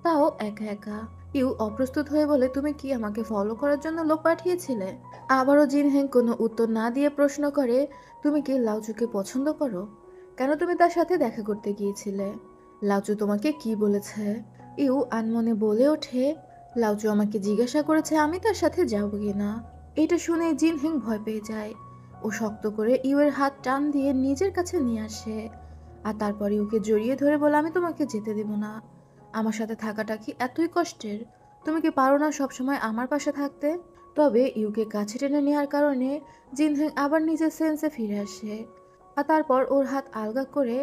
[SPEAKER 1] তাও একা একা? ইউ অপ্রস্তুত হয়ে বলে, তুমি কি আমাকে ফলো করার জন্য লোক পাঠিয়েছিলে? আবারও জিনহ্যাং কোনো উত্তর না দিয়ে প্রশ্ন করে, তুমি কি লাউচুকে পছন্দ করো? কেন তুমি তার সাথে দেখা করতে গিয়েছিলে? লাউচু তোমাকে কি বলেছে? ইউ আনমনে বলে ওঠে, লাউচু আমাকে জিজ্ঞাসা করেছে আমি তার সাথে যাবো কিনা। এটা শুনে জিনহ্যাং ভয় পেয়ে যায়। ও শক্ত করে ইউয়ের হাত টান দিয়ে নিজের কাছে নিয়ে আসে। আর তারপর ইউকে জড়িয়ে ধরে বলে, আমি তোমাকে যেতে দেব না। আমার সাথে থাকাটা কি এতই কষ্টের? তুমি কি পারো না সবসময় আমার পাশে থাকতে? তবে ইউকে কাছে টেনে নেওয়ার কারণে জিনহেং আবার নিজের সেন্সে ফিরে আসে। আর তারপর ওর হাত আলগা করে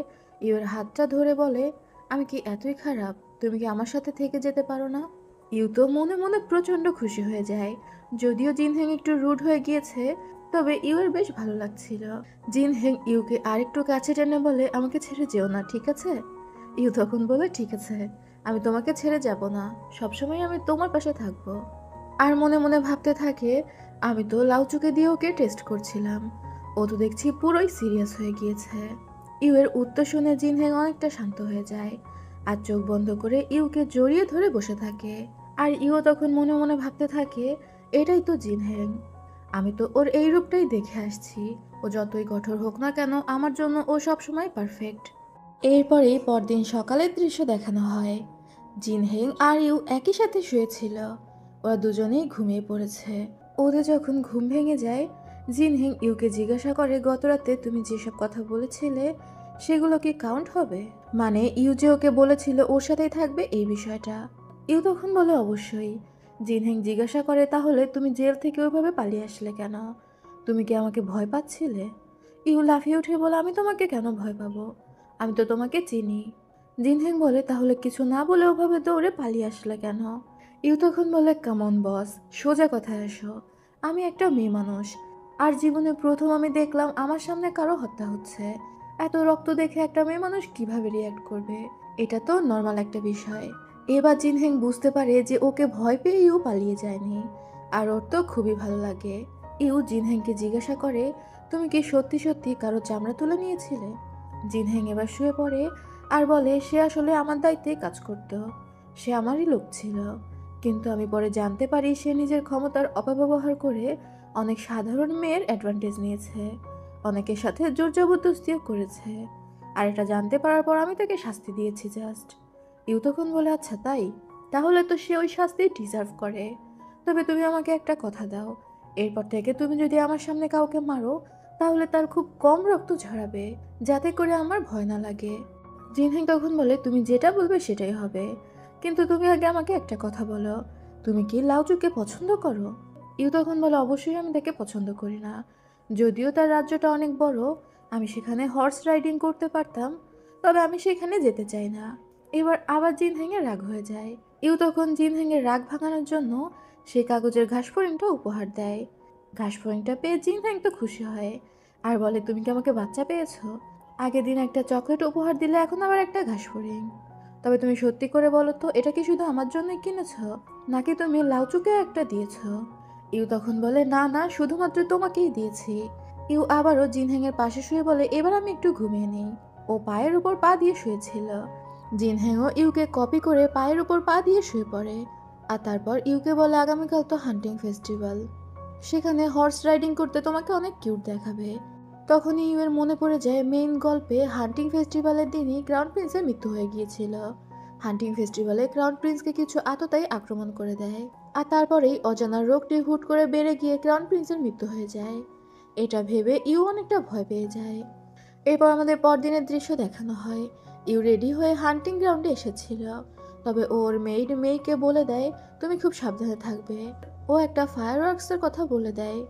[SPEAKER 1] ইউর হাতটা ধরে বলে, আমি কি এতই খারাপ? তুমি কি আমার সাথে থেকে যেতে পারো না? ইউ তো মনে মনে প্রচন্ড খুশি হয়ে যায়। যদিও জিনহেং একটু রুড হয়ে গিয়েছে, তবে ইউর বেশ ভালো লাগছিল। জিনহেং ইউকে আরেকটু কাছে টেনে বলে, আমাকে ছেড়ে যেও না, ঠিক আছে? ইউ তখন বলে, ঠিক আছে, আমি তোমাকে ছেড়ে যাব না, সবসময় আমি তোমার পাশে থাকবো। আর মনে মনে ভাবতে থাকে, আমি তো লাউচুকে দিয়ে ওকে টেস্ট করছিলাম, ও তো দেখছি পুরোই সিরিয়াস হয়ে গিয়েছে। ইউ এর উত্তর শুনে জিনহেং অনেকটা শান্ত হয়ে যায় আর চোখ বন্ধ করে ইউকে জড়িয়ে ধরে বসে থাকে। আর ইউ তখন মনে মনে ভাবতে থাকে, এটাই তো জিনহেং, আমি তো ওর এই রূপটাই দেখে আসছি। ও যতই কঠোর হোক না কেন, আমার জন্য ও সবসময় পারফেক্ট। এরপরেই পরদিন সকালের দৃশ্য দেখানো হয়। জিনহেং আর ইউ একই সাথে শুয়েছিল। ওরা দুজনেই ঘুমিয়ে পড়েছে। ওদের যখন ঘুম ভেঙে যায়, জিনহেং ইউকে জিজ্ঞাসা করে, গতরাতে তুমি যেসব কথা বলেছিলে সেগুলো কি কাউন্ট হবে? মানে ইউ যে ওকে বলেছিল ওর সাথেই থাকবে এই বিষয়টা। ইউ তখন বলে, অবশ্যই। জিনহেং জিজ্ঞাসা করে, তাহলে তুমি জেল থেকে ওইভাবে পালিয়ে আসলে কেন? তুমি কি আমাকে ভয় পাচ্ছিলে? ইউ লাফিয়ে উঠে বলে, আমি তোমাকে কেন ভয় পাবো? আমি তো তোমাকে চিনি। জিনহেং বলে, তাহলে কিছু না বলে ওভাবে দৌড়ে পালিয়ে আসলে কেন? ইউ তখন বলে, কামন বস, সোজা কথায় এসো। আমি একটা মেয়ে মানুষ, আর জীবনে প্রথম আমি দেখলাম আমার সামনে কারো হত্যা হচ্ছে। এত রক্ত দেখে একটা মেয়ে মানুষ কিভাবে রিয়াক্ট করবে? এটা তো নর্মাল একটা বিষয়। এবার জিনহেং বুঝতে পারে যে ওকে ভয় পেয়ে ইউ পালিয়ে যায়নি, আর ওর তো খুবই ভালো লাগে। ইউ জিনহেংকে জিজ্ঞাসা করে, তুমি কি সত্যি সত্যি কারো চামড়া তুলে নিয়েছিলে? জিনহেং এবার শুয়ে পড়ে আর বলে, সে আসলে আমার দায়িত্বে কাজ করত, সে আমারই লোক ছিল। কিন্তু আমি পরে জানতে পারি সে নিজের ক্ষমতার অপব্যবহার করে অনেক সাধারণ মেয়ের অ্যাডভান্টেজ নিয়েছে, অনেকের সাথে জোর জবরদস্তিও করেছে। আর এটা জানতে পারার পর আমি তাকে শাস্তি দিয়েছি জাস্ট। ইউ তখন বলে, আচ্ছা তাই, তাহলে তো সে ওই শাস্তি ডিজার্ভ করে। তবে তুমি আমাকে একটা কথা দাও, এরপর থেকে তুমি যদি আমার সামনে কাউকে মারো, তাহলে তার খুব কম রক্ত ঝরাবে, যাতে করে আমার ভয় না লাগে। জিনহেং তখন বলে, তুমি যেটা বলবে সেটাই হবে, কিন্তু তুমি আগে আমাকে একটা কথা বলো, তুমি কি লাউচুকে পছন্দ করো? ইউ তখন বলে, অবশ্যই আমি তাকে পছন্দ করি না। যদিও তার রাজ্যটা অনেক বড়, আমি সেখানে হর্স রাইডিং করতে পারতাম, তবে আমি সেখানে যেতে চাই না। এবার আবার জিনহেংয়ের রাগ হয়ে যায়। ইউ তখন জিনহেংয়ের রাগ ভাঙানোর জন্য সেই কাগজের ঘাসফড়িংটা উপহার দেয়। ঘাসফড়িংটা পেয়ে জিনহেং তো খুশি হয় আর বলে, তুমি কি আমাকে বাচ্চা পেয়েছো? আগের দিন একটা চকলেট উপহার দিলে, এখন আবার একটা ঘাসফড়িং। তবে তুমি সত্যি করে বলো তো, এটা কি শুধু আমার জন্যই কিনেছ, নাকি তুমি লাউচুকে একটা দিয়েছ? ইউ তখন বলে, না না, শুধুমাত্র তোমাকেই দিয়েছি। ইউ আবারও জিনহ্যাংয়ের পাশে শুয়ে বলে, এবার আমি একটু ঘুমিয়ে নিই। ও পায়ের উপর পা দিয়ে শুয়েছিল। জিনহ্যাংও ইউকে কপি করে পায়ের উপর পা দিয়ে শুয়ে পড়ে। আর তারপর ইউকে বলে, আগামীকাল তো হান্টিং ফেস্টিভ্যাল, সেখানে হর্স রাইডিং করতে তোমাকে অনেক কিউট দেখাবে। তখনই ইউ এর মনে পড়ে যায় মেইন গল্পে হান্টিং ফেস্টিভ্যালের দিনই ক্রাউন প্রিন্সের মৃত্যু হয়ে গিয়েছিল। হান্টিং ফেস্টিভ্যালে ক্রাউন প্রিন্সকে কিছু আততায়ী আক্রমণ করে দেয়, আর তারপরেই অজানা রোগটি হুট করে বেড়ে গিয়ে ক্রাউন প্রিন্সের মৃত্যু হয়ে যায়। এটা ভেবে ইউ অনেকটা ভয় পেয়ে যায়। এরপর আমাদের পরদিনের দৃশ্য দেখানো হয়। ইউ রেডি হয়ে হান্টিং গ্রাউন্ডে এসেছিল, তবে ওর মেইড মেইকে বলে দেয় তুমি খুব সাবধানে থাকবে। ও একটা ফায়ার ওয়ার্কসের কথা বলে দেয়।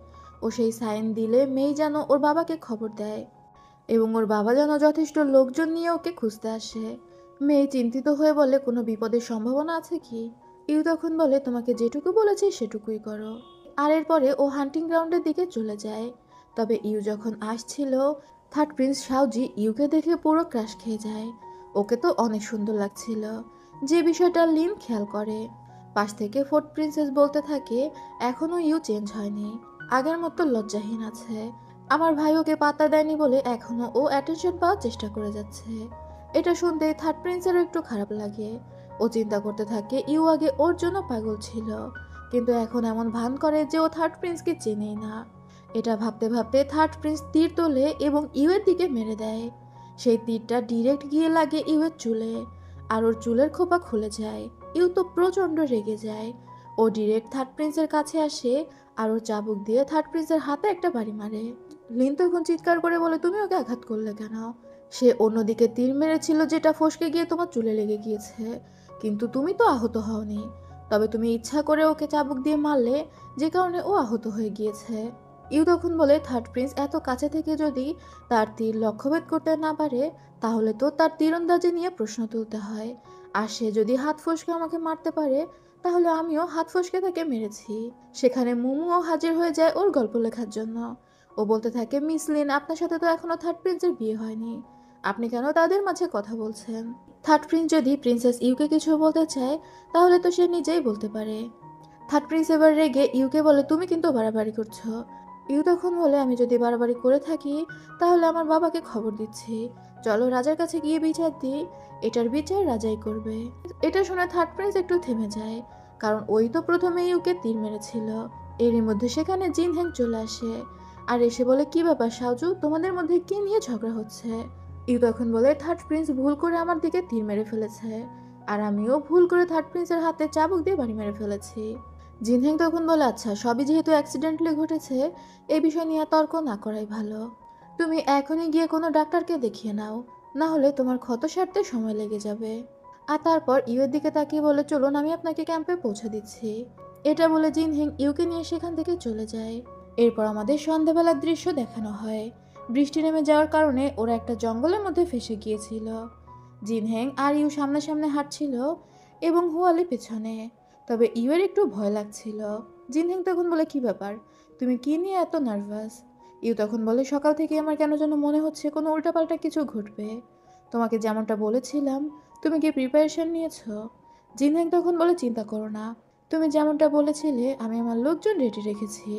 [SPEAKER 1] ও সেই সাইন দিলে মেই যেন ওর বাবাকে খবর দেয়, এবং ওর বাবা যেন যথেষ্ট লোকজন নিয়ে ওকে খুঁজতে আসে। মেয়ে চিন্তিত হয়ে বলে, কোনো বিপদের সম্ভাবনা আছে কি? ইউ তখন বলে, তোমাকে যেটুকু বলেছি সেটুকুই করো। আর এরপরে ও হান্টিং গ্রাউন্ডের দিকে চলে যায়। তবে ইউ যখন আসছিল, থার্ড প্রিন্স শাওজি ইউকে দেখে পুরো ক্রাশ খেয়ে যায়। ওকে তো অনেক সুন্দর লাগছিল, যে বিষয়টা লিন খেয়াল করে। পাশ থেকে ফোর্থ প্রিন্সেস বলতে থাকে, এখনো ইউ চেঞ্জ হয়নি, আগের মতো লজ্জাহীন আছে। আমার ভাই ওকে পাত্তা দেয়নি বলে এখনো ও অ্যাটেনশন পাওয়ার চেষ্টা করে যাচ্ছে। এটা শুনতে থার্ড প্রিন্সেরও একটু খারাপ লাগে। ও চিন্তা করতে থাকে ইউ আগে ওর জন্য পাগল ছিল, কিন্তু এখন এমন ভান করে যে ও থার্ড প্রিন্সকে চেনেই না। এটা ভাবতে ভাবতে থার্ড প্রিন্স তীর তোলে এবং ইউ এর দিকে মেরে দেয়। সেই তীরটা ডিরেক্ট গিয়ে লাগে ইউ এর চুলে, আর ওর চুলের খোপা খুলে যায়। ইউ তো প্রচন্ড রেগে যায়। ও ডিরেক্ট থার্ড প্রিন্সের কাছে আসে, আর ওর চাবুক দিয়ে থার্ড প্রিন্সের হাতে একটা বাড়ি মারে। লিন তখন চিৎকার করে বলে, তুমি ওকে আঘাত করলে কেন? সে অন্যদিকে তীর মেরেছিল, যেটা ফসকে গিয়ে তোমার চুলে লেগে গিয়েছে, কিন্তু তুমি তো আহত হওনি। তবে তুমি ইচ্ছা করে ওকে চাবুক দিয়ে মারলে, যে কারণে ও আহত হয়ে গিয়েছে। ইউ তখন বলে, থার্ড প্রিন্স এত কাছে থেকে যদি তার তীর লক্ষ্যভেদ করতে না পারে, তাহলে তো তার তীরন্দাজি নিয়ে প্রশ্ন তুলতে হয়। আর সে যদি হাত ফসকে আমাকে মারতে পারে, তাহলে আমিও হাত ফসকে তাকে মেরেছি। সেখানে মুমুও হাজির হয়ে যায় ওর গল্প লেখার জন্য। ও বলতে থাকে, মিস লিন, আপনার সাথে তো এখনো থার্ড প্রিন্সের বিয়ে হয়নি, আপনি কেন তাদের মাঝে কথা বলছেন? থার্ড প্রিন্স যদি প্রিন্সেস ইউকে কিছু বলতে চায়, তাহলে তো সে নিজেই বলতে পারে। থার্ড প্রিন্স এবার রেগে ইউকে বলে, তুমি কিন্তু বাড়াবাড়ি করছো। ইউ তখন বলে, আমি যদি বাড়াবাড়ি করে থাকি, তাহলে আমার বাবাকে খবর দিচ্ছি, চলো রাজার কাছে গিয়ে বিচার দিই, এটার বিচার রাজাই করবে। এটা শুনে থার্ড প্রিন্স একটু থেমে যায়, কারণ ওই তো প্রথমে ইউকে তীর মেরেছিল। এরই মধ্যে সেখানে জিন হ্যাং চলে আসে, আর এসে বলে, কি ব্যাপার সাউজু, তোমাদের মধ্যে কি নিয়ে ঝগড়া হচ্ছে? ইউ তখন বলে, থার্ড প্রিন্স ভুল করে আমার দিকে তীর মেরে ফেলেছে, আর আমিও ভুল করে থার্ড প্রিন্সের হাতে চাবুক দিয়ে বাড়ি মেরে ফেলেছি। জিনহেং তখন বলে, আচ্ছা, সবই যেহেতু অ্যাক্সিডেন্টালি ঘটেছে, এই বিষয় নিয়ে তর্ক না করাই ভালো। তুমি এখনই গিয়ে কোনো ডাক্তারকে দেখিয়ে নাও, না হলে তোমার ক্ষত সারতে সময় লেগে যাবে। আর তারপর ইউয়ের দিকে তাকিয়ে বলে, চলুন আমি আপনাকে ক্যাম্পে পৌঁছে দিচ্ছি। এটা বলে জিনহেং ইউকে নিয়ে সেখান থেকে চলে যায়। এরপর আমাদের সন্ধ্যাবেলার দৃশ্য দেখানো হয়। বৃষ্টি নেমে যাওয়ার কারণে ওরা একটা জঙ্গলের মধ্যে ফেসে গিয়েছিল। জিনহেং আর ইউ সামনে সামনে হাঁটছিল, এবং হুয়ালি পেছনে। তবে ইউয়ের একটু ভয় লাগছিল। জিনহেং তখন বলে, কি ব্যাপার, তুমি কি নিয়ে এত নার্ভাস? ইউ তখন বলে, সকাল থেকে আমার কেন যেন মনে হচ্ছে কোনো উল্টাপাল্টা কিছু ঘটবে। তোমাকে যেমনটা বলেছিলাম, তুমি কি প্রিপারেশন নিয়েছো? জিনহেং তখন বলে, চিন্তা করো না, তুমি যেমনটা বলেছিলে আমি আমার লোকজন রেডি রেখেছি।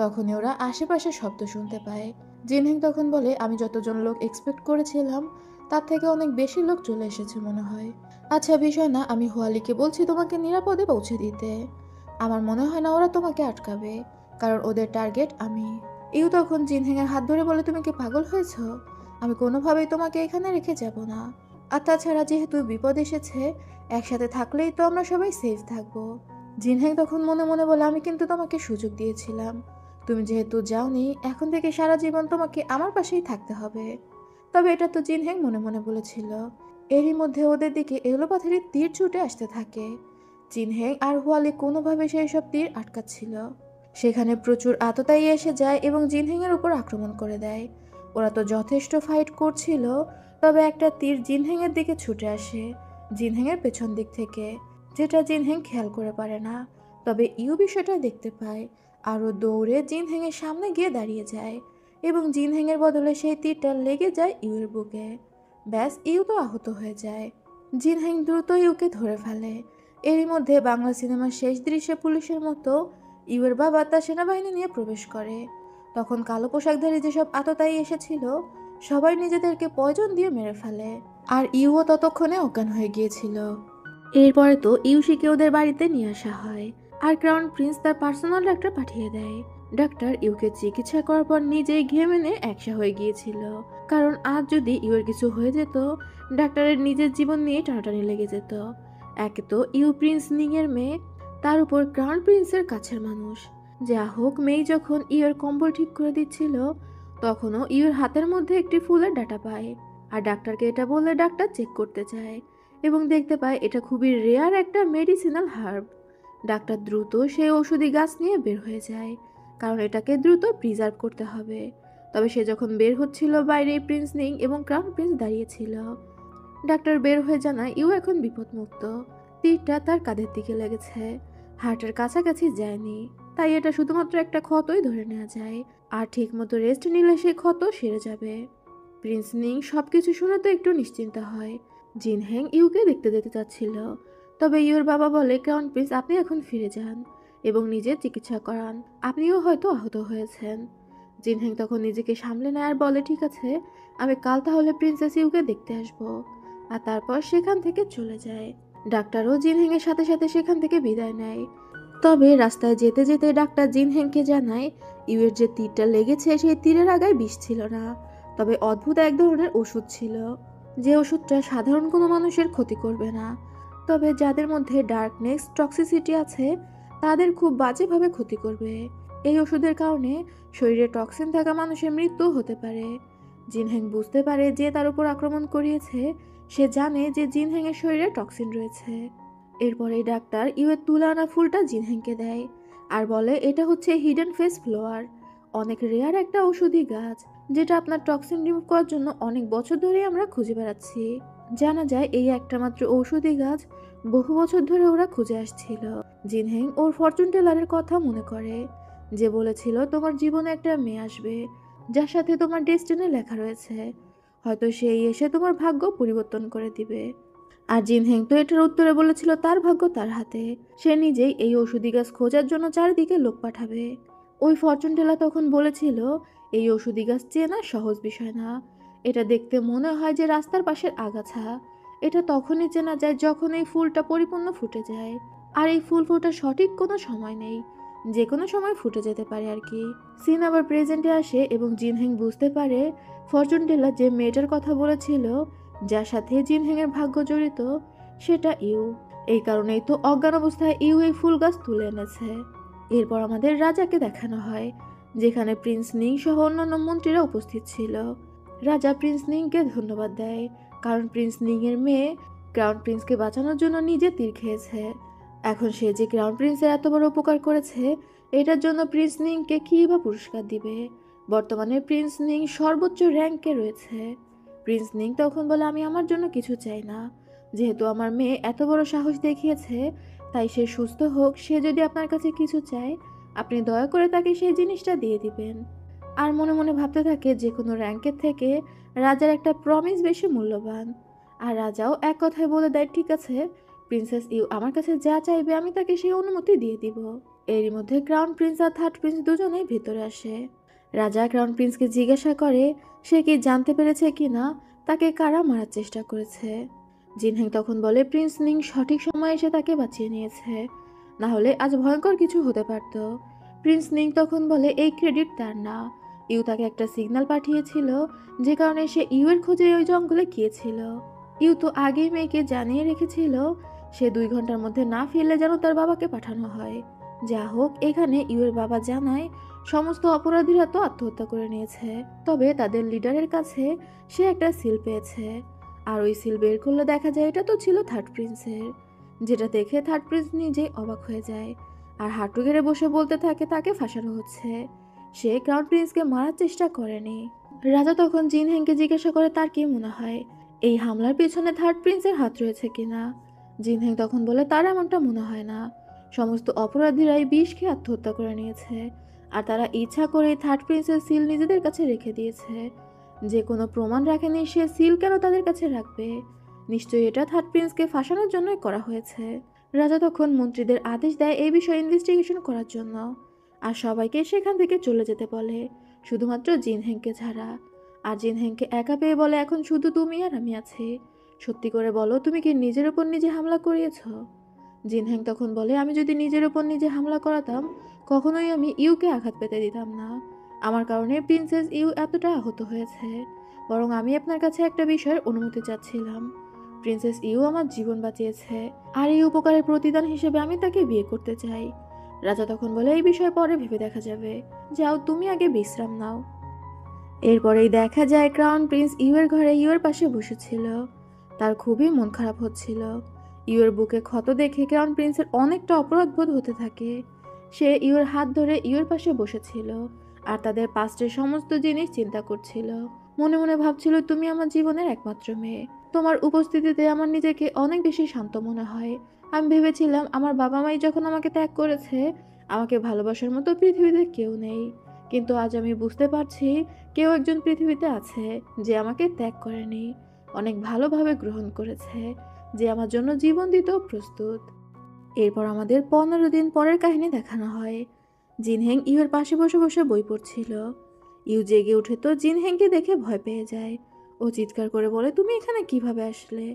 [SPEAKER 1] তখনই ওরা আশেপাশে শব্দ শুনতে পায়। জিনহেং তখন বলে, আমি যতজন লোক এক্সপেক্ট করেছিলাম তার থেকে অনেক বেশি লোক চলে এসেছে মনে হয়। আচ্ছা, বিষয় না, আমি হুয়ালিকে বলছি তোমাকে নিরাপদে পৌঁছে দিতে। আমার মনে হয় না ওরা তোমাকে আটকাবে, কারণ ওদের টার্গেট আমি। ইউ তখন জিনহেংয়ের হাত ধরে বলে, তুমি কি পাগল হয়েছ? আমি কোনোভাবেই তোমাকে এখানে রেখে যাব না। আর তাছাড়া যেহেতু বিপদ এসেছে, একসাথে থাকলেই তো আমরা সবাই সেফ থাকবো। জিনহেং তখন মনে মনে বলে, আমি কিন্তু তোমাকে সুযোগ দিয়েছিলাম, তুমি যেহেতু যাওনি, এখন থেকে সারা জীবন তোমাকে আমার পাশেই থাকতে হবে। তবে এটা তো জিনহেং মনে মনে বলেছিল। এরই মধ্যে ওদের দিকে এলোপাথারি তীর ছুটে আসতে থাকে। জিনহেং আর হুয়ালি কোনোভাবে সেই সব তীর আটকাচ্ছিল। সেখানে প্রচুর আততায়ী এসে যায় এবং জিনহেংয়ের উপর আক্রমণ করে দেয়। ওরা তো যথেষ্ট ফাইট করছিল, তবে একটা তীর জিনহেংয়ের দিকে ছুটে আসে জিনহেংয়ের পেছন দিক থেকে, যেটা জিনহেং খেয়াল করে পারে না। তবে ইউ বিষয়টা দেখতে পায়, আরও দৌড়ে জিনহেংয়ের সামনে গিয়ে দাঁড়িয়ে যায়, এবং জিনহেংয়ের বদলে সেই তীরটা লেগে যায় ইউয়ের বুকে। ব্যাস, ইউ তো আহত হয়ে যায়। জিন হ্যাং দ্রুত ইউকে ধরে ফেলে। এরই মধ্যে বাংলা সিনেমার শেষ দৃশ্যে পুলিশের মতো ইউয়ের বাবা তার সেনাবাহিনী নিয়ে প্রবেশ করে। তখন কালো পোশাকধারী যেসব আততায়ী এসেছিল সবাই নিজেদেরকে পয়জন দিয়ে মেরে ফেলে, আর ইউও ততক্ষণে অজ্ঞান হয়ে গিয়েছিল। এরপরে তো ইউশিকে ওদের বাড়িতে নিয়ে আসা হয়, আর ক্রাউন প্রিন্স তার পার্সোনাল ডাক্তার পাঠিয়ে দেয়। ডাক্তার ইউকে চিকিৎসা করার পর নিজেই ঘেমে একসা হয়ে গিয়েছিল, কারণ আজ যদি ইউর কিছু হয়ে যেত ডাক্তারের নিজের জীবন নিয়ে টানাটানি লেগে যেত। একে তো ইউ প্রিন্স নিং এর মেয়ে, তার উপর ক্রাউন প্রিন্সের কাছের মানুষ। যা হোক, মেয়ে যখন ইউর কম্বল ঠিক করে দিচ্ছিল তখনও ইউর হাতের মধ্যে একটি ফুলের ডাটা পায়, আর ডাক্তারকে এটা বললে ডাক্তার চেক করতে চায় এবং দেখতে পায় এটা খুবই রেয়ার একটা মেডিসিনাল হার্ব। ডাক্তার দ্রুত সেই ঔষধি গাছ নিয়ে বের হয়ে যায়, কারণ এটাকে দ্রুত প্রিজার্ভ করতে হবে। তবে সে যখন বের হচ্ছিল বাইরে প্রিন্স নিং এবং ক্রাউন প্রিন্স দাঁড়িয়েছিল। ডাক্তার বের হয়ে জানায় ইউ এখন বিপদমুক্ত। তীরটা তার কাঁধের দিকে লেগেছে, হার্টের কাছাকাছি যায়নি, তাই এটা শুধুমাত্র একটা ক্ষতই ধরে নেওয়া যায়, আর ঠিক মতো রেস্ট নিলে সেই ক্ষত সেরে যাবে। প্রিন্স নিং সবকিছু শুনে তো একটু নিশ্চিন্ত হয়। জিন হ্যাং ইউকে দেখতে যেতে চাচ্ছিল, তবে ইউর বাবা বলে ক্রাউন প্রিন্স আপনি এখন ফিরে যান এবং নিজের চিকিৎসা করান, আপনিও হয়তো আহত হয়েছেন। জিন হ্যাং তখন নিজেকে সামলে নেয় আর বলে ঠিক আছে, আমি কাল তাহলে প্রিন্সেস ইউকে দেখতে আসবো, আর তারপর সেখান থেকে চলে যায়। ডাক্তারও জিন হ্যাং এর সাথে সাথে সেখান থেকে বিদায় নেয়। তবে রাস্তায় যেতে যেতে ডাক্তার জিন হ্যাংকে জানায় ইউয়ের যে তীরটা লেগেছে সেই তীরের আগায় বিষ ছিল না, তবে অদ্ভুত এক ধরনের ওষুধ ছিল, যে ওষুধটা সাধারণ কোনো মানুষের ক্ষতি করবে না, তবে যাদের মধ্যে ডার্কনেস টক্সিসিটি আছে তাদের খুব বাজেভাবে ক্ষতি করবে। এই ওষুধের কারণে শরীরে টক্সিন থাকা মানুষের মৃত্যু হতে পারে। জিন হ্যাং বুঝতে পারে যে তার উপর আক্রমণ করিয়েছে, সে জানে যে জিন হ্যাং এর শরীরে টক্সিন রয়েছে। এরপরে ডাক্তার ইউয়ের তুলে আনা ফুলটা জিন হ্যাংকে দেয় আর বলে এটা হচ্ছে হিডেন ফেস ফ্লাওয়ার, অনেক রেয়ার একটা ঔষধি গাছ, যেটা আপনার টক্সিন রিমুভ করার জন্য অনেক বছর ধরে আমরা খুঁজে বেড়াচ্ছি। জানা যায় এই একটা মাত্র ঔষধি গাছ বহু বছর ধরে ওরা খুঁজে আসছিল। জিন হ্যাং ওর ফরচুন টেলারের কথা মনে করে, যে বলেছিল তোমার জীবনে একটা মেয়ে আসবে যার সাথে তোমার ডেস্টিনি লেখা রয়েছে, হয়তো সেই এসে তোমার ভাগ্য পরিবর্তন করে দিবে। আর জিন হ্যাং তো এটার উত্তরে বলেছিল তার ভাগ্য তার হাতে, সে নিজেই এই ঔষধি গাছ খোঁজার জন্য চারিদিকে লোক পাঠাবে। ওই ফরচুন টেলার তখন বলেছিল এই ঔষধি গাছ চেনা সহজ বিষয় না, এটা দেখতে মনে হয় যে রাস্তার পাশের আগাছা, এটা তখনই চেনা যায় যখন এই ফুলটা পরিপূর্ণ ফুটে যায়, আর এই ফুল ফোটার সঠিক কোনো সময় নেই, যে কোনো সময় ফুটে যেতে পারে আর কি। সিন আবার প্রেজেন্টে আসে এবং জিন হ্যাং বুঝতে পারে ফরচুন টেলার যে মেয়েটার কথা বলেছিল যার সাথে জিন হ্যাং এর ভাগ্য জড়িত সেটা ইউ। এই কারণেই তো অজ্ঞান অবস্থায় ইউ এই ফুল গাছ তুলে এনেছে। এরপর আমাদের রাজাকে দেখানো হয়, যেখানে প্রিন্স নিং সহ অন্যান্য মন্ত্রীরা উপস্থিত ছিল। রাজা প্রিন্স নিংকে ধন্যবাদ দেয়, কারণ প্রিন্স নিং এর মেয়ে ক্রাউন প্রিন্সকে বাঁচানোর জন্য নিজে তীর খেয়েছে। এখন সে যে ক্রাউন প্রিন্সের এত বড় উপকার করেছে, এটার জন্য প্রিন্স নিংকে কী বা পুরস্কার দিবে। বর্তমানে প্রিন্স নিং সর্বোচ্চ র্যাঙ্কে রয়েছে। প্রিন্স নিং তখন বলে আমি আমার জন্য কিছু চাই না, যেহেতু আমার মেয়ে এত বড় সাহস দেখিয়েছে তাই সে সুস্থ হোক, সে যদি আপনার কাছে কিছু চায় আপনি দয়া করে তাকে সেই জিনিসটা দিয়ে দিবেন। আর মনে মনে ভাবতে থাকে যে কোনো র্যাঙ্কের থেকে রাজার একটা প্রমিস বেশি মূল্যবান। আর রাজাও এক কথায় বলে দেয় ঠিক আছে, প্রিন্সেস ইউ আমার কাছে যা চাইবে আমি তাকে সেই অনুমতি দিয়ে দিব। এরই মধ্যে ক্রাউন প্রিন্স আর থার্ড প্রিন্স দুজনেই ভেতরে আসে। রাজা ক্রাউন প্রিন্সকে জিজ্ঞাসা করে সে কি জানতে পেরেছে কিনা তাকে কারা মারার চেষ্টা করেছে। জিনহ্যাং তখন বলে প্রিন্স নিং সঠিক সময়ে এসে তাকে বাঁচিয়ে নিয়েছে, না হলে আজ ভয়ঙ্কর কিছু হতে পারত। প্রিন্স নিং তখন বলে এই ক্রেডিট তার না, ইউ তাকে একটা সিগন্যাল পাঠিয়েছিল যে কারণে সে ইউ এর খোঁজে ওই জঙ্গলে গিয়েছিল। ইউ তো আগেই মেয়েকে জানিয়ে রেখেছিল সে 2 ঘন্টার মধ্যে না ফিরলে যেন তার বাবাকে পাঠানো হয়। যা হোক, এখানে ইউ এর বাবা জানায় সমস্ত অপরাধীরা তো আত্মহত্যা করে নিয়েছে, তবে তাদের লিডারের কাছে সে একটা সিল পেয়েছে, আর ওই সিল বের করলে দেখা যায় এটা তো ছিল থার্ড প্রিন্সের, যেটা দেখে থার্ড প্রিন্স নিজেই অবাক হয়ে যায় আর হাঁটু গেড়ে বসে বলতে থাকে তাকে ফাঁসানো হচ্ছে, সে ক্রাউন প্রিন্সকে মারার চেষ্টা করেনি। রাজা তখন জিন হ্যাংকে জিজ্ঞাসা করে তার কি মনে হয় এই হামলার পিছনে থার্ড প্রিন্সের হাত রয়েছে কিনা। জিন হ্যাং তখন বলে তার এমনটা মনে হয় না, সমস্ত অপরাধীরাই বিষ খেয়ে আত্মহত্যা করে নিয়েছে, আর তারা ইচ্ছা করে থার্ড প্রিন্সের সিল নিজেদের কাছে রেখে দিয়েছে, যে কোনো প্রমাণ রাখেনি সে সিল কেন তাদের কাছে রাখবে। নিশ্চয়ই এটা থার্ড প্রিন্সকে ফাঁসানোর জন্যই করা হয়েছে। রাজা তখন মন্ত্রীদের আদেশ দেয় এই বিষয়ে ইনভেস্টিগেশন করার জন্য, আর সবাইকে সেখান থেকে চলে যেতে বলে, শুধুমাত্র জিনহেংকে ছাড়া। আর জিনহেংকে একা পেয়ে বলে, এখন শুধু তুমি আর আমি আছি, সত্যি করে বলো তুমি কি নিজের উপর নিজে হামলা করিয়েছ? জিনহেং তখন বলে, আমি যদি নিজের উপর নিজে হামলা করাতাম কখনোই আমি ইউকে আঘাত পেতে দিতাম না। আমার কারণে প্রিন্সেস ইউ এতটা আহত হয়েছে। বরং আমি আপনার কাছে একটা বিষয়ের অনুমতি চাচ্ছিলাম। প্রিন্সেস ইউ আমার জীবন বাঁচিয়েছে, আর এই উপকারের প্রতিদান হিসেবে আমি তাকে বিয়ে করতে চাই। রাজা তখন বলে, এই বিষয় পরে ভেবে দেখা যাবে, যাও তুমি আগে বিশ্রাম নাও। এরপরেই দেখা যায় ক্রাউন প্রিন্স ইউয়ের ঘরে ইউয়ের পাশে বসেছিল। তার খুবই মন খারাপ হচ্ছিল। ইউয়ের বুকে ক্ষত দেখে ক্রাউন প্রিন্সের অনেকটা অপরাধবোধ হতে থাকে। সে ইউয়ের হাত ধরে ইউয়ের পাশে বসেছিল আর তাদের পাস্টের সমস্ত জিনিস চিন্তা করছিল। মনে মনে ভাবছিল, তুমি আমার জীবনের একমাত্র মেয়ে, তোমার উপস্থিতিতে আমার নিজেকে অনেক বেশি শান্ত মনে হয়। আমি ভেবেছিলাম আমার বাবা মাই যখন আমাকে ত্যাগ করেছে, আমাকে ভালোবাসার মতো পৃথিবীতে কেউ নেই। কিন্তু আজ আমি বুঝতে পারছি কেউ একজন পৃথিবীতে আছে যে আমাকে ত্যাগ করেনি, অনেক ভালোভাবে গ্রহণ করেছে, যে আমার জন্য জীবন দিতেও প্রস্তুত। এরপর আমাদের 15 দিন পরের কাহিনী দেখানো হয়। জিনহেং ইউর পাশে বসে বসে বই পড়ছিল। ইউ জেগে উঠে তো জিনহেংকে দেখে ভয় পেয়ে যায়। ও চিৎকার করে বলে, তুমি এখানে কিভাবে আসলে?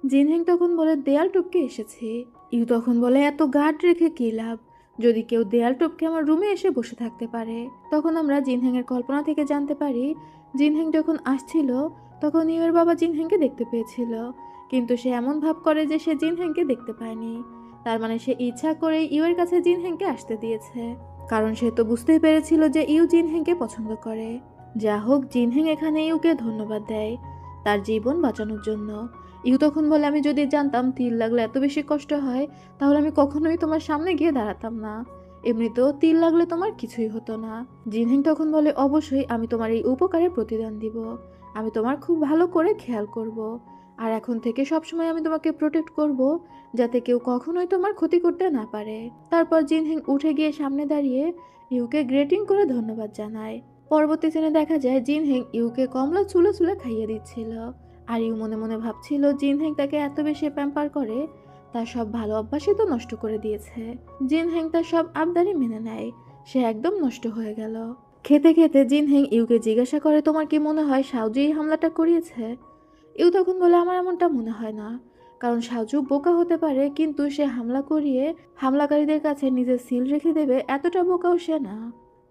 [SPEAKER 1] জিনহেং তখন বলে, দেয়াল টপকে এসেছি। ইউ তখন বলে, এত গার্ড রেখে কী লাভ, যদি কেউ দেয়াল টপকে আমার রুমে এসে বসে থাকতে পারে। তখন আমরা জিনহেংয়ের কল্পনা থেকে জানতে পারি, জিনহেং যখন আসছিল তখন ইউয়ের বাবা জিনহেংকে দেখতে পেয়েছিল, কিন্তু সে এমন ভাব করে যে সে জিনহেংকে দেখতে পায়নি। তার মানে সে ইচ্ছা করে ইউয়ের কাছে জিনহেংকে আসতে দিয়েছে, কারণ সে তো বুঝতেই পেরেছিল যে ইউ জিনহেংকে পছন্দ করে। যা হোক, জিনহেং এখানে ইউকে ধন্যবাদ দেয় তার জীবন বাঁচানোর জন্য। ইউ তখন বলে, আমি যদি জানতাম তিল লাগলে এত বেশি কষ্ট হয় তাহলে আমি কখনোই তোমার সামনে গিয়ে দাঁড়াতাম না। এমনিতেও তিল লাগলে তোমার কিছুই হতো না। জিনহেং তখন বলে, অবশ্যই আমি তোমার এই উপকারের প্রতিদান দিব। আমি তোমার খুব ভালো করে খেয়াল করব, আর এখন থেকে সবসময় আমি তোমাকে প্রোটেক্ট করব, যাতে কেউ কখনোই তোমার ক্ষতি করতে না পারে। তারপর জিনহেং উঠে গিয়ে সামনে দাঁড়িয়ে ইউকে গ্রেটিং করে ধন্যবাদ জানায়। পরবর্তী সিনে দেখা যায় জিনহেং ইউকে কমলা চুলে চুলে খাইয়ে দিচ্ছিল, আর ইউ মনে মনে ভাবছিল জিনহেং তাকে এত বেশি প্যাম্পার করে, তার সব ভালো অভ্যাসই তো নষ্ট করে দিয়েছে। জিনহেং তার সব আবদারই মেনে নেয়, সে একদম নষ্ট হয়ে গেল। খেতে খেতে জিনহেং ইউকে জিজ্ঞাসা করে, তোমার কি মনে হয় সাউজি এই হামলাটা করিয়েছে? ইউ তখন বলে, আমার এমনটা মনে হয় না, কারণ সাজু বোকা হতে পারে, কিন্তু সে হামলা করিয়ে হামলাকারীদের কাছে নিজের সিল রেখে দেবে এতটা বোকাও সে না।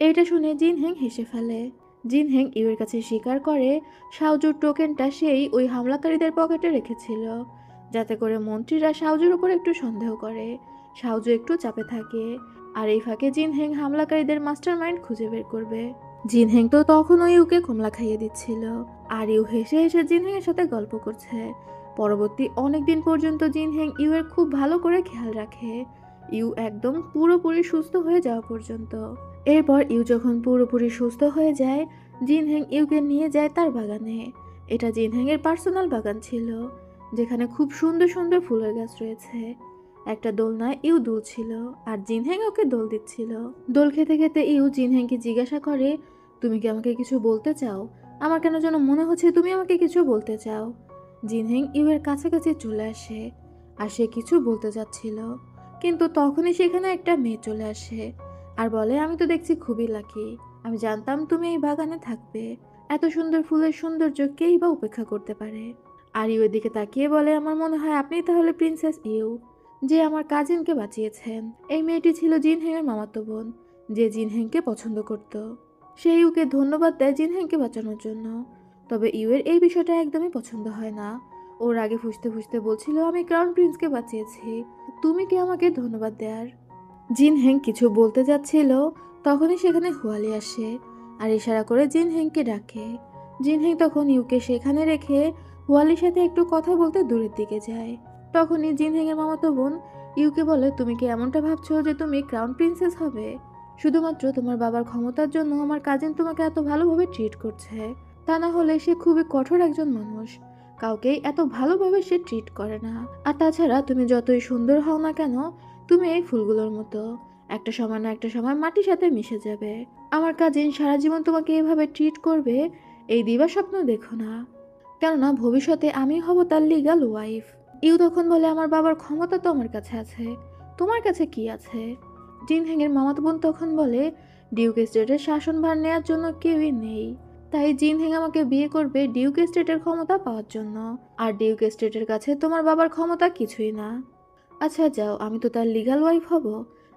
[SPEAKER 1] এইটা শুনে জিনহেং হেসে ফেলে। জিনহেং ইউয়ের কাছে স্বীকার করে সাউজুর টোকেনটা সেই ওই হামলাকারীদের পকেটে রেখেছিল, যাতে করে মন্ত্রীরা সাউজুর উপর একটু সন্দেহ করে, সাউজু একটু চাপে থাকে। আর এই ফাঁকে জিনহেং হামলাকারীদের মাস্টারমাইন্ড খুঁজে বের করবে। জিনহেং তো তখনও ইউকে কমলা খাইয়ে দিচ্ছিল, আর ইউ হেসে হেসে জিনহেংয়ের সাথে গল্প করছে। পরবর্তী অনেকদিন পর্যন্ত জিনহেং ইউয়ের খুব ভালো করে খেয়াল রাখে, ইউ একদম পুরোপুরি সুস্থ হয়ে যাওয়া পর্যন্ত। এরপর ইউ যখন পুরোপুরি সুস্থ হয়ে যায়, জিনহেং ইউকে নিয়ে যায় তার বাগানে। এটা জিনহেংয়ের পার্সোনাল বাগান ছিল, যেখানে খুব সুন্দর সুন্দর ফুলের গাছ রয়েছে। একটা দোলনায় ইউ দুলছিল, আর জিনহেং ওকে দোল দিচ্ছিল। দোল খেতে খেতে ইউ জিনহেংকে জিজ্ঞাসা করে, তুমি কি আমাকে কিছু বলতে চাও? আমার কেন যেন মনে হচ্ছে তুমি আমাকে কিছু বলতে চাও। জিনহেং ইউয়ের কাছাকাছি চলে আসে, আর সে কিছু বলতে চাচ্ছিল, কিন্তু তখনই সেখানে একটা মেয়ে চলে আসে আর বলে, আমি তো দেখছি খুবই লাকি, আমি জানতাম তুমি এই বাগানে থাকবে, এত সুন্দর ফুলের সৌন্দর্য কেই বা উপেক্ষা করতে পারে। আর ইউর দিকে তাকিয়ে বলে, আমার মনে হয় আপনি তাহলে প্রিন্সেস ইউ, যে আমার কাজিনকে বাঁচিয়েছেন। এই মেয়েটি ছিল জিনহেংয়ের মামাতো বোন, যে জিনহেংকে পছন্দ করত। সে ইউকে ধন্যবাদ দেয় জিনহেংকে বাঁচানোর জন্য। তবে ইউয়ের এই বিষয়টা একদমই পছন্দ হয় না। ওর আগে ফুসতে ফুসতে বলছিল, আমি ক্রাউন প্রিন্সকে বাঁচিয়েছি, তুমি কি আমাকে ধন্যবাদ দেয়ার? জিনহেং কিছু বলতে যাচ্ছিল, তখনই সেখানে হুয়ালি আসে আর ইশারা করে জিনহেংকে ডাকে। জিনহেং তখন ইউকে সেখানে রেখে হুয়ালির সাথে একটু কথা বলতে দূরের দিকে যায়। তখনই জিনহেংয়ের মামাতো বোন ইউকে বলে, তুমি কি এমনটা ভাবছো যে তুমি ক্রাউন প্রিন্সেস হবে? শুধুমাত্র তোমার বাবার ক্ষমতার জন্য আমার কাজিন তোমাকে এত ভালোভাবে ট্রিট করছে, তা না হলে সে খুবই কঠোর একজন মানুষ, কাউকেই এত ভালোভাবে সে ট্রিট করে না। আর তাছাড়া তুমি যতই সুন্দর হও না কেন, তুমি এই ফুলগুলোর মতো, একটা সময় না একটা সময় মাটির সাথে মিশে যাবে। আমার কাজিন সারা জীবন তোমাকে এভাবে ট্রিট করবে, এই দিবা স্বপ্ন দেখো না। কেননা ভবিষ্যতে আমি হব তার লিগ্যাল ওয়াইফ। ইউ তখন বলে আমার বাবার ক্ষমতা তো আমার কাছে আছে, তোমার কাছে কি আছে? জিনহেংয়ের মামাতো বোন তখন বলে ডিউক এস্টেটের শাসনভার নেয়ার জন্য কেউই নেই, তাই জিনহেং আমাকে বিয়ে করবে ডিউক এস্টেটের ক্ষমতা পাওয়ার জন্য। আর ডিউক এস্টেটের কাছে তোমার বাবার ক্ষমতা কিছুই না। আচ্ছা যাও, আমি তো তার লিগ্যাল ওয়াইফ হব,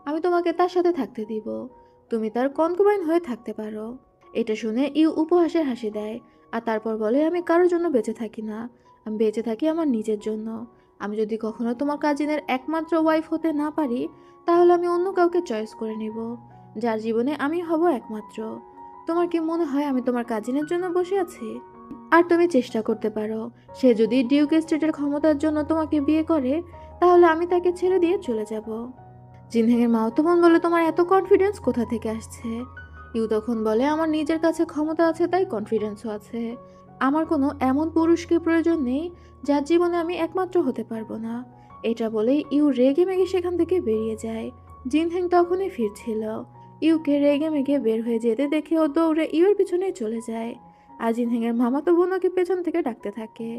[SPEAKER 1] আমি তোমাকে তার সাথে থাকতে দিব, তুমি তার কনকুবাইন হয়ে থাকতে পারো। এটা শুনে ইউ উপহাসের হাসি দেয় আর তারপর বলে আমি কারোর জন্য বেঁচে থাকি না, আমি বেঁচে থাকি আমার নিজের জন্য। আমি যদি কখনো তোমার কাজিনের একমাত্র ওয়াইফ হতে না পারি, তাহলে আমি অন্য কাউকে চয়েস করে নিব, যার জীবনে আমি হব একমাত্র। তোমার কি মনে হয় আমি তোমার কাজিনের জন্য বসে আছি? আর তুমি চেষ্টা করতে পারো, সে যদি ডিউক এস্টেটের ক্ষমতার জন্য তোমাকে বিয়ে করে, তাহলে আমি তাকে ছেড়ে দিয়ে চলে যাব। জিনহেংয়ের মাওতো বোন বলে তোমার এত কনফিডেন্স কোথা থেকে আসছে? ইউ তখন বলে আমার নিজের কাছে ক্ষমতা আছে তাই কনফিডেন্সও আছে। আমার কোনো এমন পুরুষকে প্রয়োজন নেই যার জীবনে আমি একমাত্র হতে পারবো না। এটা বলেই ইউ রেগে মেগে সেখান থেকে বেরিয়ে যায়। জিনহেং তখনই ফিরছিল। ইউকে রেগে মেগে বের হয়ে যেতে দেখে ও দৌড়ে ইউর পিছনেই চলে যায়। আর জিনহেংয়ের মামাতো বোন ওকে পেছন থেকে ডাকতে থাকে।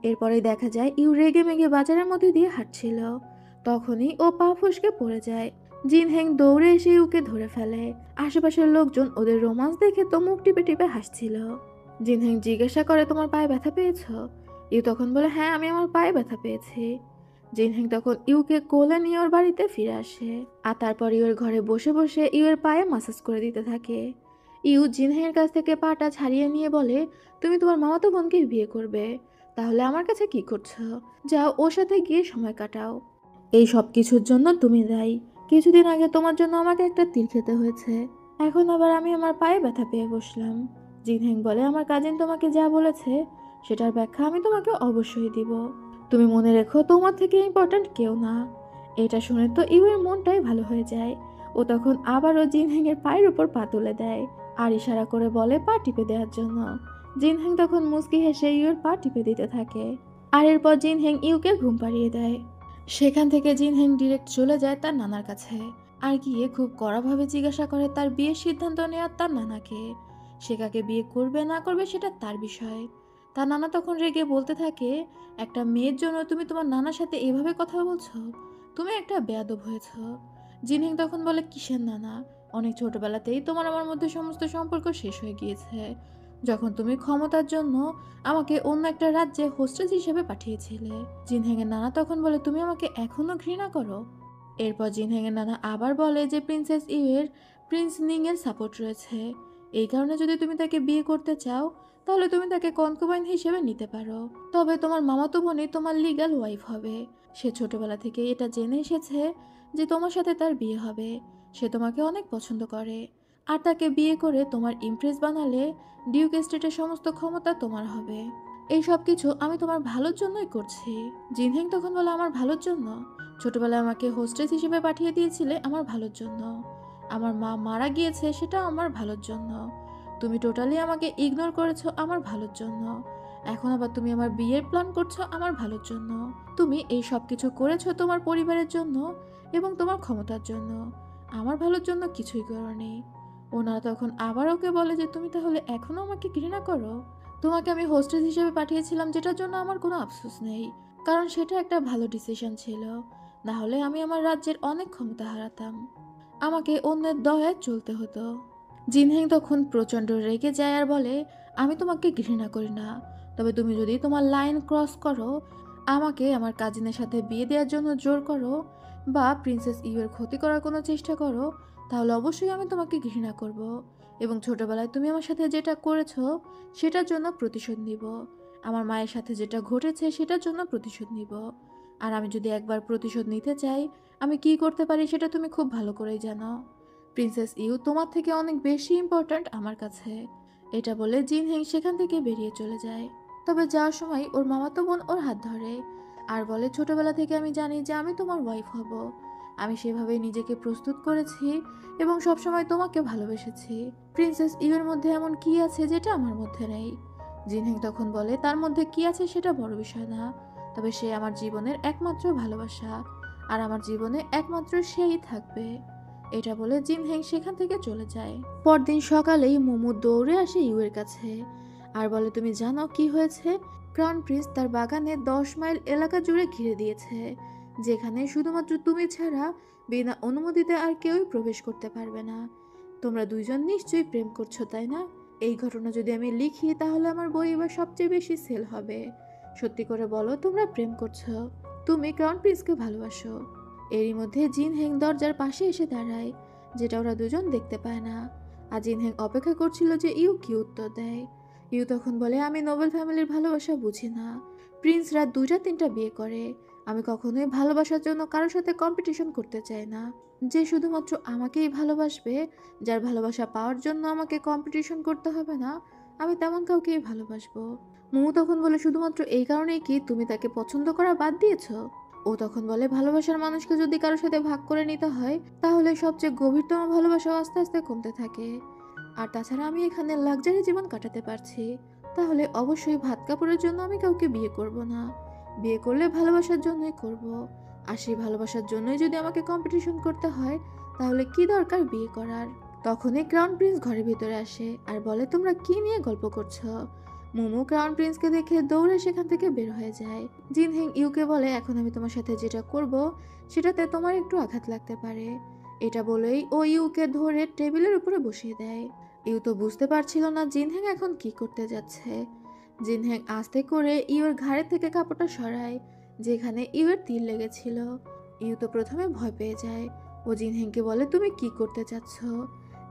[SPEAKER 1] এরপরেই দেখা যায় ইউ রেগে মেগে বাজারের মধ্যে দিয়ে হাঁটছিল। তখনই ও পা ফসকে পড়ে যায়। জিনহেং দৌড়ে এসে ইউকে ধরে ফেলে। আশেপাশের লোকজন ওদের রোমান্স দেখে তো মুখ টিপে টিপে হাসছিল। জিনহেং জিজ্ঞাসা করে তোমার পায়ে ব্যথা পেয়েছো? ইউ তখন বলে হ্যাঁ, আমি আমার পায়ে ব্যথা পেয়েছি। জিনহেং তখন ইউকে কোলে নিয়ে ওর বাড়িতে ফিরে আসে আর তারপর ইউর ঘরে বসে বসে ইউর পায়ে মাসাজ করে দিতে থাকে। ইউ জিনহেংয়ের কাছ থেকে পাটা ছাড়িয়ে নিয়ে বলে তুমি তোমার মামাতো বোনকে বিয়ে করবে, তাহলে আমার কাছে কি করছো? যাও ওর সাথে গিয়ে সময় কাটাও। এই সব কিছুর জন্য তুমি দায়ী। কিছুদিন আগে তোমার জন্য আমাকে একটা তীর খেতে হয়েছে, এখন আবার আমি আমার পায়ে ব্যথা পেয়ে বসলাম। জিনহেং বলে আমার কাজিন তোমাকে যা বলেছে সেটার ব্যাখ্যা আমি তোমাকে অবশ্যই দিব। তুমি মনে রেখো তোমার থেকে ইম্পর্ট্যান্ট কেউ না। এটা শুনে তো ইউয়ের মনটাই ভালো হয়ে যায়। ও তখন আবারও জিনহেংয়ের পায়ের উপর পা তুলে দেয় আর ইশারা করে বলে পা টিপে দেওয়ার জন্য। জিনহেং তখন মুচকি হেসে ইউয়ের পা টিপে দিতে থাকে আর এরপর জিনহেং ইউকে ঘুম পাড়িয়ে দেয়। সেখান থেকে জিনহেং ডিরেক্ট চলে যায় তার নানার কাছে আর গিয়ে খুব কড়াভাবে জিজ্ঞাসা করে তার বিয়ের সিদ্ধান্ত নেওয়ার তার নানাকে। সে কাকে বিয়ে করবে না করবে সেটা তার বিষয়। তার নানা তখন রেগে বলতে থাকে একটা মেয়ের জন্য তুমি তোমার নানার সাথে এভাবে কথা বলছো, তুমি একটা বেয়াদব হয়েছ। জিনহেং তখন বলে কিসের নানা? অনেক ছোটবেলাতেই তোমার আমার মধ্যে সমস্ত সম্পর্ক শেষ হয়ে গিয়েছে, যখন তুমি ক্ষমতার জন্য আমাকে অন্য একটা রাজ্যে হোস্টেস হিসেবে পাঠিয়েছিলে। জিনহেংয়ের নানা তখন বলে তুমি আমাকে এখনো ঘৃণা করো? এরপর জিনহেংয়ের নানা আবার বলে যে প্রিন্সেস ইউয়ের প্রিন্স নিং এর সাপোর্ট রয়েছে, এই কারণে যদি তুমি তাকে বিয়ে করতে চাও তাহলে তুমি তাকে কনকুবাইন হিসেবে নিতে পারো, তবে তোমার মামাতো বোনই তোমার লিগ্যাল ওয়াইফ হবে। সে ছোটবেলা থেকে এটা জেনে এসেছে যে তোমার সাথে তার বিয়ে হবে। সে তোমাকে অনেক পছন্দ করে আর তাকে বিয়ে করে তোমার ইমপ্রেস বানালে ডিউক এস্টেটের সমস্ত ক্ষমতা তোমার হবে। এই সব কিছু আমি তোমার ভালোর জন্যই করছি। জিনহেং তখন বলে আমার ভালোর জন্য? ছোটবেলায় আমাকে হোস্টেস হিসেবে পাঠিয়ে দিয়েছিলে আমার ভালোর জন্য, আমার মা মারা গিয়েছে সেটা আমার ভালোর জন্য, তুমি টোটালি আমাকে ইগনোর করেছো আমার ভালোর জন্য, এখন আবার তুমি আমার বিয়ের প্ল্যান করছো আমার ভালোর জন্য। তুমি এই সব কিছু করেছো তোমার পরিবারের জন্য এবং তোমার ক্ষমতার জন্য, আমার ভালোর জন্য কিছুই করোনি। ওনারা তখন আবার ওকে বলে যে তুমি তাহলে এখনো আমাকে ঘৃণা করো? তোমাকে আমি হোস্টেস হিসেবে পাঠিয়েছিলাম যেটার জন্য আমার কোনো আফসোস নেই, কারণ সেটা একটা ভালো ডিসিশন ছিল, না হলে আমি আমার রাজ্যের অনেক ক্ষমতা হারাতাম, আমাকে অন্যের দয়ায় চলতে হতো। জিনহেং তখন প্রচণ্ড রেগে যায় আর বলে আমি তোমাকে ঘৃণা করি না, তবে তুমি যদি তোমার লাইন ক্রস করো, আমাকে আমার কাজিনের সাথে বিয়ে দেওয়ার জন্য জোর করো বা প্রিন্সেস ইউয়ের ক্ষতি করার কোনো চেষ্টা করো, তাহলে অবশ্যই আমি তোমাকে ঘৃণা করব এবং ছোটবেলায় তুমি আমার সাথে যেটা করেছো সেটার জন্য প্রতিশোধ নিব। আমার মায়ের সাথে যেটা ঘটেছে সেটার জন্য প্রতিশোধ নিব। আর আমি যদি একবার প্রতিশোধ নিতে চাই আমি কি করতে পারি সেটা তুমি খুব ভালো করেই জানো। প্রিন্সেস ইউ তোমার থেকে অনেক বেশি ইম্পর্ট্যান্ট আমার কাছে। এটা বলে জিনহেং সেখান থেকে বেরিয়ে চলে যায়। তবে যাওয়ার সময় ওর মামাতো বোন ওর হাত ধরে আর বলে ছোটবেলা থেকে আমি জানি যে আমি তোমার ওয়াইফ হব, আমি সেভাবেই নিজেকে প্রস্তুত করেছি এবং সবসময় তোমাকে ভালোবেসেছি। প্রিন্সেস ইউ এর মধ্যে এমন কি আছে যেটা আমার মধ্যে নেই? জিনহেং তখন বলে তার মধ্যে কি আছে সেটা বড় বিষয় না, তবে সে আমার জীবনের একমাত্র ভালোবাসা আর আমার জীবনে একমাত্র সেই থাকবে। এটা বলে জিনহেং সেখান থেকে চলে যায়। পরদিন সকালেই মোমো দৌড়ে আসে ইউয়ের কাছে আর বলে তুমি জানো কি হয়েছে? ক্রাউন প্রিন্স তার বাগানে 10 মাইল এলাকা জুড়ে ঘিরে দিয়েছে, যেখানে শুধুমাত্র তুমি ছাড়া বিনা অনুমতিতে আর কেউই প্রবেশ করতে পারবে না। তোমরা দুইজন নিশ্চয়ই প্রেম করছো, তাই না? এই ঘটনা যদি আমি লিখি তাহলে আমার বই এবার সবচেয়ে বেশি সেল হবে। সত্যি করে বলো, তোমরা প্রেম করছো? তুমি ক্রাউন প্রিন্সকে ভালোবাসো? এরই মধ্যে জিন হেং দরজার পাশে এসে দাঁড়ায়, যেটা ওরা দুজন দেখতে পায় না। আর জিন হেং অপেক্ষা করছিল যে ইউ কি উত্তর দেয়। ইউ তখন বলে, আমি নোবেল ফ্যামিলির ভালোবাসা বুঝি না। প্রিন্সরা 2টা 3টা বিয়ে করে। আমি কখনোই ভালোবাসার জন্য কারোর সাথে কম্পিটিশন করতে চাই না। যে শুধুমাত্র আমাকেই ভালোবাসবে, যার ভালোবাসা পাওয়ার জন্য আমাকে কম্পিটিশন করতে হবে না, আমি তেমন কাউকেই ভালোবাসবো। মোমো তখন বলে, শুধুমাত্র এই কারণেই কি তুমি তাকে পছন্দ করা বাদ দিয়েছো? ও তখন বলে, ভালোবাসার মানুষকে যদি কারোর সাথে ভাগ করে নিতে হয় তাহলে সবচেয়ে গভীরতম ভালোবাসাও আস্তে আস্তে কমতে থাকে। আর তাছাড়া আমি এখানে লাক্সারি জীবন কাটাতে পারছি, তাহলে অবশ্যই ভাত কাপড়ের জন্য আমি কাউকে বিয়ে করব না। বিয়ে করলে ভালোবাসার জন্যই করব। আর সেই ভালোবাসার জন্যই যদি আমাকে কম্পিটিশন করতে হয় তাহলে কি দরকার বিয়ে করার? তখনই ক্রাউন প্রিন্স ঘরের ভিতরে আসে আর বলে, তোমরা কি নিয়ে গল্প করছো? মোমো ক্রাউন প্রিন্সকে দেখে দৌড়ে সেখান থেকে বের হয়ে যায়। জিন হেং ইউকে বলে, এখন আমি তোমার সাথে যেটা করব সেটাতে তোমার একটু আঘাত লাগতে পারে। এটা বলেই ও ইউকে ধরে টেবিলের উপরে বসিয়ে দেয়। ইউ তো বুঝতে পারছিল না জিন হেং এখন কি করতে যাচ্ছে। জিন হেং আস্তে করে ইউর ঘাড়ের থেকে কাপড়টা সরায়, যেখানে ইউর তীর লেগেছিল। ইউ তো প্রথমে ভয় পেয়ে যায়। ও জিন হেংকে বলে, তুমি কি করতে চাচ্ছ?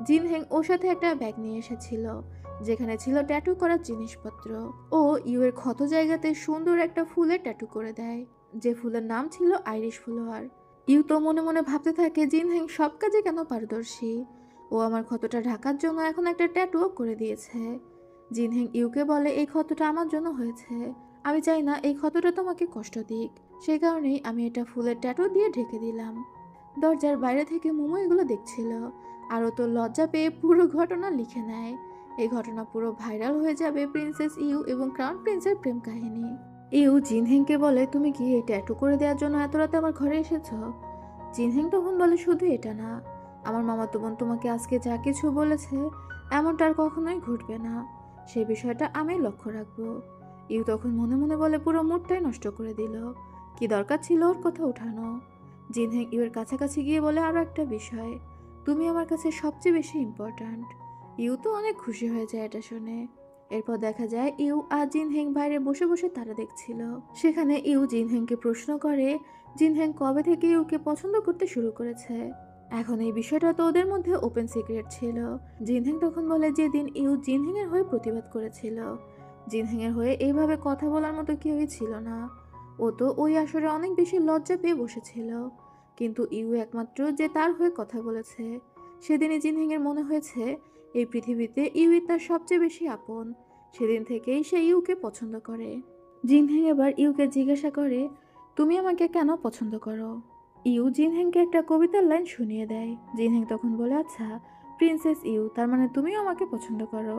[SPEAKER 1] জিন হেং ওর সাথে একটা ব্যাগ নিয়ে এসেছিল, যেখানে ছিল ট্যাটু করার জিনিসপত্র। ও ইউয়ের ক্ষত জায়গাতে সুন্দর একটা ফুলের ট্যাটু করে দেয়, যে ফুলের নাম ছিল আইরিশ ফ্লাওয়ার। ইউ তো মনে মনে ভাবতে থাকে, জিন হেং সব কাজে কেন পারদর্শী। ও আমার ক্ষতটা ঢাকার জন্য এখন একটা ট্যাটুও করে দিয়েছে। জিন হেং ইউকে বলে, এই ক্ষতটা আমার জন্য হয়েছে, আমি চাই না এই ক্ষতটা তোমাকে কষ্ট দিক, সেই কারণেই আমি এটা ফুলের ট্যাটু দিয়ে ঢেকে দিলাম। দরজার বাইরে থেকে মোমো এগুলো দেখছিল, আর ও তো লজ্জা পেয়ে পুরো ঘটনা লিখে নেয়। এই ঘটনা পুরো ভাইরাল হয়ে যাবে প্রিন্সেস ইউ এবং ক্রাউন প্রিন্সের প্রেম কাহিনী। ইউ জিনহেংকে বলে, তুমি কি এই ট্যাটু করে দেওয়ার জন্য এত রাতে আমার ঘরে এসেছো? জিনহেং তখন বলে, শুধু এটা না, আমার মামাতো বোন তোমাকে আজকে যা কিছু বলেছে এমনটা আর কখনোই ঘটবে না, সেই বিষয়টা আমি লক্ষ্য রাখবো। ইউ তখন মনে মনে বলে, পুরো মুডটাই নষ্ট করে দিল, কি দরকার ছিল ওর কথা উঠানো। জিনহেং ইউর কাছাকাছি গিয়ে বলে, আরও একটা বিষয়, তুমি আমার কাছে সবচেয়ে বেশি ইম্পর্ট্যান্ট। ইউ তো অনেক খুশি হয়ে যায় এটা শুনে। এরপর দেখা যায় ইউ আর জিনহেং বাইরে বসে বসে তারা দেখছিল। সেখানে ইউ জিনহেংকে প্রশ্ন করে, জিনহেং কবে থেকে ইউকে পছন্দ করতে শুরু করেছে। এখন এই বিষয়টা তো ওদের মধ্যে ওপেন সিক্রেট ছিল। জিনহেং তখন বলে, যেদিন ইউ জিনহেং এর হয়ে প্রতিবাদ করেছিল, জিনহেং এর হয়ে এইভাবে কথা বলার মতো কেউই ছিল না। ও তো ওই আসরে অনেক বেশি লজ্জা পেয়ে বসেছিল, কিন্তু ইউ একমাত্র যে তার হয়ে কথা বলেছে। সেদিনই জিনহেং এর মনে হয়েছে এই পৃথিবীতে ইউই তার সবচেয়ে বেশি আপন। সেদিন থেকেই সে ইউকে পছন্দ করে। জিনহেং এবার ইউকে জিজ্ঞাসা করে, তুমি আমাকে কেন পছন্দ করো? ইউ জিনহেংকে একটা কবিতার লাইন শুনিয়ে দেয়। জিনহেং তখন বলে, আচ্ছা প্রিন্সেস ইউ, তার মানে তুমিও আমাকে পছন্দ করো।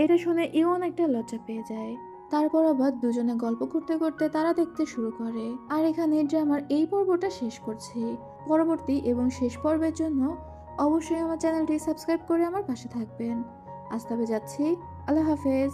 [SPEAKER 1] এটা শুনে ইউ অনেকটা লজ্জা পেয়ে যায়। তারপর আবার দুজনে গল্প করতে করতে তারা দেখতে শুরু করে। আর এখানে ড্রামার এই পর্বটা শেষ করছি। পরবর্তী এবং শেষ পর্বের জন্য অবশ্যই আমার চ্যানেলটি সাবস্ক্রাইব করে আমার পাশে থাকবেন। আজ তবে যাচ্ছি, আল্লাহ হাফেজ।